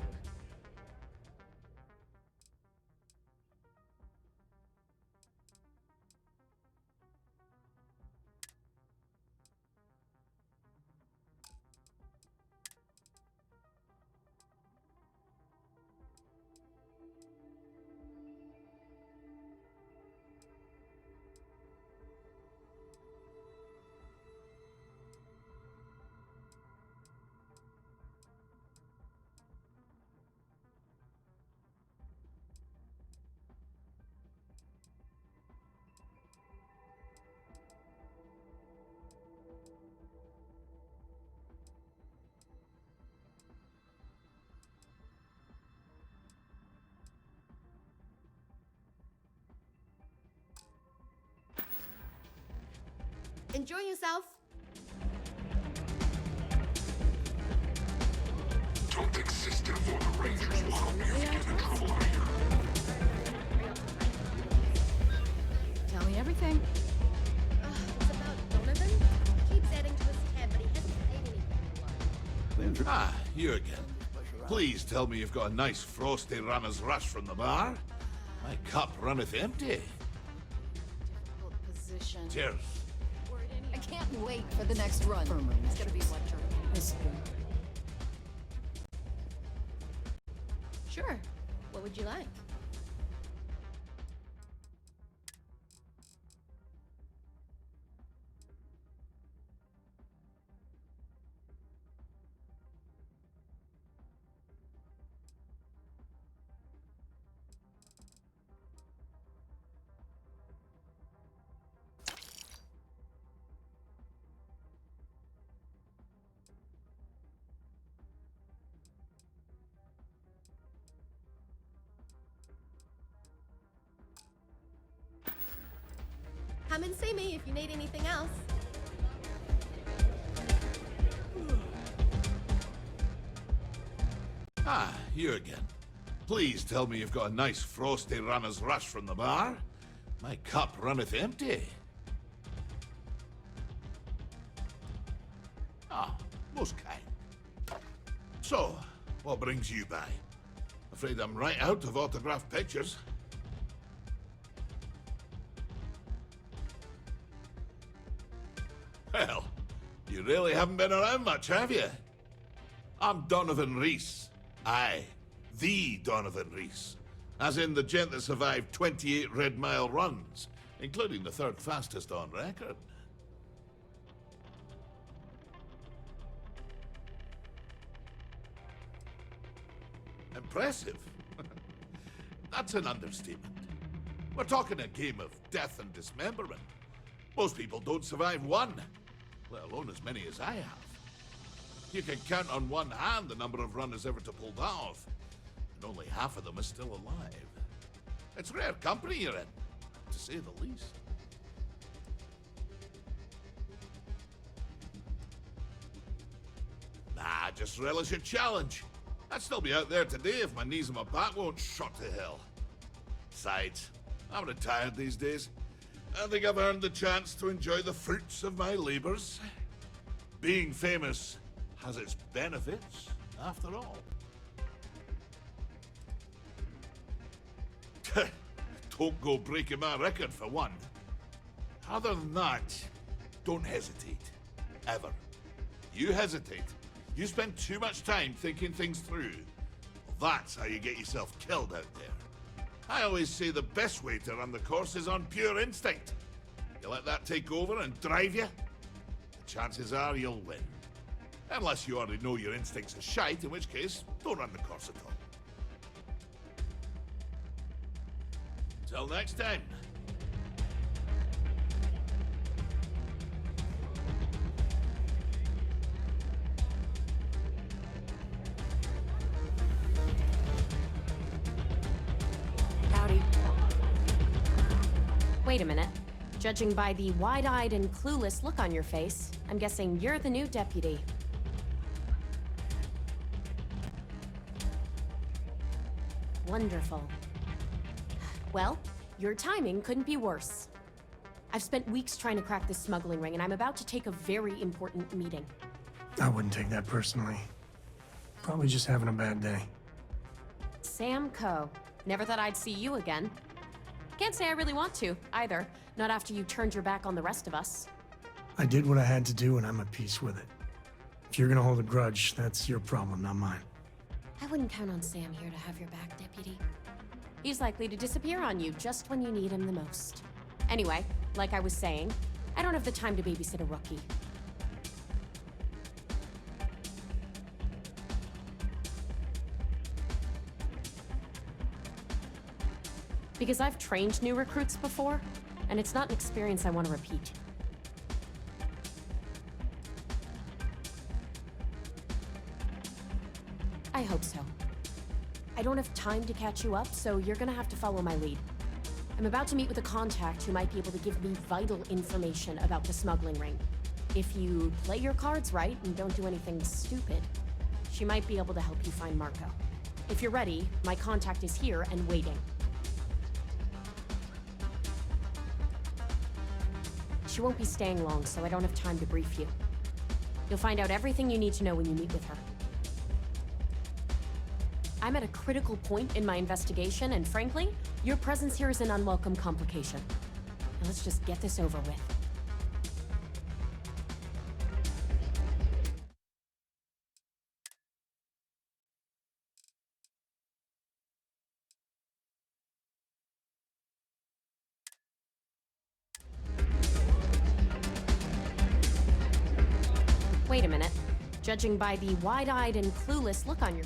Enjoy yourself. Don't exist before the Rangers will help you get in trouble out here. Tell me everything. It's about Donovan. Keeps adding to his tab, but he hasn't paid anything in a while. Ah, you again. Please tell me you've got a nice frosty runner's rush from the bar. My cup runneth empty. Position. Cheers. I can't wait for the next run. It's gonna be electric. Sure. What would you like? Come and see me if you need anything else. Ah, you again. Please tell me you've got a nice frosty runner's rush from the bar. My cup runneth empty. Ah, most kind. So, what brings you by? Afraid I'm right out of autographed pictures. Well, you really haven't been around much, have you? I'm Donovan Reese. Aye, the Donovan Reese. As in the gent that survived 28 Red Mile runs, including the third fastest on record. Impressive? That's an understatement. We're talking a game of death and dismemberment. Most people don't survive one, let alone as many as I have. You can count on one hand the number of runners ever to pull that off, and only half of them is still alive. It's rare company you're in, to say the least. Nah, just relish a challenge. I'd still be out there today if my knees and my back won't shot to hell. Besides, I'm retired these days. I think I've earned the chance to enjoy the fruits of my labors. Being famous has its benefits, after all. Don't go breaking my record for one. Other than that, don't hesitate. Ever. You hesitate. You spend too much time thinking things through. Well, that's how you get yourself killed out there. I always say the best way to run the course is on pure instinct. You let that take over and drive you, the chances are you'll win. Unless you already know your instincts are shite, in which case, don't run the course at all. Till next time. Howdy. Wait a minute. Judging by the wide-eyed and clueless look on your face, I'm guessing you're the new deputy. Wonderful. Well, your timing couldn't be worse. I've spent weeks trying to crack this smuggling ring, and I'm about to take a very important meeting. I wouldn't take that personally. Probably just having a bad day. Sam Coe. Never thought I'd see you again. Can't say I really want to, either. Not after you turned your back on the rest of us. I did what I had to do, and I'm at peace with it. If you're gonna hold a grudge, that's your problem, not mine. I wouldn't count on Sam here to have your back, Deputy. He's likely to disappear on you just when you need him the most. Anyway, like I was saying, I don't have the time to babysit a rookie. Because I've trained new recruits before, and it's not an experience I want to repeat. I hope so. I don't have time to catch you up, so you're gonna have to follow my lead. I'm about to meet with a contact who might be able to give me vital information about the smuggling ring. If you play your cards right and don't do anything stupid, she might be able to help you find Marco. If you're ready, my contact is here and waiting. She won't be staying long, so I don't have time to brief you. You'll find out everything you need to know when you meet with her. I'm at a critical point in my investigation, and frankly, your presence here is an unwelcome complication. Now let's just get this over with. Wait a minute. Judging by the wide-eyed and clueless look on your...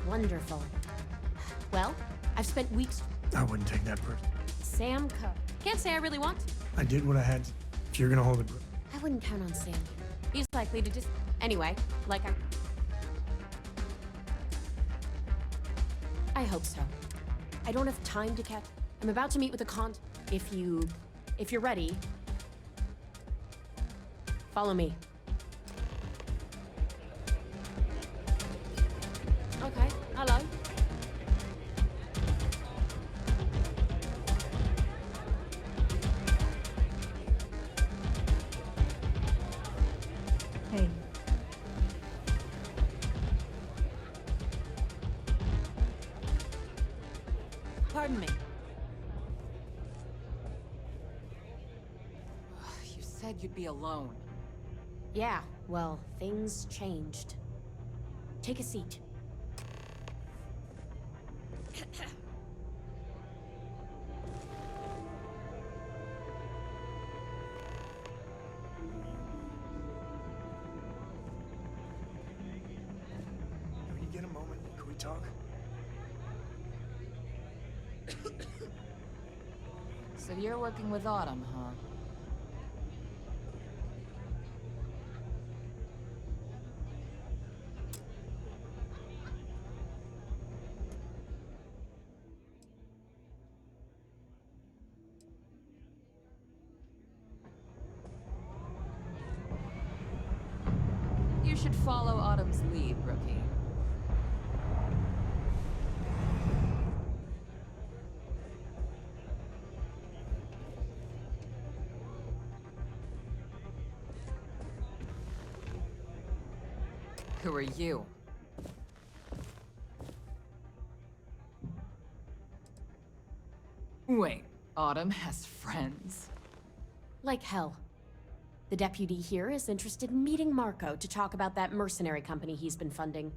Wonderful. Well, I've spent weeks... I wouldn't take that person. Sam Coe. Can't say I really want to. I did what I had to. If you're gonna hold a grudge... I wouldn't count on Sam. He's likely to just... Anyway, like I hope so. I don't have time to catch... I'm about to meet with a If you're ready... Follow me. Okay, hello. Hey. Pardon me. You said you'd be alone. Yeah, well, things changed. Take a seat. When you get a moment, can we talk? So you're working with Autumn, huh? You should follow Autumn's lead, rookie. Who are you? Wait, Autumn has friends? Like hell. The deputy here is interested in meeting Marco to talk about that mercenary company he's been funding.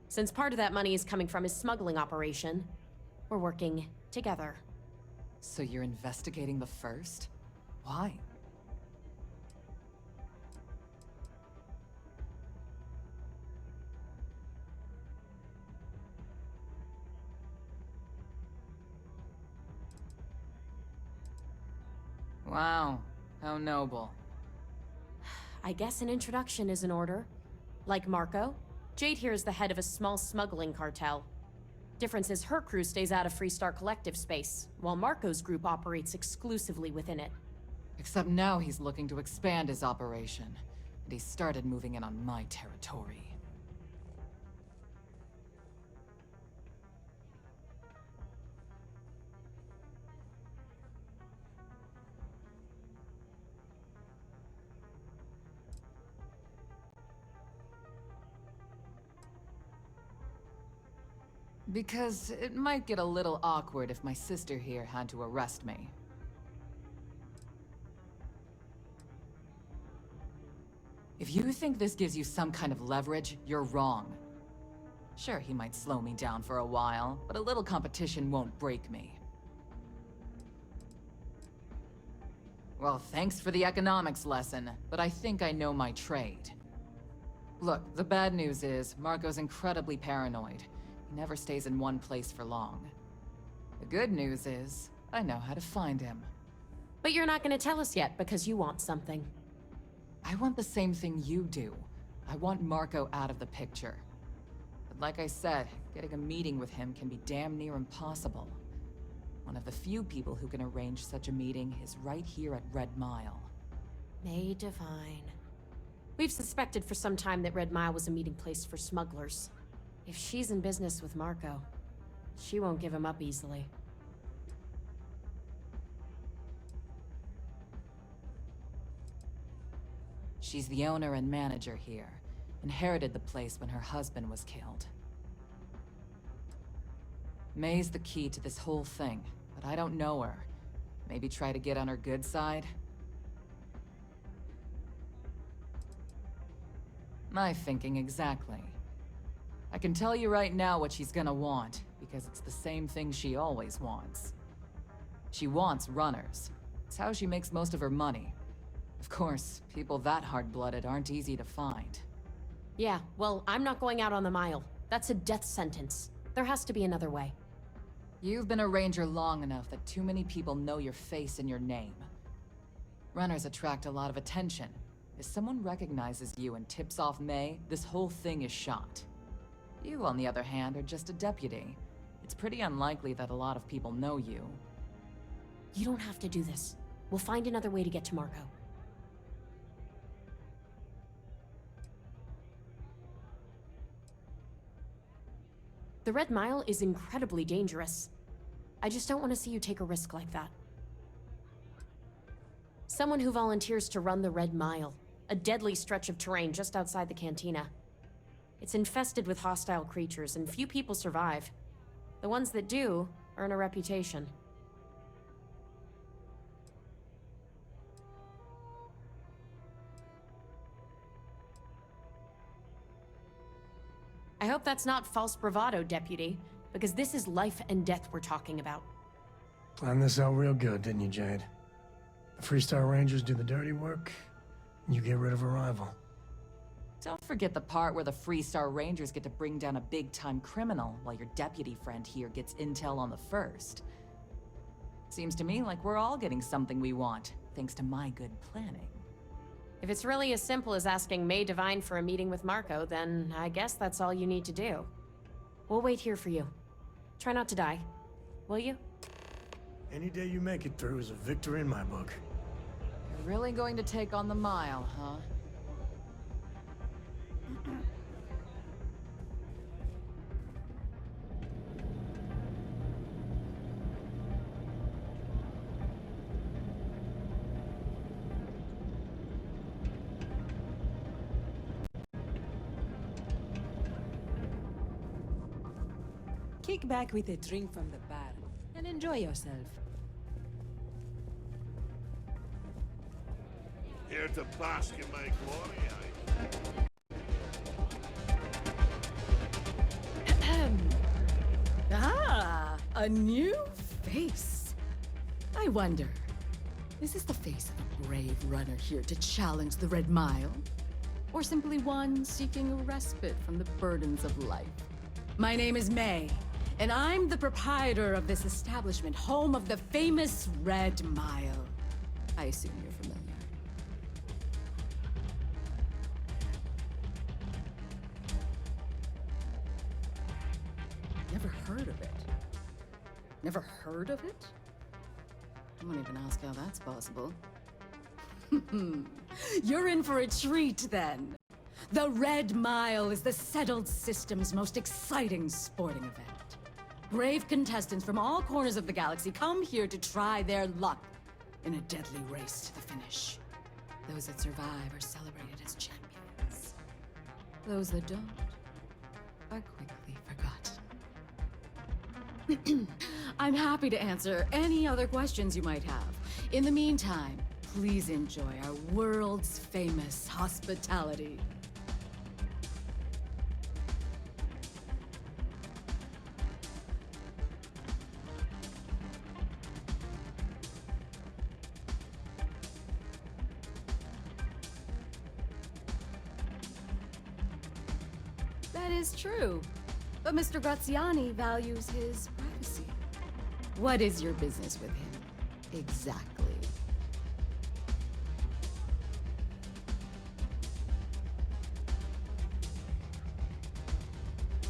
Since part of that money is coming from his smuggling operation, we're working together. So you're investigating the first? Why? Wow, how noble. I guess an introduction is in order. Like Marco, Jade here is the head of a small smuggling cartel. Difference is her crew stays out of Freestar Collective space, while Marco's group operates exclusively within it. Except now he's looking to expand his operation, and he started moving in on my territory. Because it might get a little awkward if my sister here had to arrest me. If you think this gives you some kind of leverage, you're wrong. Sure, he might slow me down for a while, but a little competition won't break me. Well, thanks for the economics lesson, but I think I know my trade. Look, the bad news is, Marco's incredibly paranoid. He never stays in one place for long. The good news is, I know how to find him. But you're not gonna tell us yet because you want something. I want the same thing you do. I want Marco out of the picture. But like I said, getting a meeting with him can be damn near impossible. One of the few people who can arrange such a meeting is right here at Red Mile. May Divine. We've suspected for some time that Red Mile was a meeting place for smugglers. If she's in business with Marco, she won't give him up easily. She's the owner and manager here. Inherited the place when her husband was killed. May's the key to this whole thing, but I don't know her. Maybe try to get on her good side? My thinking exactly. I can tell you right now what she's gonna want, because it's the same thing she always wants. She wants runners. It's how she makes most of her money. Of course, people that hard-blooded aren't easy to find. Yeah, well, I'm not going out on the mile. That's a death sentence. There has to be another way. You've been a ranger long enough that too many people know your face and your name. Runners attract a lot of attention. If someone recognizes you and tips off May, this whole thing is shot. You, on the other hand, are just a deputy. It's pretty unlikely that a lot of people know you. You don't have to do this. We'll find another way to get to Marco. The Red Mile is incredibly dangerous. I just don't want to see you take a risk like that. Someone who volunteers to run the Red Mile, a deadly stretch of terrain just outside the cantina. It's infested with hostile creatures, and few people survive. The ones that do earn a reputation. I hope that's not false bravado, Deputy, because this is life and death we're talking about. Planned this out real good, didn't you, Jade? The Freestar Rangers do the dirty work, and you get rid of a rival. Don't forget the part where the Freestar Rangers get to bring down a big-time criminal, while your deputy friend here gets intel on the first. Seems to me like we're all getting something we want, thanks to my good planning. If it's really as simple as asking May Divine for a meeting with Marco, then I guess that's all you need to do. We'll wait here for you. Try not to die, will you? Any day you make it through is a victory in my book. You're really going to take on the mile, huh? Kick back with a drink from the bar and enjoy yourself. Here to bask in my glory, Ah, a new face. I wonder, is this the face of a brave runner here to challenge the Red Mile? Or simply one seeking a respite from the burdens of life? My name is May, and I'm the proprietor of this establishment, home of the famous Red Mile. I assume you're familiar. Never heard of it. Never heard of it? I won't even ask how that's possible. You're in for a treat, then. The Red Mile is the settled system's most exciting sporting event. Brave contestants from all corners of the galaxy come here to try their luck in a deadly race to the finish. Those that survive are celebrated as champions. Those that don't are quickly forgotten. I'm happy to answer any other questions you might have. In the meantime, please enjoy our world's famous hospitality. That is true. But Mr. Graziani values his privacy. What is your business with him, exactly?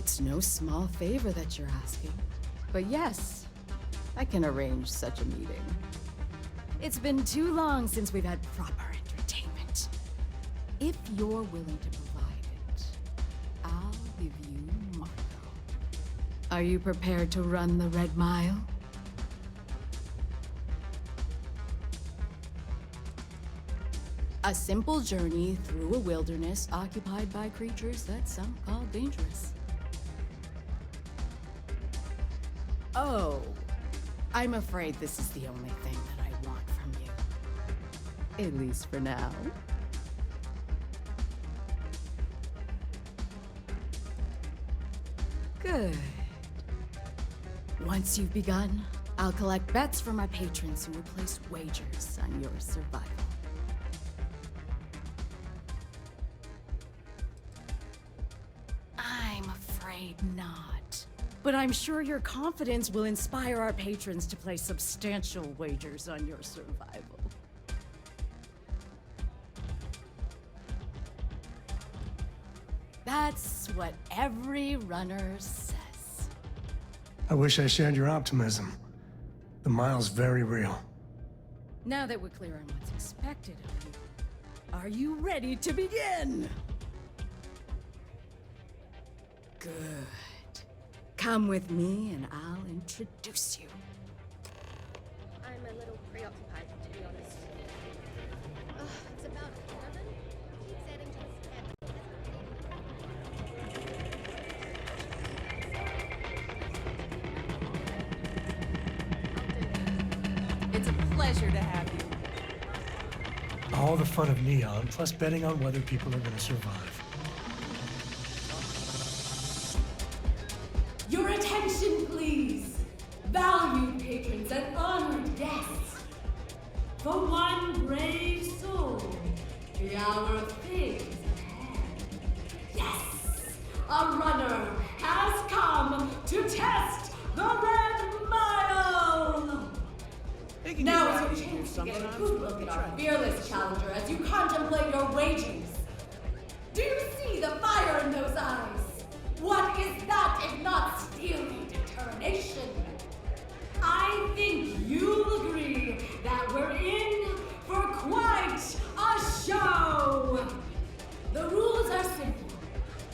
It's no small favor that you're asking. But yes, I can arrange such a meeting. It's been too long since we've had proper entertainment. If you're willing to provide it, I'll give you Marco. Are you prepared to run the Red Mile? A simple journey through a wilderness occupied by creatures that some call dangerous. Oh, I'm afraid this is the only thing that I want from you. At least for now. Good. Once you've begun, I'll collect bets from my patrons who will place wagers on your survival. I'm afraid not. But I'm sure your confidence will inspire our patrons to place substantial wagers on your survival. That's what every runner says. I wish I shared your optimism. The mile's very real. Now that we're clear on what's expected of you, are you ready to begin? Good. Come with me and I'll introduce you. I'm a little preoccupied, to be honest. It's about 11. Keep heading to this camp. It's a pleasure to have you. All the fun of Neon, plus betting on whether people are gonna survive. Your attention, please! Valued patrons and honored guests! For one brave soul, the hour of things at hand. Yes! A runner has come to test the Red Mile! Now is your chance to get a good look at our fearless challenger as you contemplate your wagers. Do you see the fire in those eyes? What is that if not steely determination? I think you'll agree that we're in for quite a show! The rules are simple.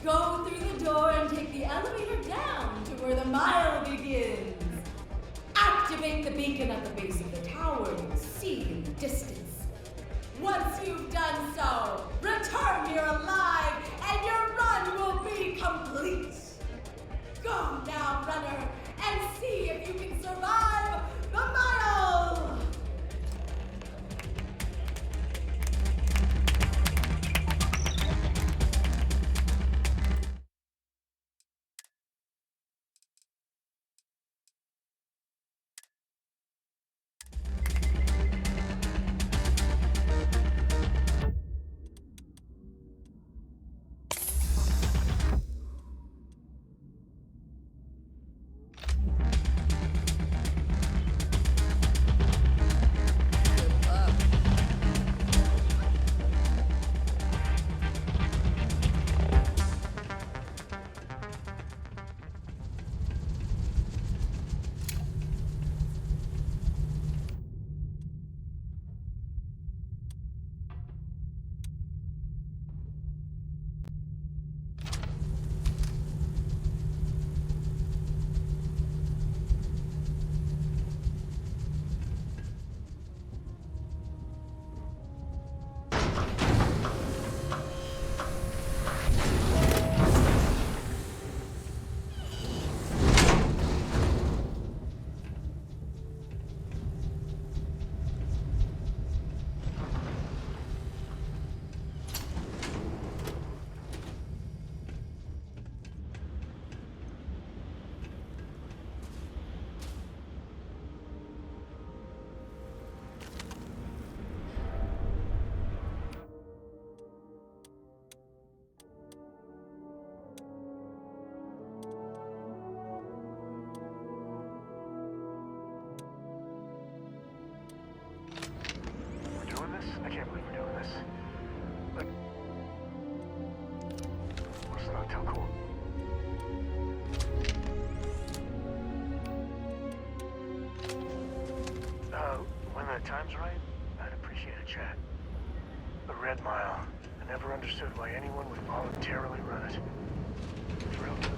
Go through the door and take the elevator down to where the mile begins. Activate the beacon at the base of the tower you see in the distance. Once you've done so, return that time's right, I'd appreciate a chat. The Red Mile. I never understood why anyone would voluntarily run it. Thrilled.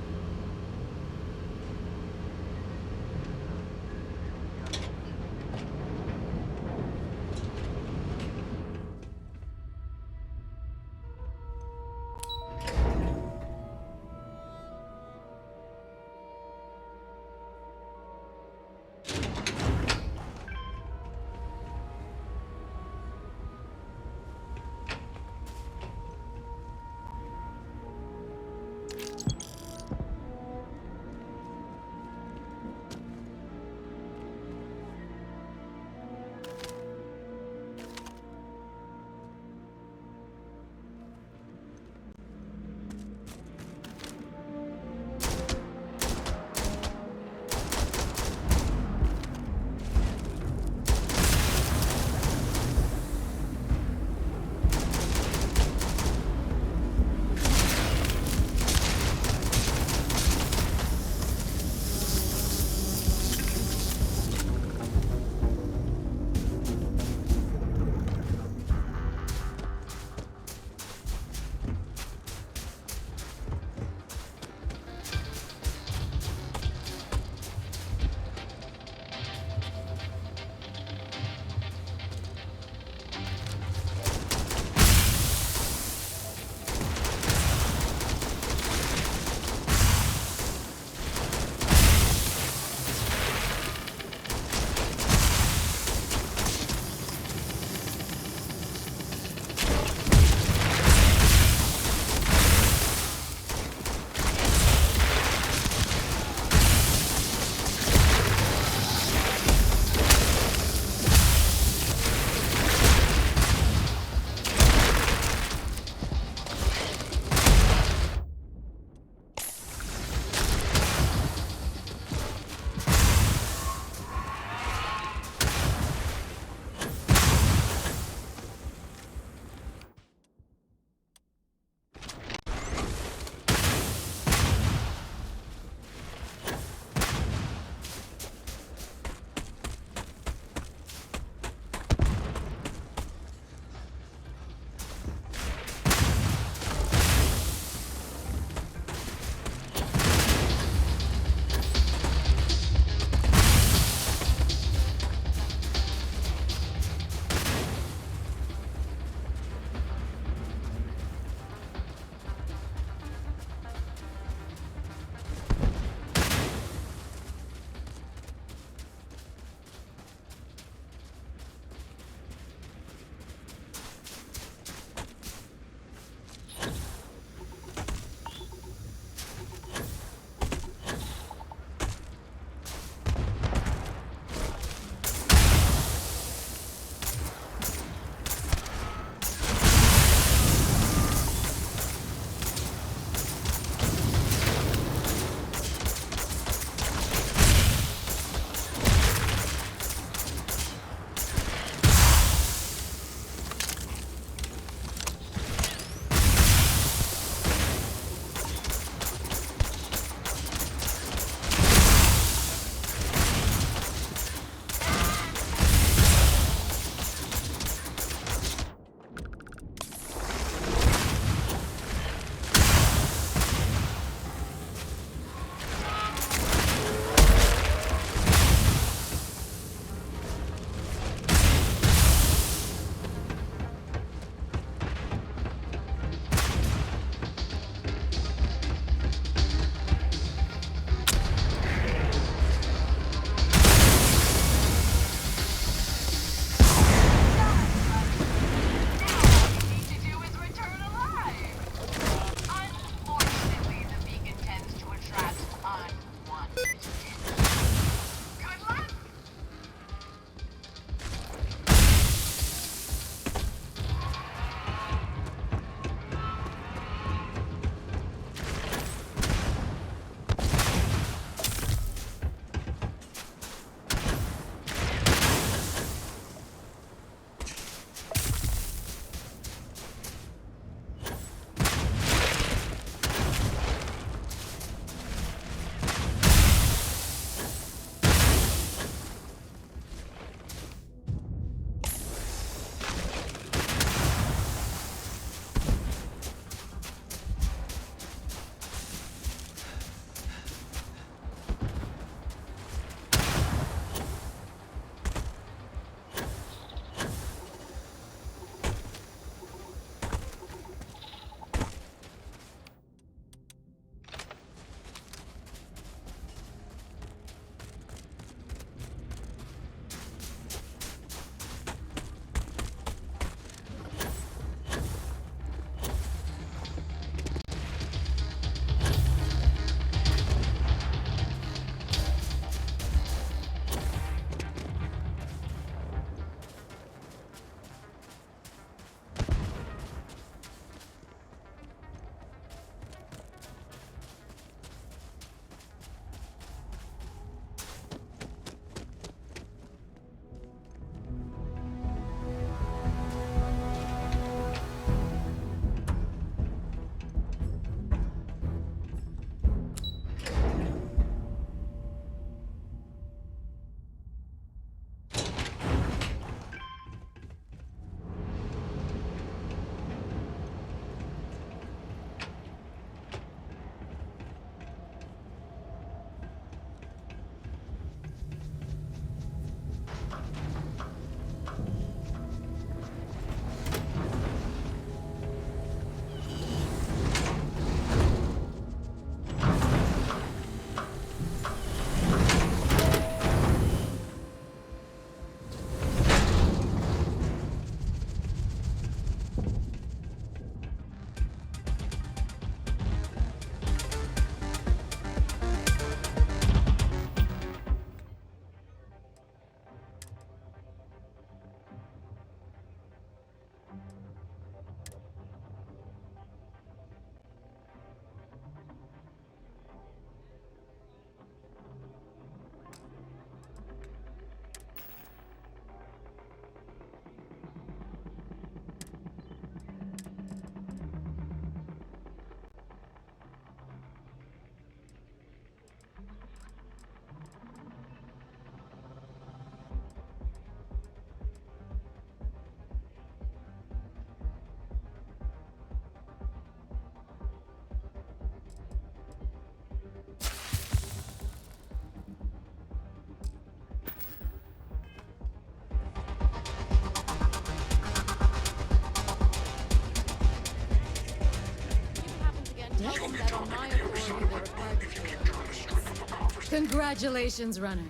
Dick? Tell them that on my authority they're required to fail. Congratulations, runner.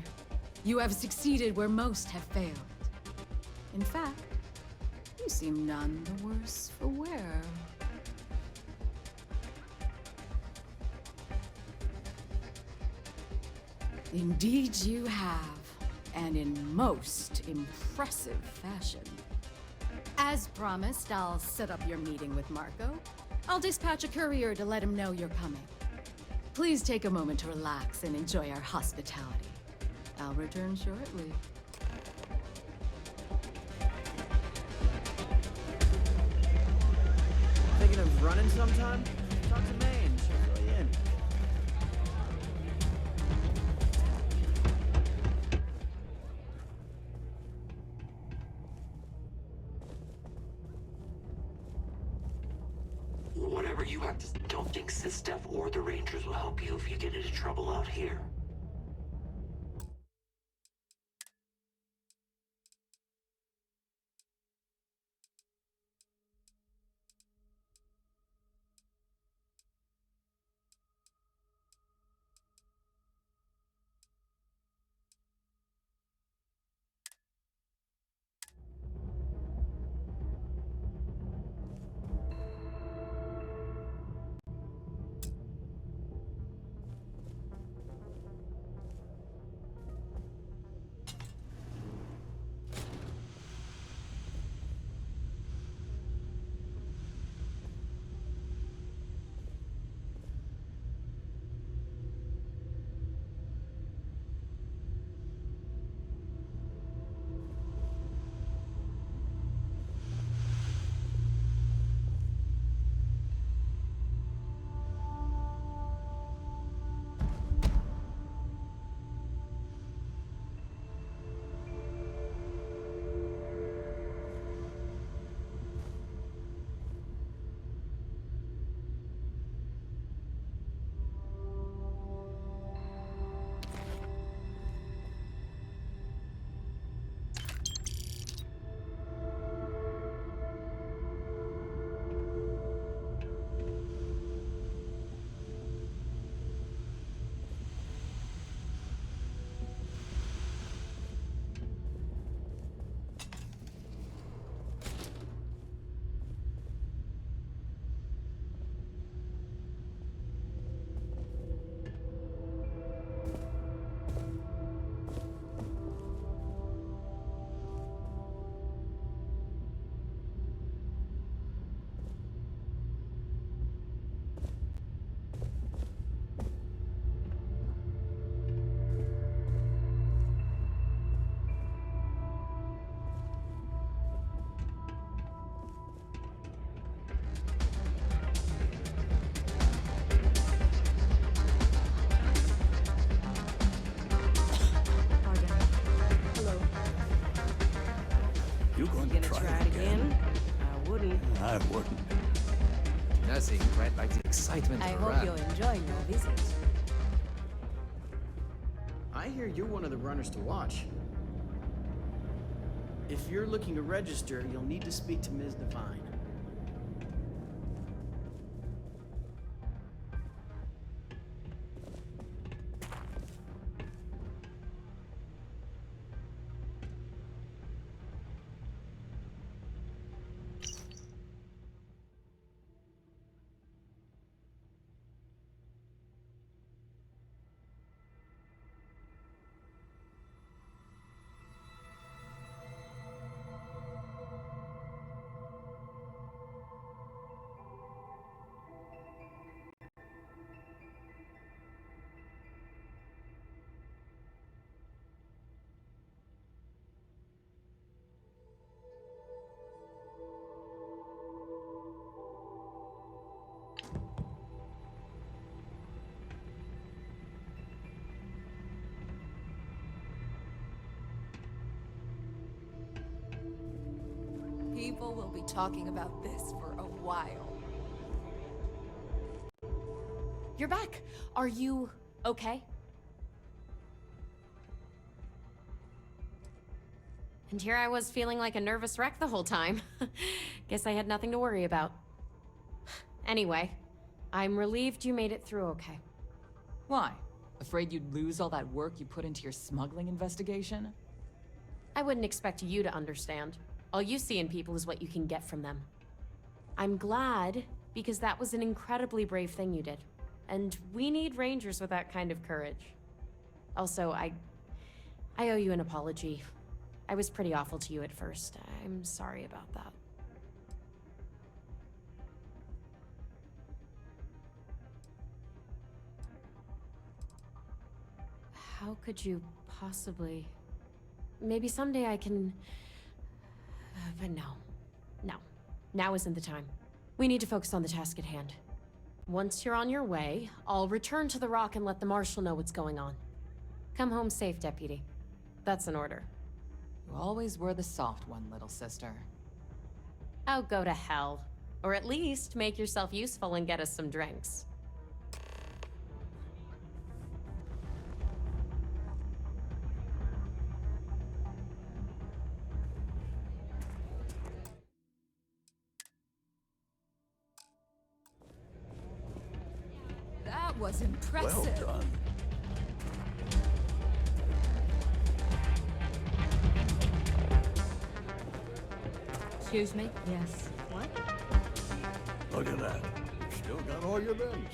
You have succeeded where most have failed. In fact, you seem none the worse for wear. Indeed you have, and in most impressive fashion. As promised, I'll set up your meeting with Marco. I'll dispatch a courier to let him know you're coming. Please take a moment to relax and enjoy our hospitality. I'll return shortly. Thinking of running sometime? Talk to May and she'll fill you in. Whatever you have to... Don't think Sistef or the Rangers will help you if you get into trouble out here. You gonna try it again? I wouldn't. I wouldn't. Nothing quite like the excitement I of a hope run. you'll enjoy your visit. I hear you're one of the runners to watch. If you're looking to register, you'll need to speak to Ms. Devine. People will be talking about this for a while. You're back. Are you okay? And here I was feeling like a nervous wreck the whole time. Guess I had nothing to worry about. Anyway, I'm relieved you made it through okay. Why? Afraid you'd lose all that work you put into your smuggling investigation? I wouldn't expect you to understand. All you see in people is what you can get from them. I'm glad, because that was an incredibly brave thing you did. And we need rangers with that kind of courage. Also, I owe you an apology. I was pretty awful to you at first. I'm sorry about that. How could you possibly... Maybe someday I can... But no. No. Now isn't the time. We need to focus on the task at hand. Once you're on your way, I'll return to the Rock and let the Marshal know what's going on. Come home safe, Deputy. That's an order. You always were the soft one, little sister. Oh, go to hell. Or at least make yourself useful and get us some drinks. That was impressive. Well done. Excuse me? Yes. What? Look at that. You still got all your limbs.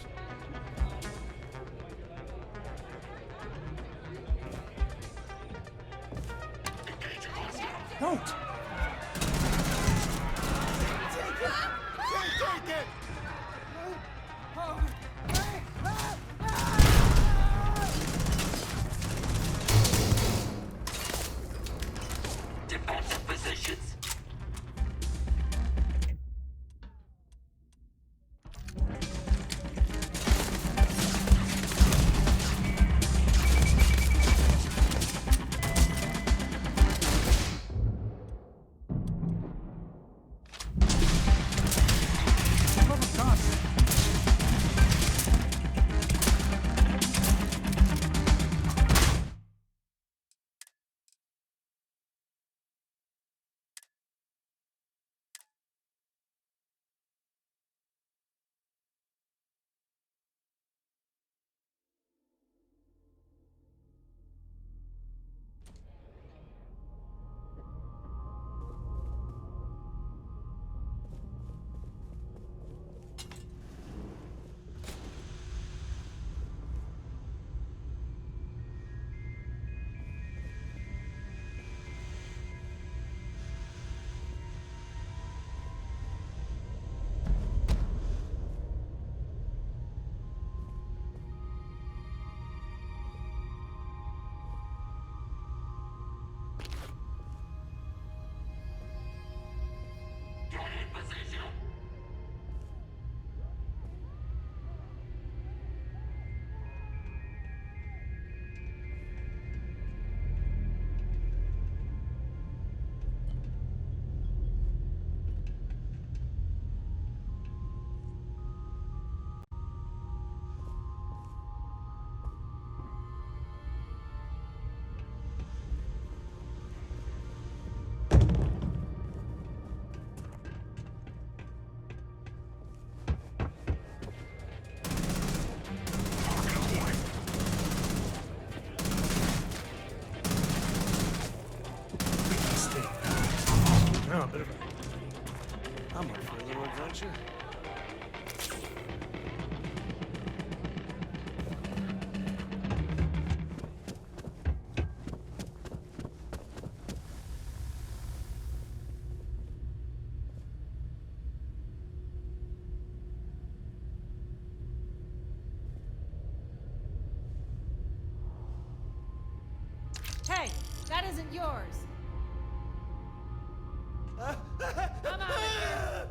Don't! Take it! Defensive positions. Get in position. No, a bit of a... I'm up for a little adventure. Hey, that isn't yours. I'm out of here.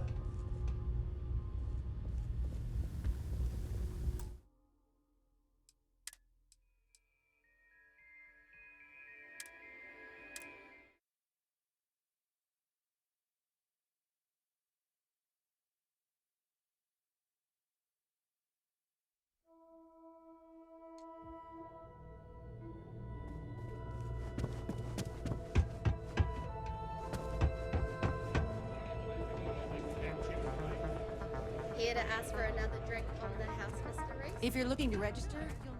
another drink on the house, Mr. Reese? If you're looking to register, you'll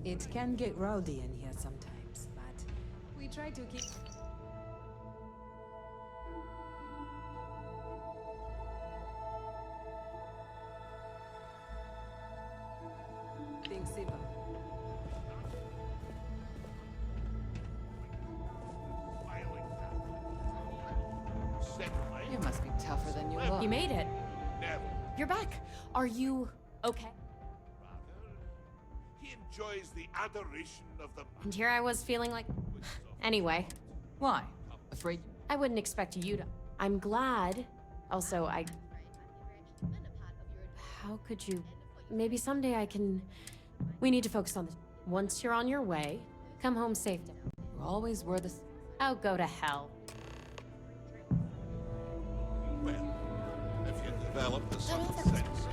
need... It can get rowdy in here sometimes, but we try to keep... things simple. You must be tougher than you look. You made it. Never. You're back. Are you okay? He enjoys the adoration of the And here I was feeling like... Anyway. Why? Afraid? I wouldn't expect you to... I'm glad. Also, How could you... Maybe someday I can... We need to focus on this. Once you're on your way, come home safe. You always were the... Oh, go to hell. Well, if you develop the subtle sense.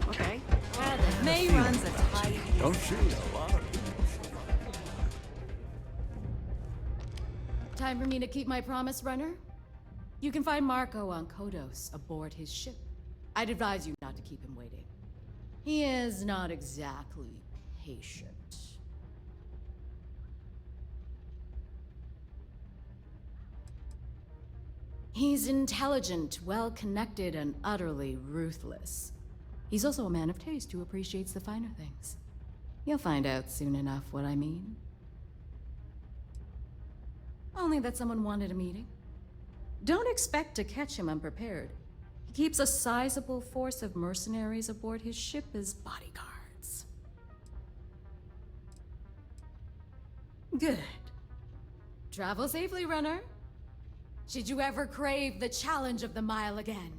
Okay. May runs a tight... Don't see a lot of Time for me to keep my promise, runner? You can find Marco on Kodos aboard his ship. I'd advise you not to keep him waiting. He is not exactly patient. He's intelligent, well-connected, and utterly ruthless. He's also a man of taste who appreciates the finer things. You'll find out soon enough what I mean. Only that someone wanted a meeting. Don't expect to catch him unprepared. He keeps a sizable force of mercenaries aboard his ship as bodyguards. Good. Travel safely, runner. Should you ever crave the challenge of the mile again,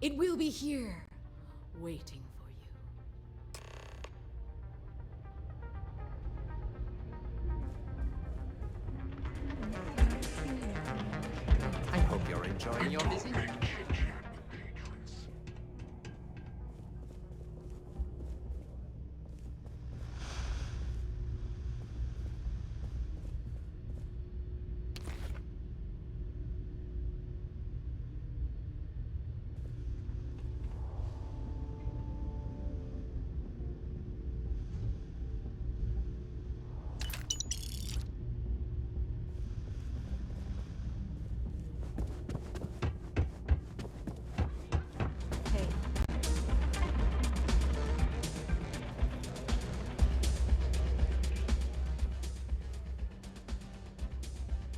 it will be here, waiting for you. I hope you're enjoying your visit.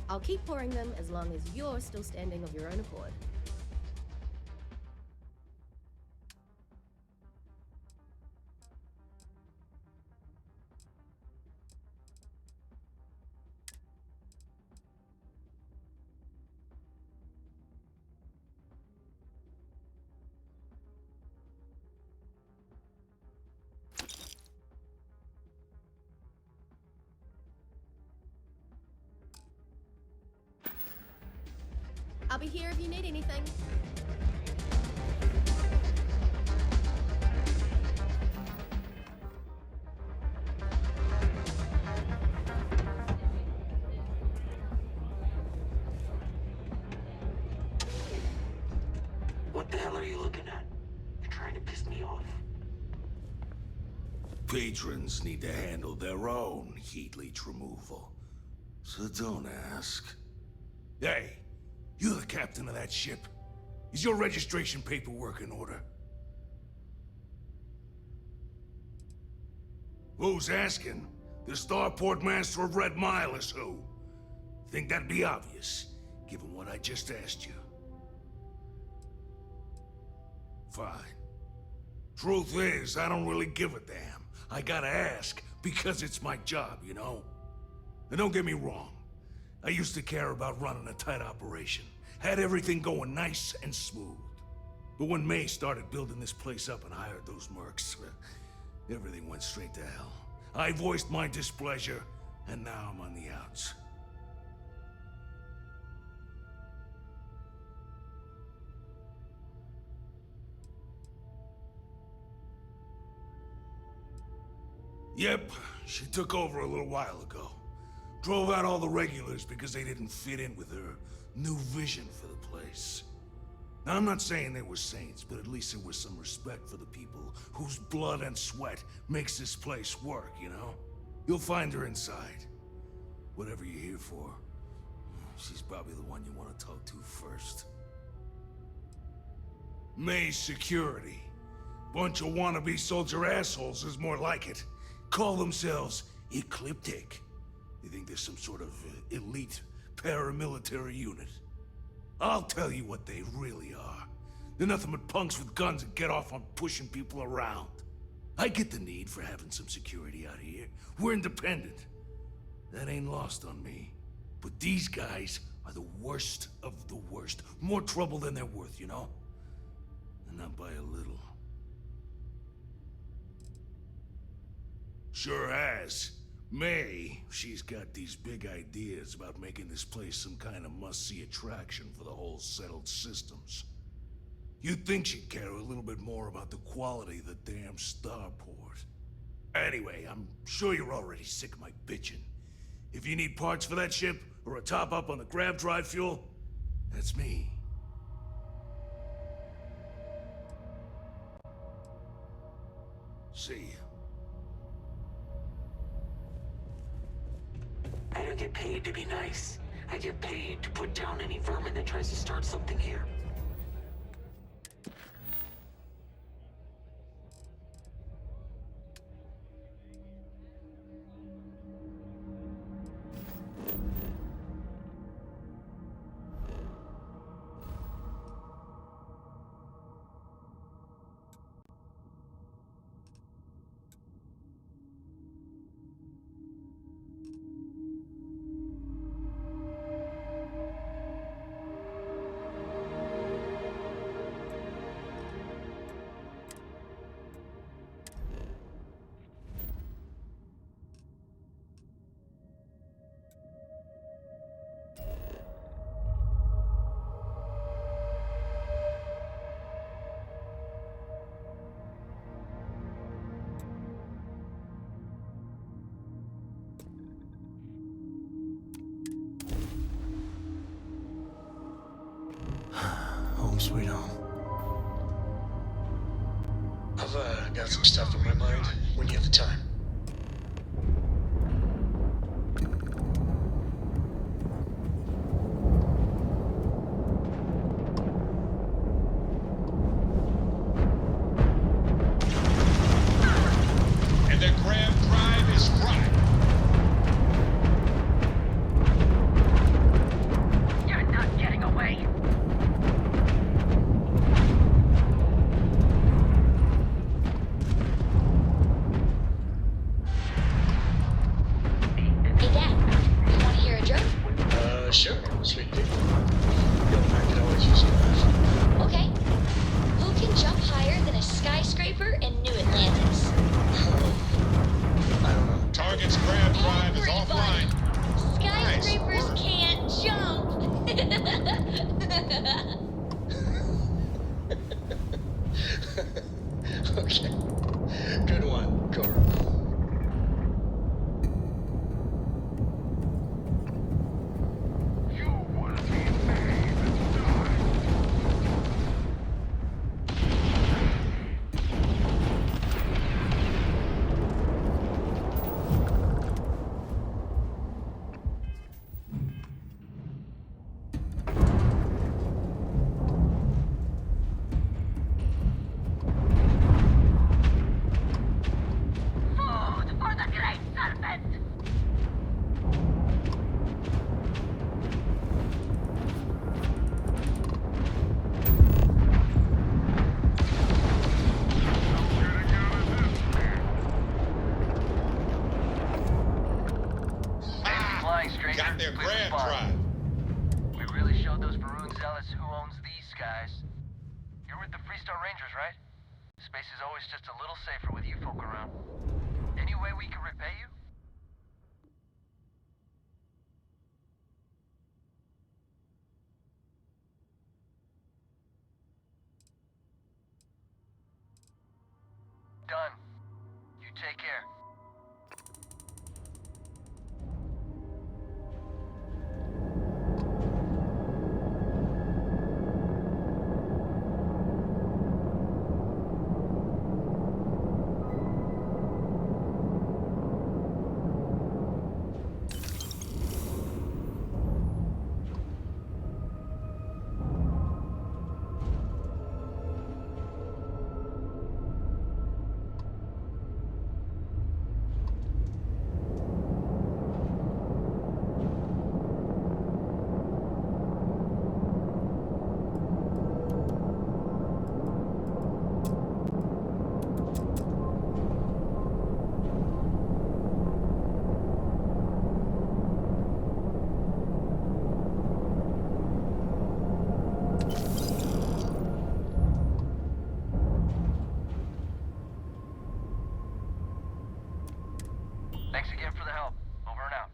I'll keep pouring them as long as you're still standing of your own accord. I'll be here if you need anything. What the hell are you looking at? Patrons need to handle their own heat leech removal. So don't ask. Hey, you the captain of that ship? Is your registration paperwork in order? Who's asking? The starport master of Red Mile is who? Think that'd be obvious, given what I just asked you. Fine. Truth is, I don't really give a damn. I gotta ask, because it's my job, you know? And don't get me wrong. I used to care about running a tight operation. Had everything going nice and smooth. But when May started building this place up and hired those mercs, everything went straight to hell. I voiced my displeasure, and now I'm on the outs. Yep, she took over a little while ago. Drove out all the regulars because they didn't fit in with her new vision for the place. Now, I'm not saying they were saints, but at least there was some respect for the people whose blood and sweat makes this place work, you know? You'll find her inside. Whatever you're here for, she's probably the one you want to talk to first. May's security. Bunch of wannabe soldier assholes is more like it. Call themselves Ecliptic. They think they're some sort of elite paramilitary unit. I'll tell you what they really are. They're nothing but punks with guns that get off on pushing people around. I get the need for having some security out here. We're independent. That ain't lost on me. But these guys are the worst of the worst. More trouble than they're worth, you know? And not by a little. Sure has. May, she's got these big ideas about making this place some kind of must-see attraction for the whole settled systems. You'd think she'd care a little bit more about the quality of the damn starport. Anyway, I'm sure you're already sick of my bitching. If you need parts for that ship, or a top-up on the grav drive fuel, that's me. See ya. I don't get paid to be nice. I get paid to put down any vermin that tries to start something here. Home sweet home. I've got some stuff in my mind when you have the time. And the Graham Drive is right. You're not getting away. Hey, Dad, you want to hear a joke? Sure. Sweet thing. I could always use some laugh. Okay. Who can jump higher than a skyscraper in New Atlantis? I don't know. Target's Graham Drive is offline. Skyscrapers can't jump. Okay. Good one, Cora. years, right? Space is always just a little safer with you folk around. Any way we can repay you? Done. You take care. Thanks again for the help. Over and out.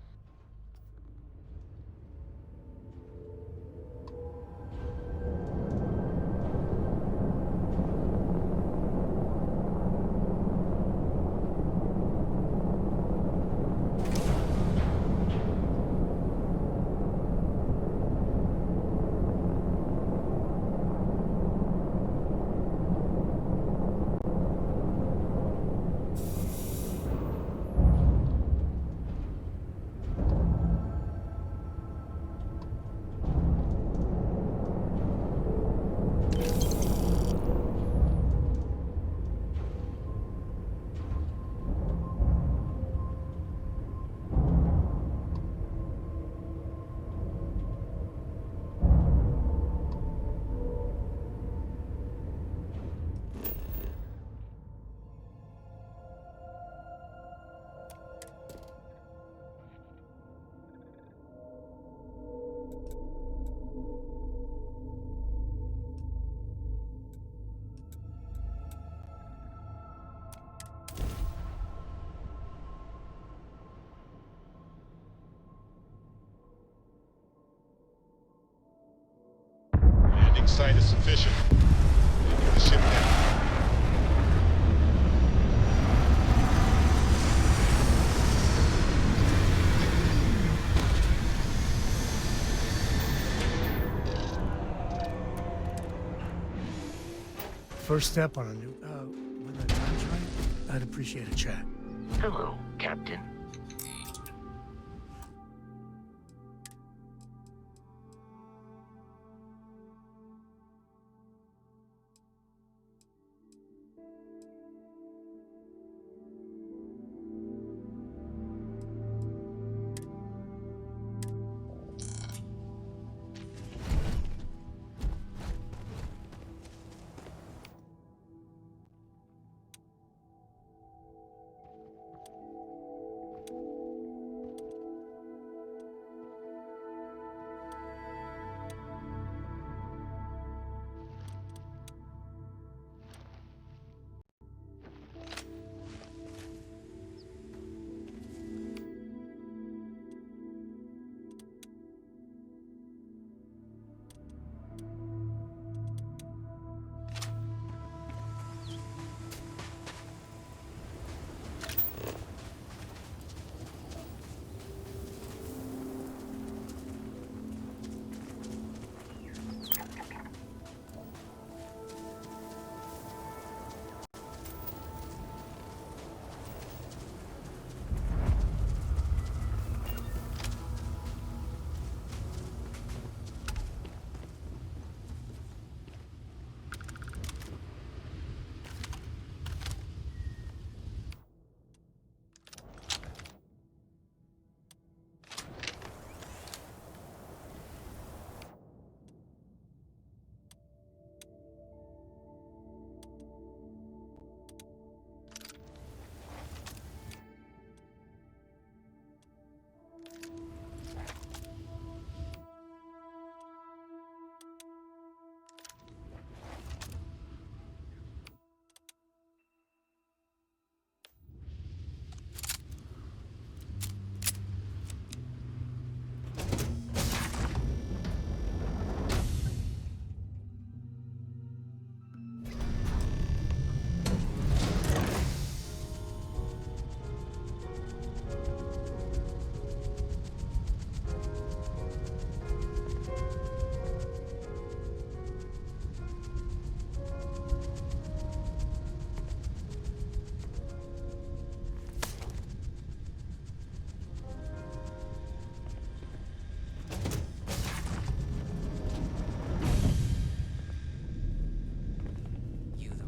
Landing site is sufficient. Leaving the ship now. First step on a new, when the time's right, I'd appreciate a chat. Hello, Captain.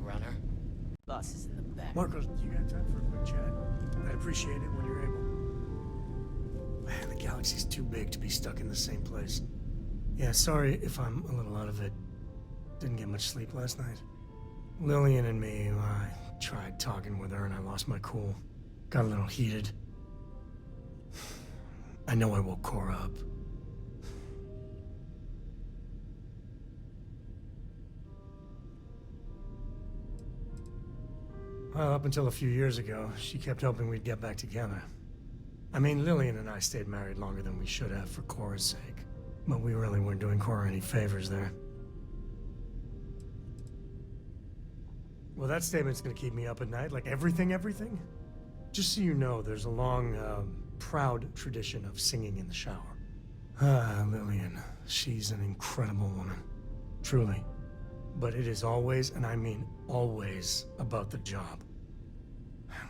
runner. Boss is in the back. Marcos, you got time for a quick chat? I'd appreciate it when you're able. Man, the galaxy's too big to be stuck in the same place. Yeah, sorry if I'm a little out of it. Didn't get much sleep last night. Lillian and me, I tried talking with her and I lost my cool. Got a little heated. I know I woke Cora up. Well, up until a few years ago, she kept hoping we'd get back together. I mean, Lillian and I stayed married longer than we should have for Cora's sake. But we really weren't doing Cora any favors there. Well, that statement's gonna keep me up at night, like everything? Just so you know, there's a long, proud tradition of singing in the shower. Ah, Lillian. She's an incredible woman. Truly. But it is always, and I mean always, about the job.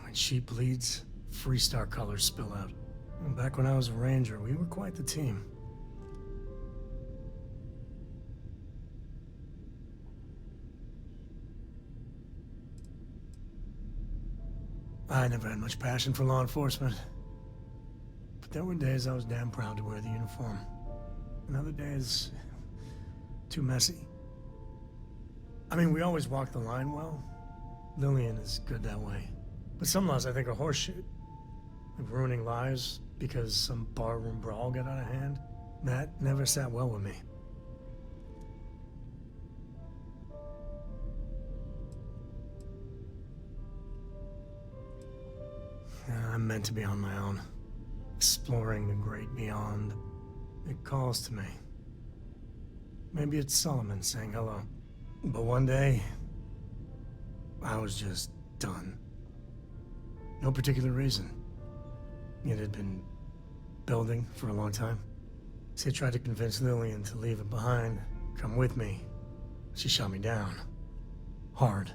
When she bleeds, Freestar colors spill out. And back when I was a ranger, we were quite the team. I never had much passion for law enforcement. But there were days I was damn proud to wear the uniform. And other days, too messy. I mean, we always walk the line well. Lillian is good that way. But some laws I think are horseshit. Like ruining lives because some barroom brawl got out of hand. That never sat well with me. I'm meant to be on my own, exploring the great beyond. It calls to me. Maybe it's Solomon saying hello. But one day, I was just done. No particular reason. It had been building for a long time. See, I tried to convince Lillian to leave it behind, come with me. She shot me down. Hard.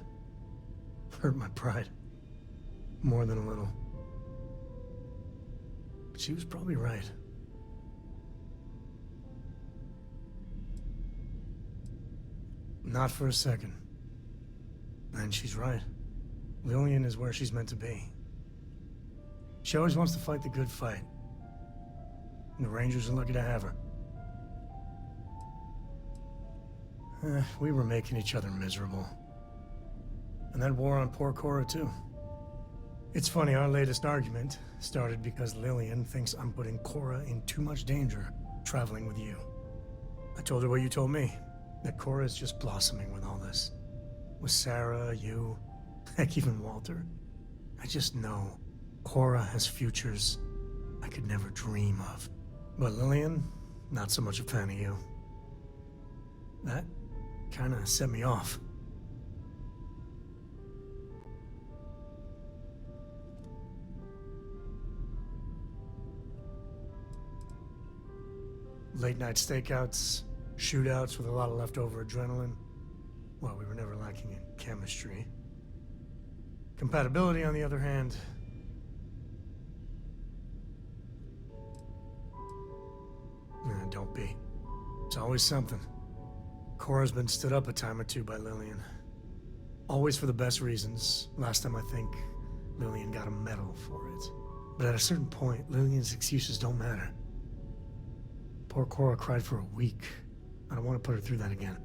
Hurt my pride. More than a little. But she was probably right. Not for a second. And she's right. Lillian is where she's meant to be. She always wants to fight the good fight. And the Rangers are lucky to have her. We were making each other miserable. And that wore on poor Cora, too. It's funny, our latest argument started because Lillian thinks I'm putting Cora in too much danger traveling with you. I told her what you told me, that Cora is just blossoming with all this. With Sarah, you, heck, even Walter. I just know Cora has futures I could never dream of. But Lillian, not so much a fan of you. That kinda set me off. Late night stakeouts, shootouts with a lot of leftover adrenaline. Well, we were never lacking in chemistry. Compatibility, on the other hand. Don't be. It's always something. Cora's been stood up a time or two by Lillian. Always for the best reasons. Last time I think Lillian got a medal for it. But at a certain point, Lillian's excuses don't matter. Poor Cora cried for a week. I don't want to put her through that again.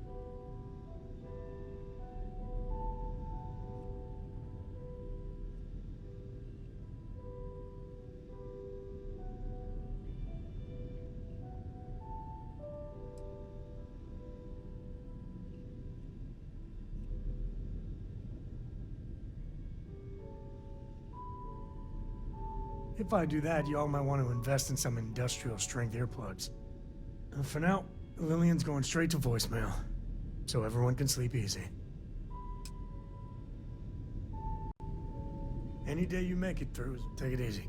If I do that, y'all might want to invest in some industrial strength earplugs. For now, Lillian's going straight to voicemail, so everyone can sleep easy. Any day you make it through, take it easy.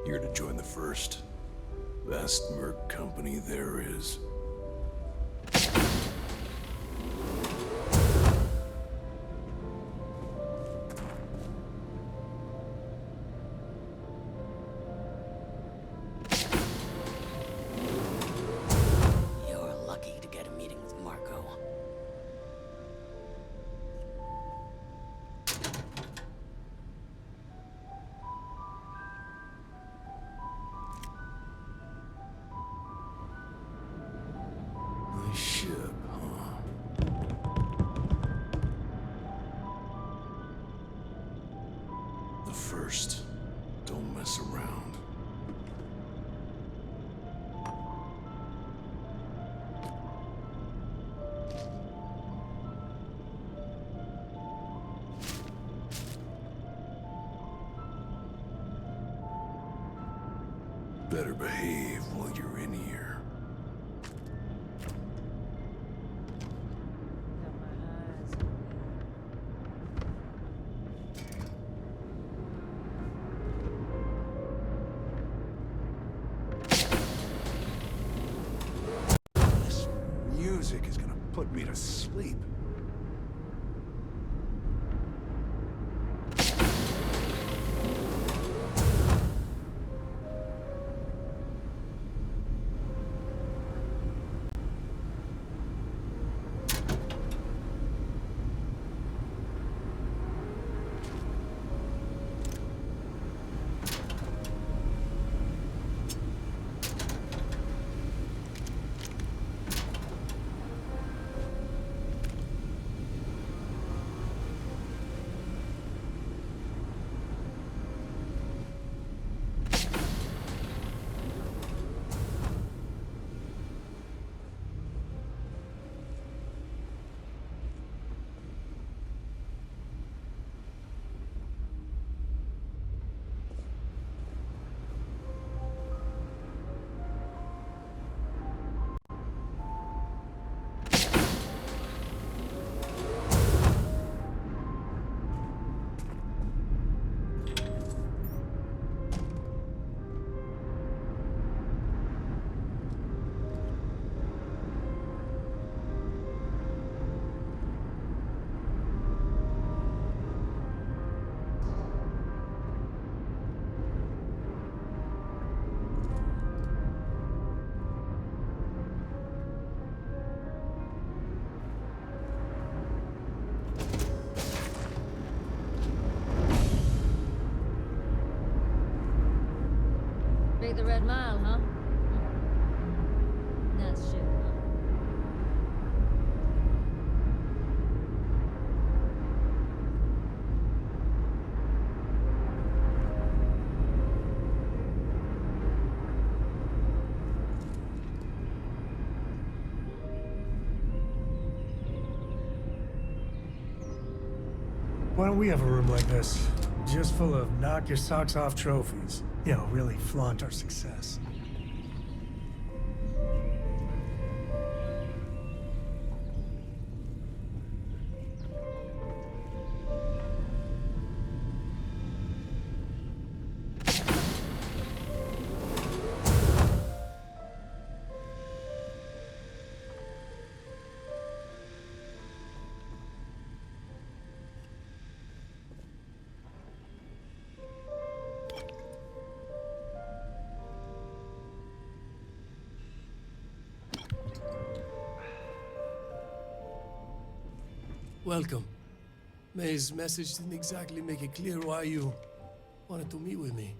Here to join the first. Best merc company there is. You're lucky to get a meeting with Marco. Nice ship, huh? The first. Don't mess around. Better behave while you're in here. This music is gonna put me to sleep. Make the Red Mile, huh? That's shit, huh? Why don't we have a room like this? Just full of knock your socks off trophies. You know, really flaunt our success. Welcome. May's message didn't exactly make it clear why you wanted to meet with me.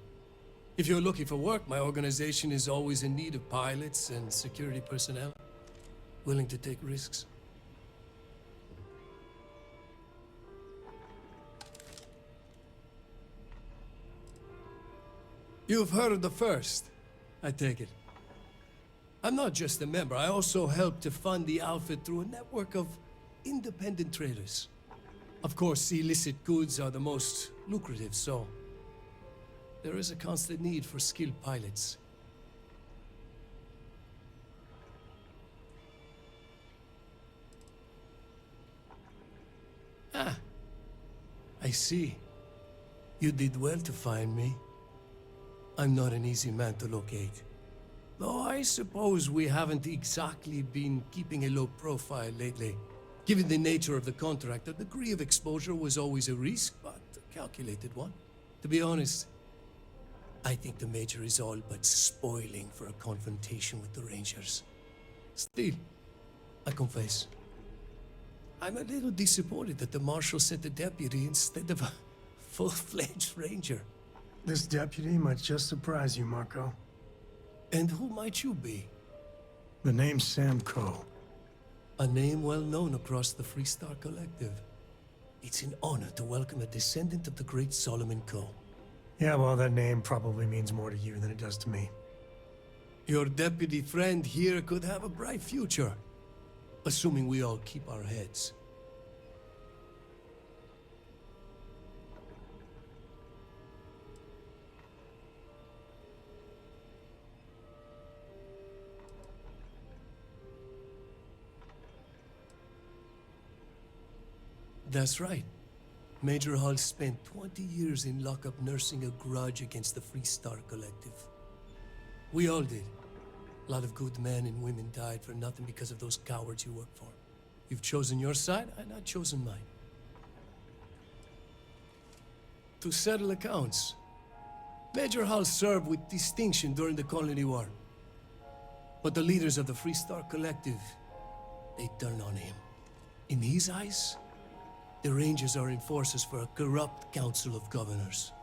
If you're looking for work, my organization is always in need of pilots and security personnel, willing to take risks. You've heard of the First, I take it. I'm not just a member, I also help to fund the outfit through a network of independent traders. Of course, illicit goods are the most lucrative, so there is a constant need for skilled pilots. Ah, I see. You did well to find me. I'm not an easy man to locate. Though I suppose we haven't exactly been keeping a low profile lately. Given the nature of the contract, a degree of exposure was always a risk, but a calculated one. To be honest, I think the Major is all but spoiling for a confrontation with the Rangers. Still, I confess, I'm a little disappointed that the Marshal sent a deputy instead of a full-fledged Ranger. This deputy might just surprise you, Marco. And who might you be? The name's Sam Coe. A name well known across the Freestar Collective. It's an honor to welcome a descendant of the great Solomon Coe. Yeah, well, that name probably means more to you than it does to me. Your deputy friend here could have a bright future. Assuming we all keep our heads. That's right. Major Hull spent 20 years in lockup nursing a grudge against the Freestar Collective. We all did. A lot of good men and women died for nothing because of those cowards you work for. You've chosen your side, and I've chosen mine. To settle accounts, Major Hull served with distinction during the Colony War. But the leaders of the Freestar Collective, they turned on him. In his eyes, the Rangers are enforcers for a corrupt Council of Governors.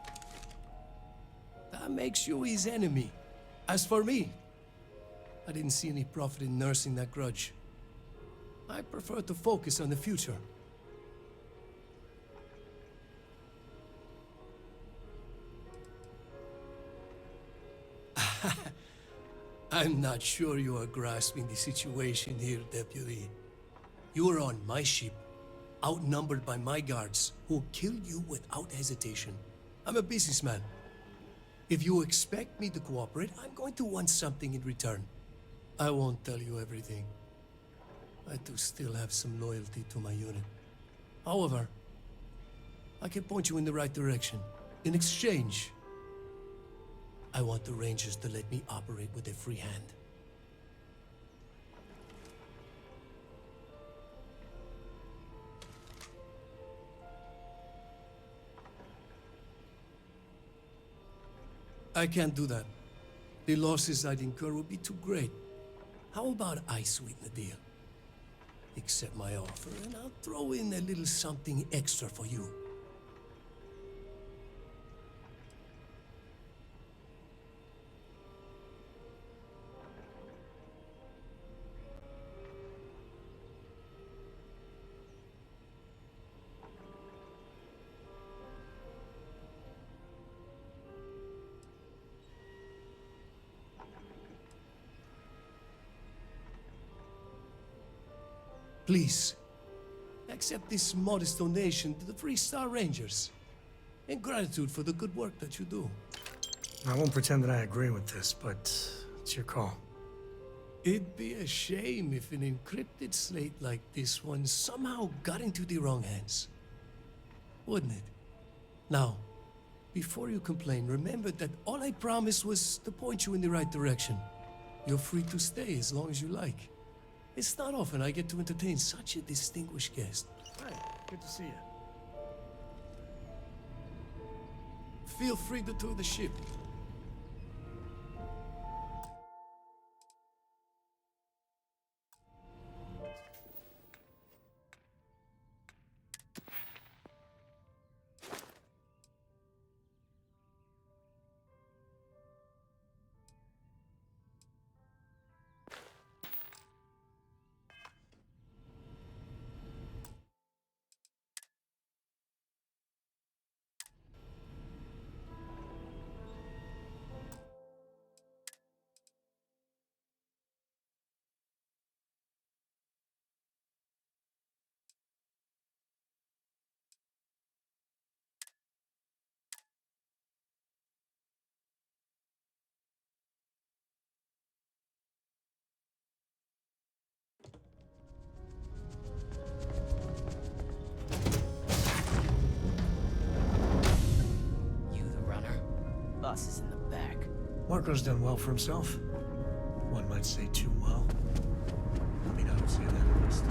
That makes you his enemy. As for me, I didn't see any profit in nursing that grudge. I prefer to focus on the future. I'm not sure you are grasping the situation here, Deputy. You are on my ship, outnumbered by my guards, who'll kill you without hesitation. I'm a businessman. If you expect me to cooperate, I'm going to want something in return. I won't tell you everything. I do still have some loyalty to my unit. However, I can point you in the right direction. In exchange, I want the Rangers to let me operate with a free hand. I can't do that. The losses I'd incur would be too great. How about I sweeten the deal? Accept my offer, and I'll throw in a little something extra for you. Please, accept this modest donation to the Freestar Rangers, in gratitude for the good work that you do. I won't pretend that I agree with this, but it's your call. It'd be a shame if an encrypted slate like this one somehow got into the wrong hands. Wouldn't it? Now, before you complain, remember that all I promised was to point you in the right direction. You're free to stay as long as you like. It's not often I get to entertain such a distinguished guest. Hey, good to see you. Feel free to tour the ship. Boss is in the back. Marco's done well for himself. might say too well. I mean, I don't say that at least.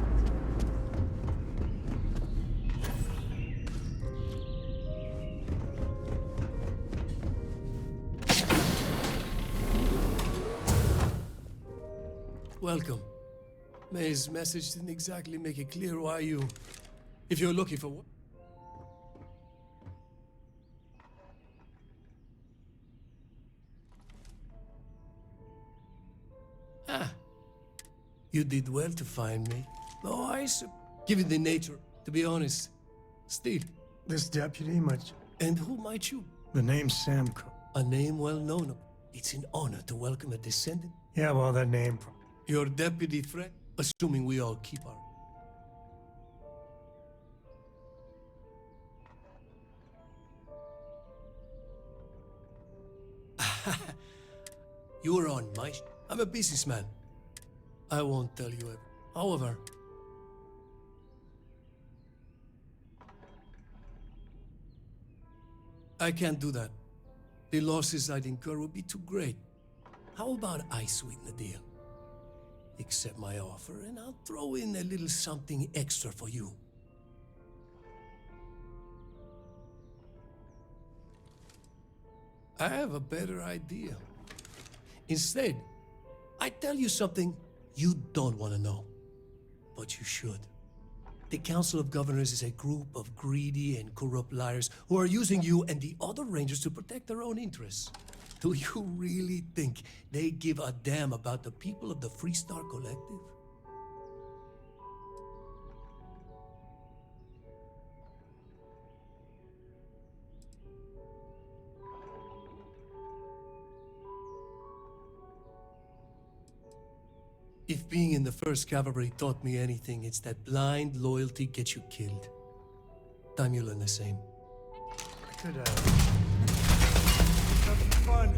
Welcome. May's message didn't exactly make it clear why you... If you're looking for what... Ah. You did well to find me. Oh, given the nature, to be honest. Still. This deputy might... And who might you? The name's Sam Cook. A name well known. It's an honor to welcome a descendant. Yeah, well, that name... Your deputy friend? Assuming we all keep our... You're on my... I'm a businessman. I won't tell you everything. However... I can't do that. The losses I'd incur would be too great. How about I sweeten the deal? Accept my offer, and I'll throw in a little something extra for you. I have a better idea. Instead, I tell you something you don't want to know, but you should. The Council of Governors is a group of greedy and corrupt liars who are using you and the other Rangers to protect their own interests. Do you really think they give a damn about the people of the Freestar Collective? If being in the 1st Cavalry taught me anything, it's that blind loyalty gets you killed. Time you learn the same. Could, something fun.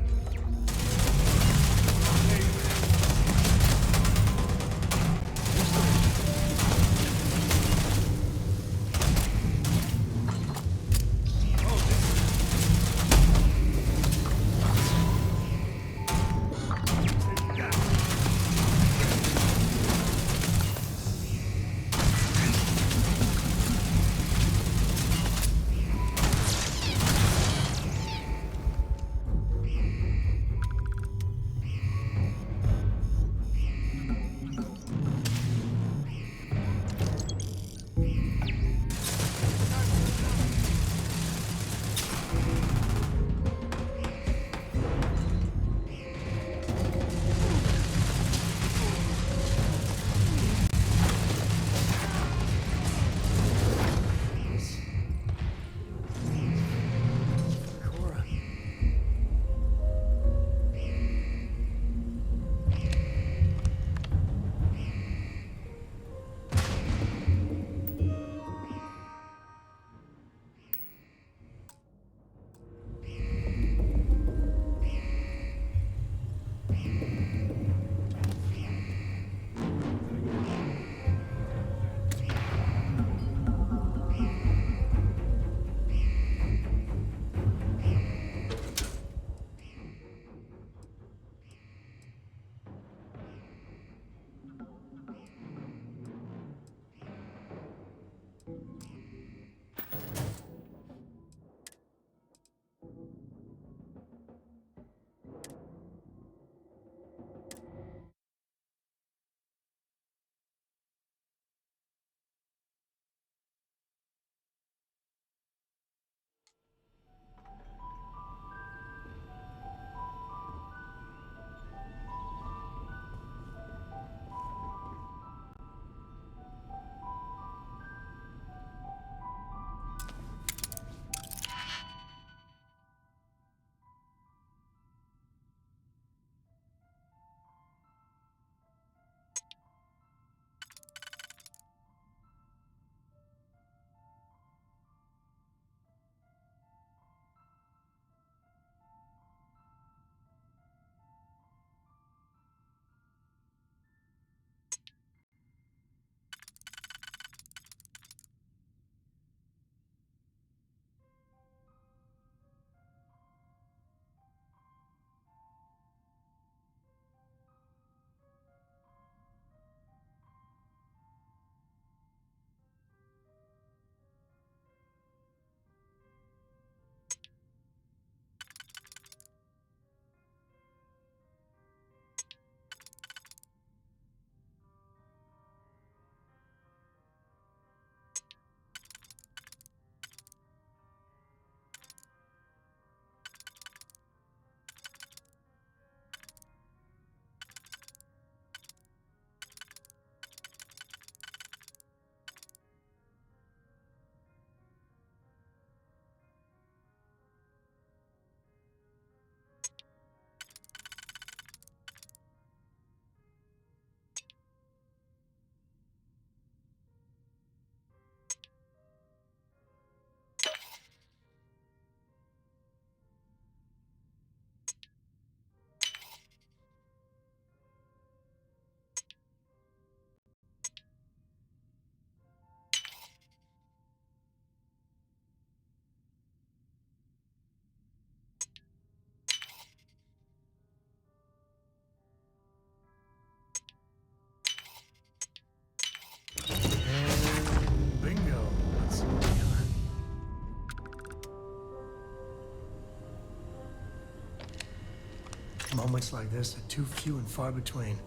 Moments like this are too few and far between.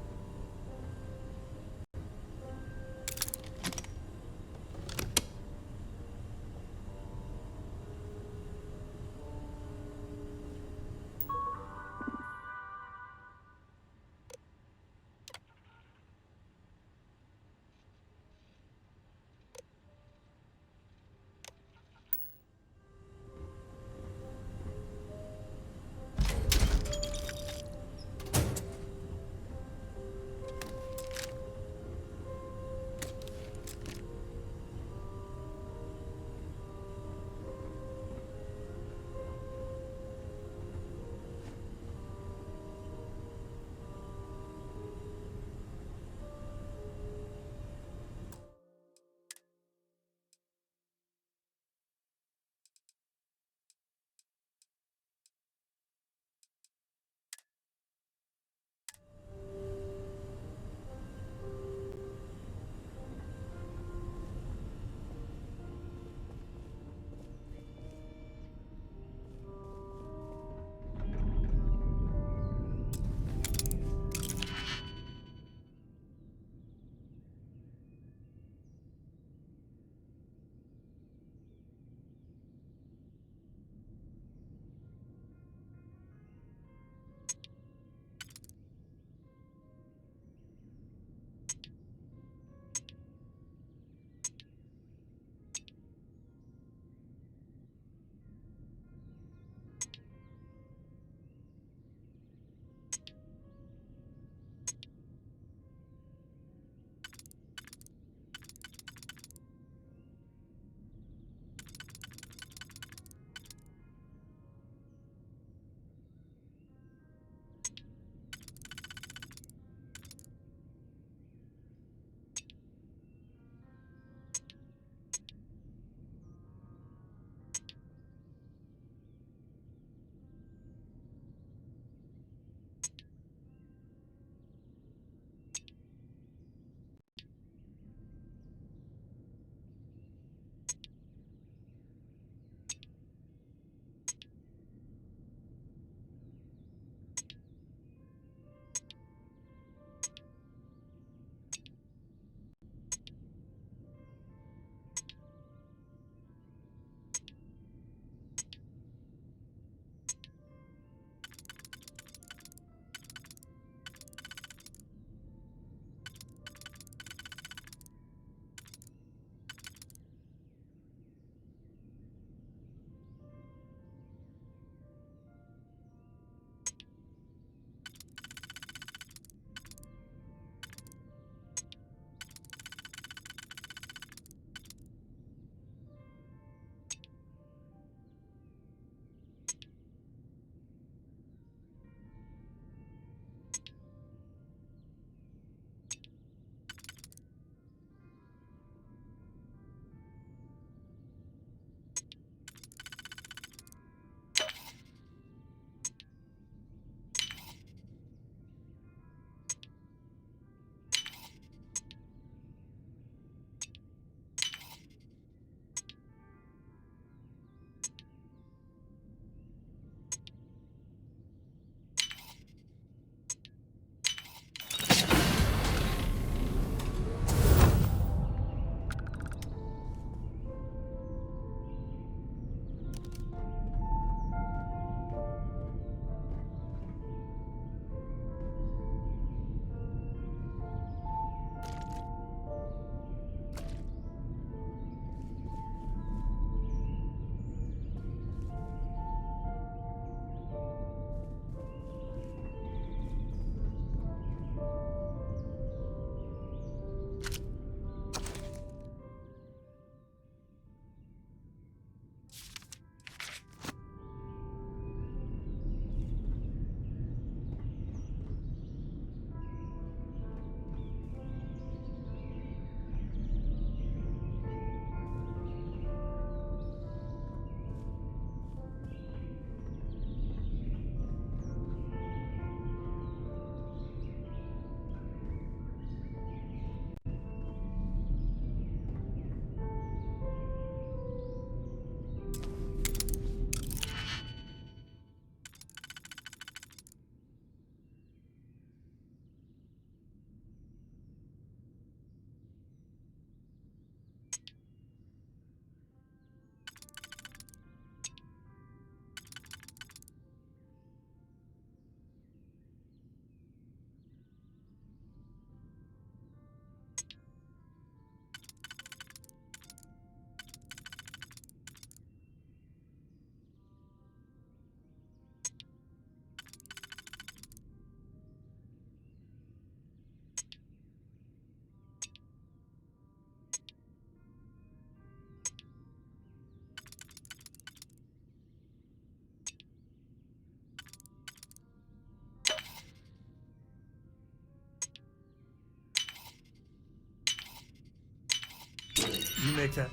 You make that.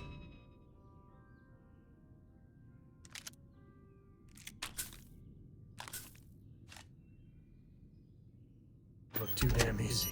Look too damn easy.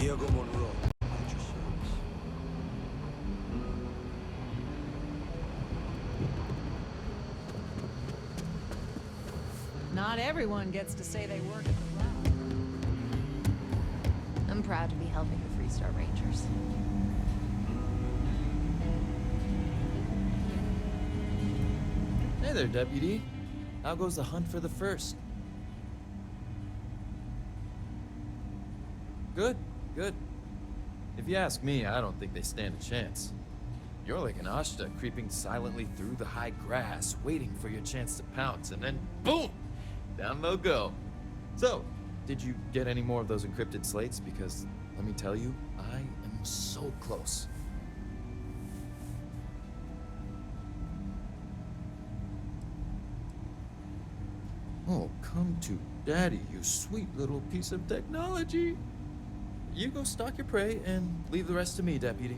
Diego Monroe. Not everyone gets to say they work at the lab. I'm proud to be helping the Freestar Rangers. Hey there, Deputy. How goes the hunt for the first? Good, good. If you ask me, I don't think they stand a chance. You're like an Ashta creeping silently through the high grass, waiting for your chance to pounce, and then boom! Down they'll go. So, did you get any more of those encrypted slates? Because, let me tell you, I am so close. Oh, come to Daddy, you sweet little piece of technology. You go stalk your prey and leave the rest to me, Deputy.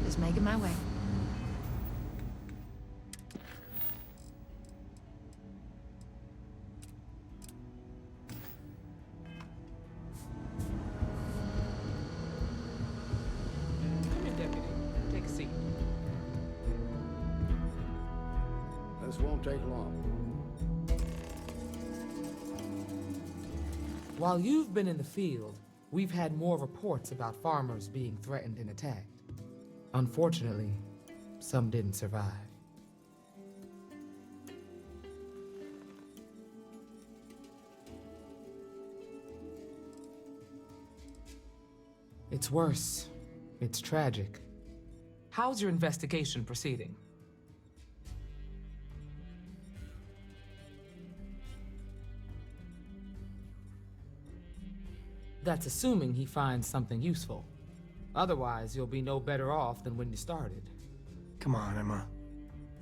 Just making my way. Come here, Deputy. Take a seat. This won't take long. While you've been in the field, we've had more reports about farmers being threatened and attacked. Unfortunately, some didn't survive. It's worse. It's tragic. How's your investigation proceeding? That's assuming he finds something useful. Otherwise, you'll be no better off than when you started. Come on, Emma.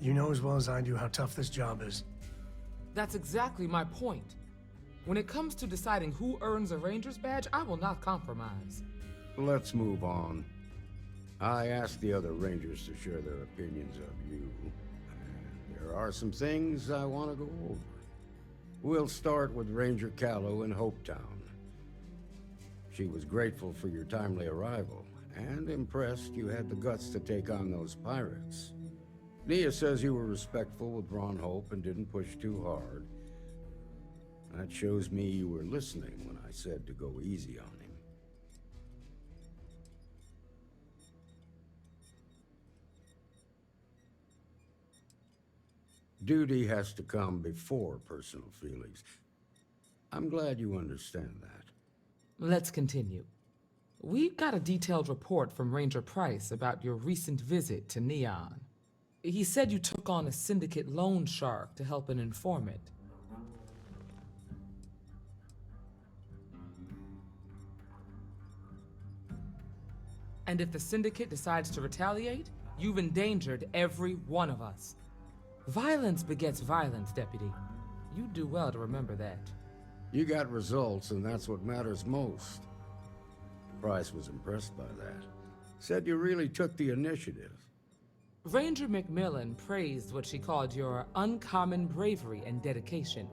You know as well as I do how tough this job is. That's exactly my point. When it comes to deciding who earns a Ranger's badge, I will not compromise. Let's move on. I asked the other Rangers to share their opinions of you. And there are some things I want to go over. We'll start with Ranger Callow in Hopetown. She was grateful for your timely arrival, and impressed you had the guts to take on those pirates. Nia says you were respectful with Ron Hope and didn't push too hard. That shows me you were listening when I said to go easy on him. Duty has to come before personal feelings. I'm glad you understand that. Let's continue. We've got a detailed report from Ranger Price about your recent visit to Neon. He said you took on a syndicate loan shark to help an informant. And if the syndicate decides to retaliate, you've endangered every one of us. Violence begets violence, Deputy. You do well to remember that. You got results, and that's what matters most. Price was impressed by that. Said you really took the initiative. Ranger McMillan praised what she called your uncommon bravery and dedication.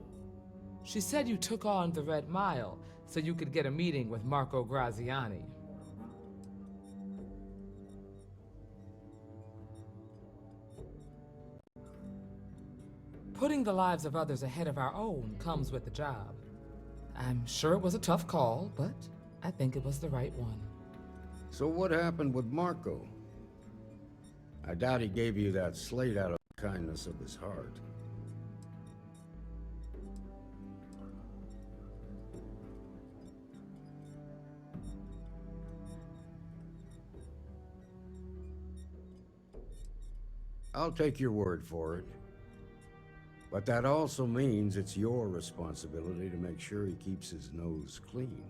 She said you took on the Red Mile so you could get a meeting with Marco Graziani. Putting the lives of others ahead of our own comes with the job. I'm sure it was a tough call, but I think it was the right one. So what happened with Marco? I doubt he gave you that slate out of the kindness of his heart. I'll take your word for it. But that also means it's your responsibility to make sure he keeps his nose clean.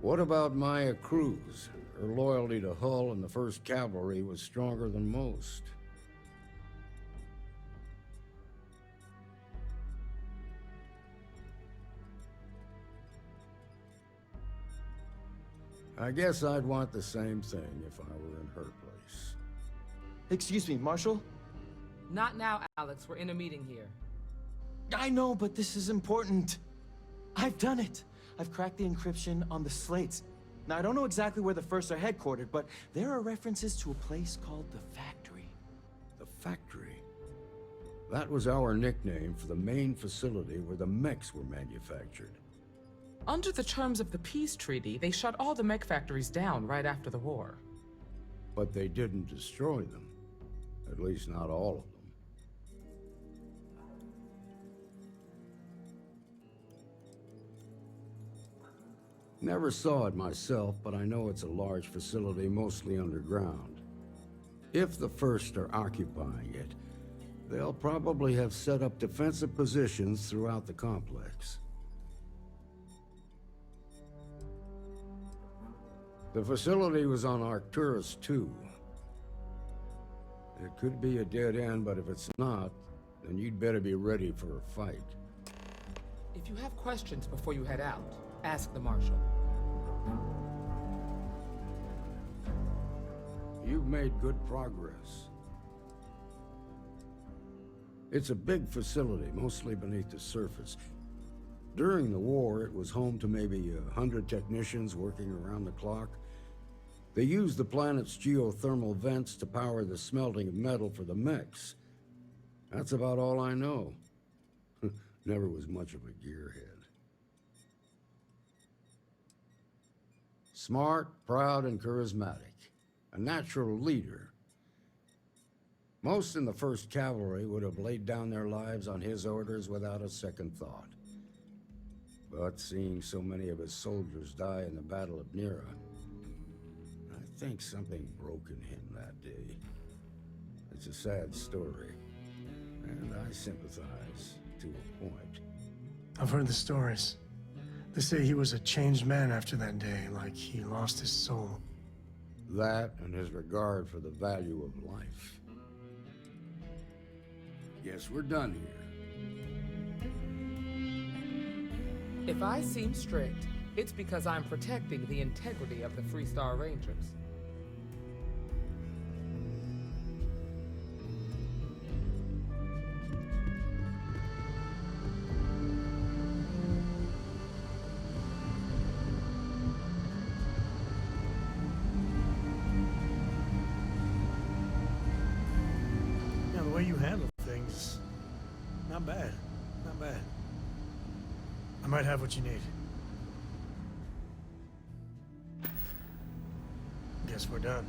What about Maya Cruz? Her loyalty to Hull and the 1st Cavalry was stronger than most. I guess I'd want the same thing if I were in her place. Excuse me, Marshal? Not now, Alex. We're in a meeting here. I know, but this is important. I've done it. I've cracked the encryption on the slates. Now, I don't know exactly where the First are headquartered, but there are references to a place called the Factory. The Factory? That was our nickname for the main facility where the mechs were manufactured. Under the terms of the peace treaty, they shut all the mech factories down right after the war. But they didn't destroy them. At least not all of them. Never saw it myself, but I know it's a large facility, mostly underground. If the First are occupying it, they'll probably have set up defensive positions throughout the complex. The facility was on Arcturus 2. It could be a dead end, but if it's not, then you'd better be ready for a fight. If you have questions before you head out, ask the Marshal. You've made good progress. It's a big facility, mostly beneath the surface. During the war, it was home to maybe 100 technicians working around the clock. They used the planet's geothermal vents to power the smelting of metal for the mechs. That's about all I know. Never was much of a gearhead. Smart, proud, and charismatic. A natural leader. Most in the 1st Cavalry would have laid down their lives on his orders without a second thought. But seeing so many of his soldiers die in the Battle of Nera, I think something broke in him that day. It's a sad story, and I sympathize to a point. I've heard the stories. They say he was a changed man after that day, like he lost his soul. That and his regard for the value of life. Guess we're done here. If I seem strict, it's because I'm protecting the integrity of the Freestar Rangers. Yeah, the way you handle things, not bad, not bad. I might have what you need. Guess we're done.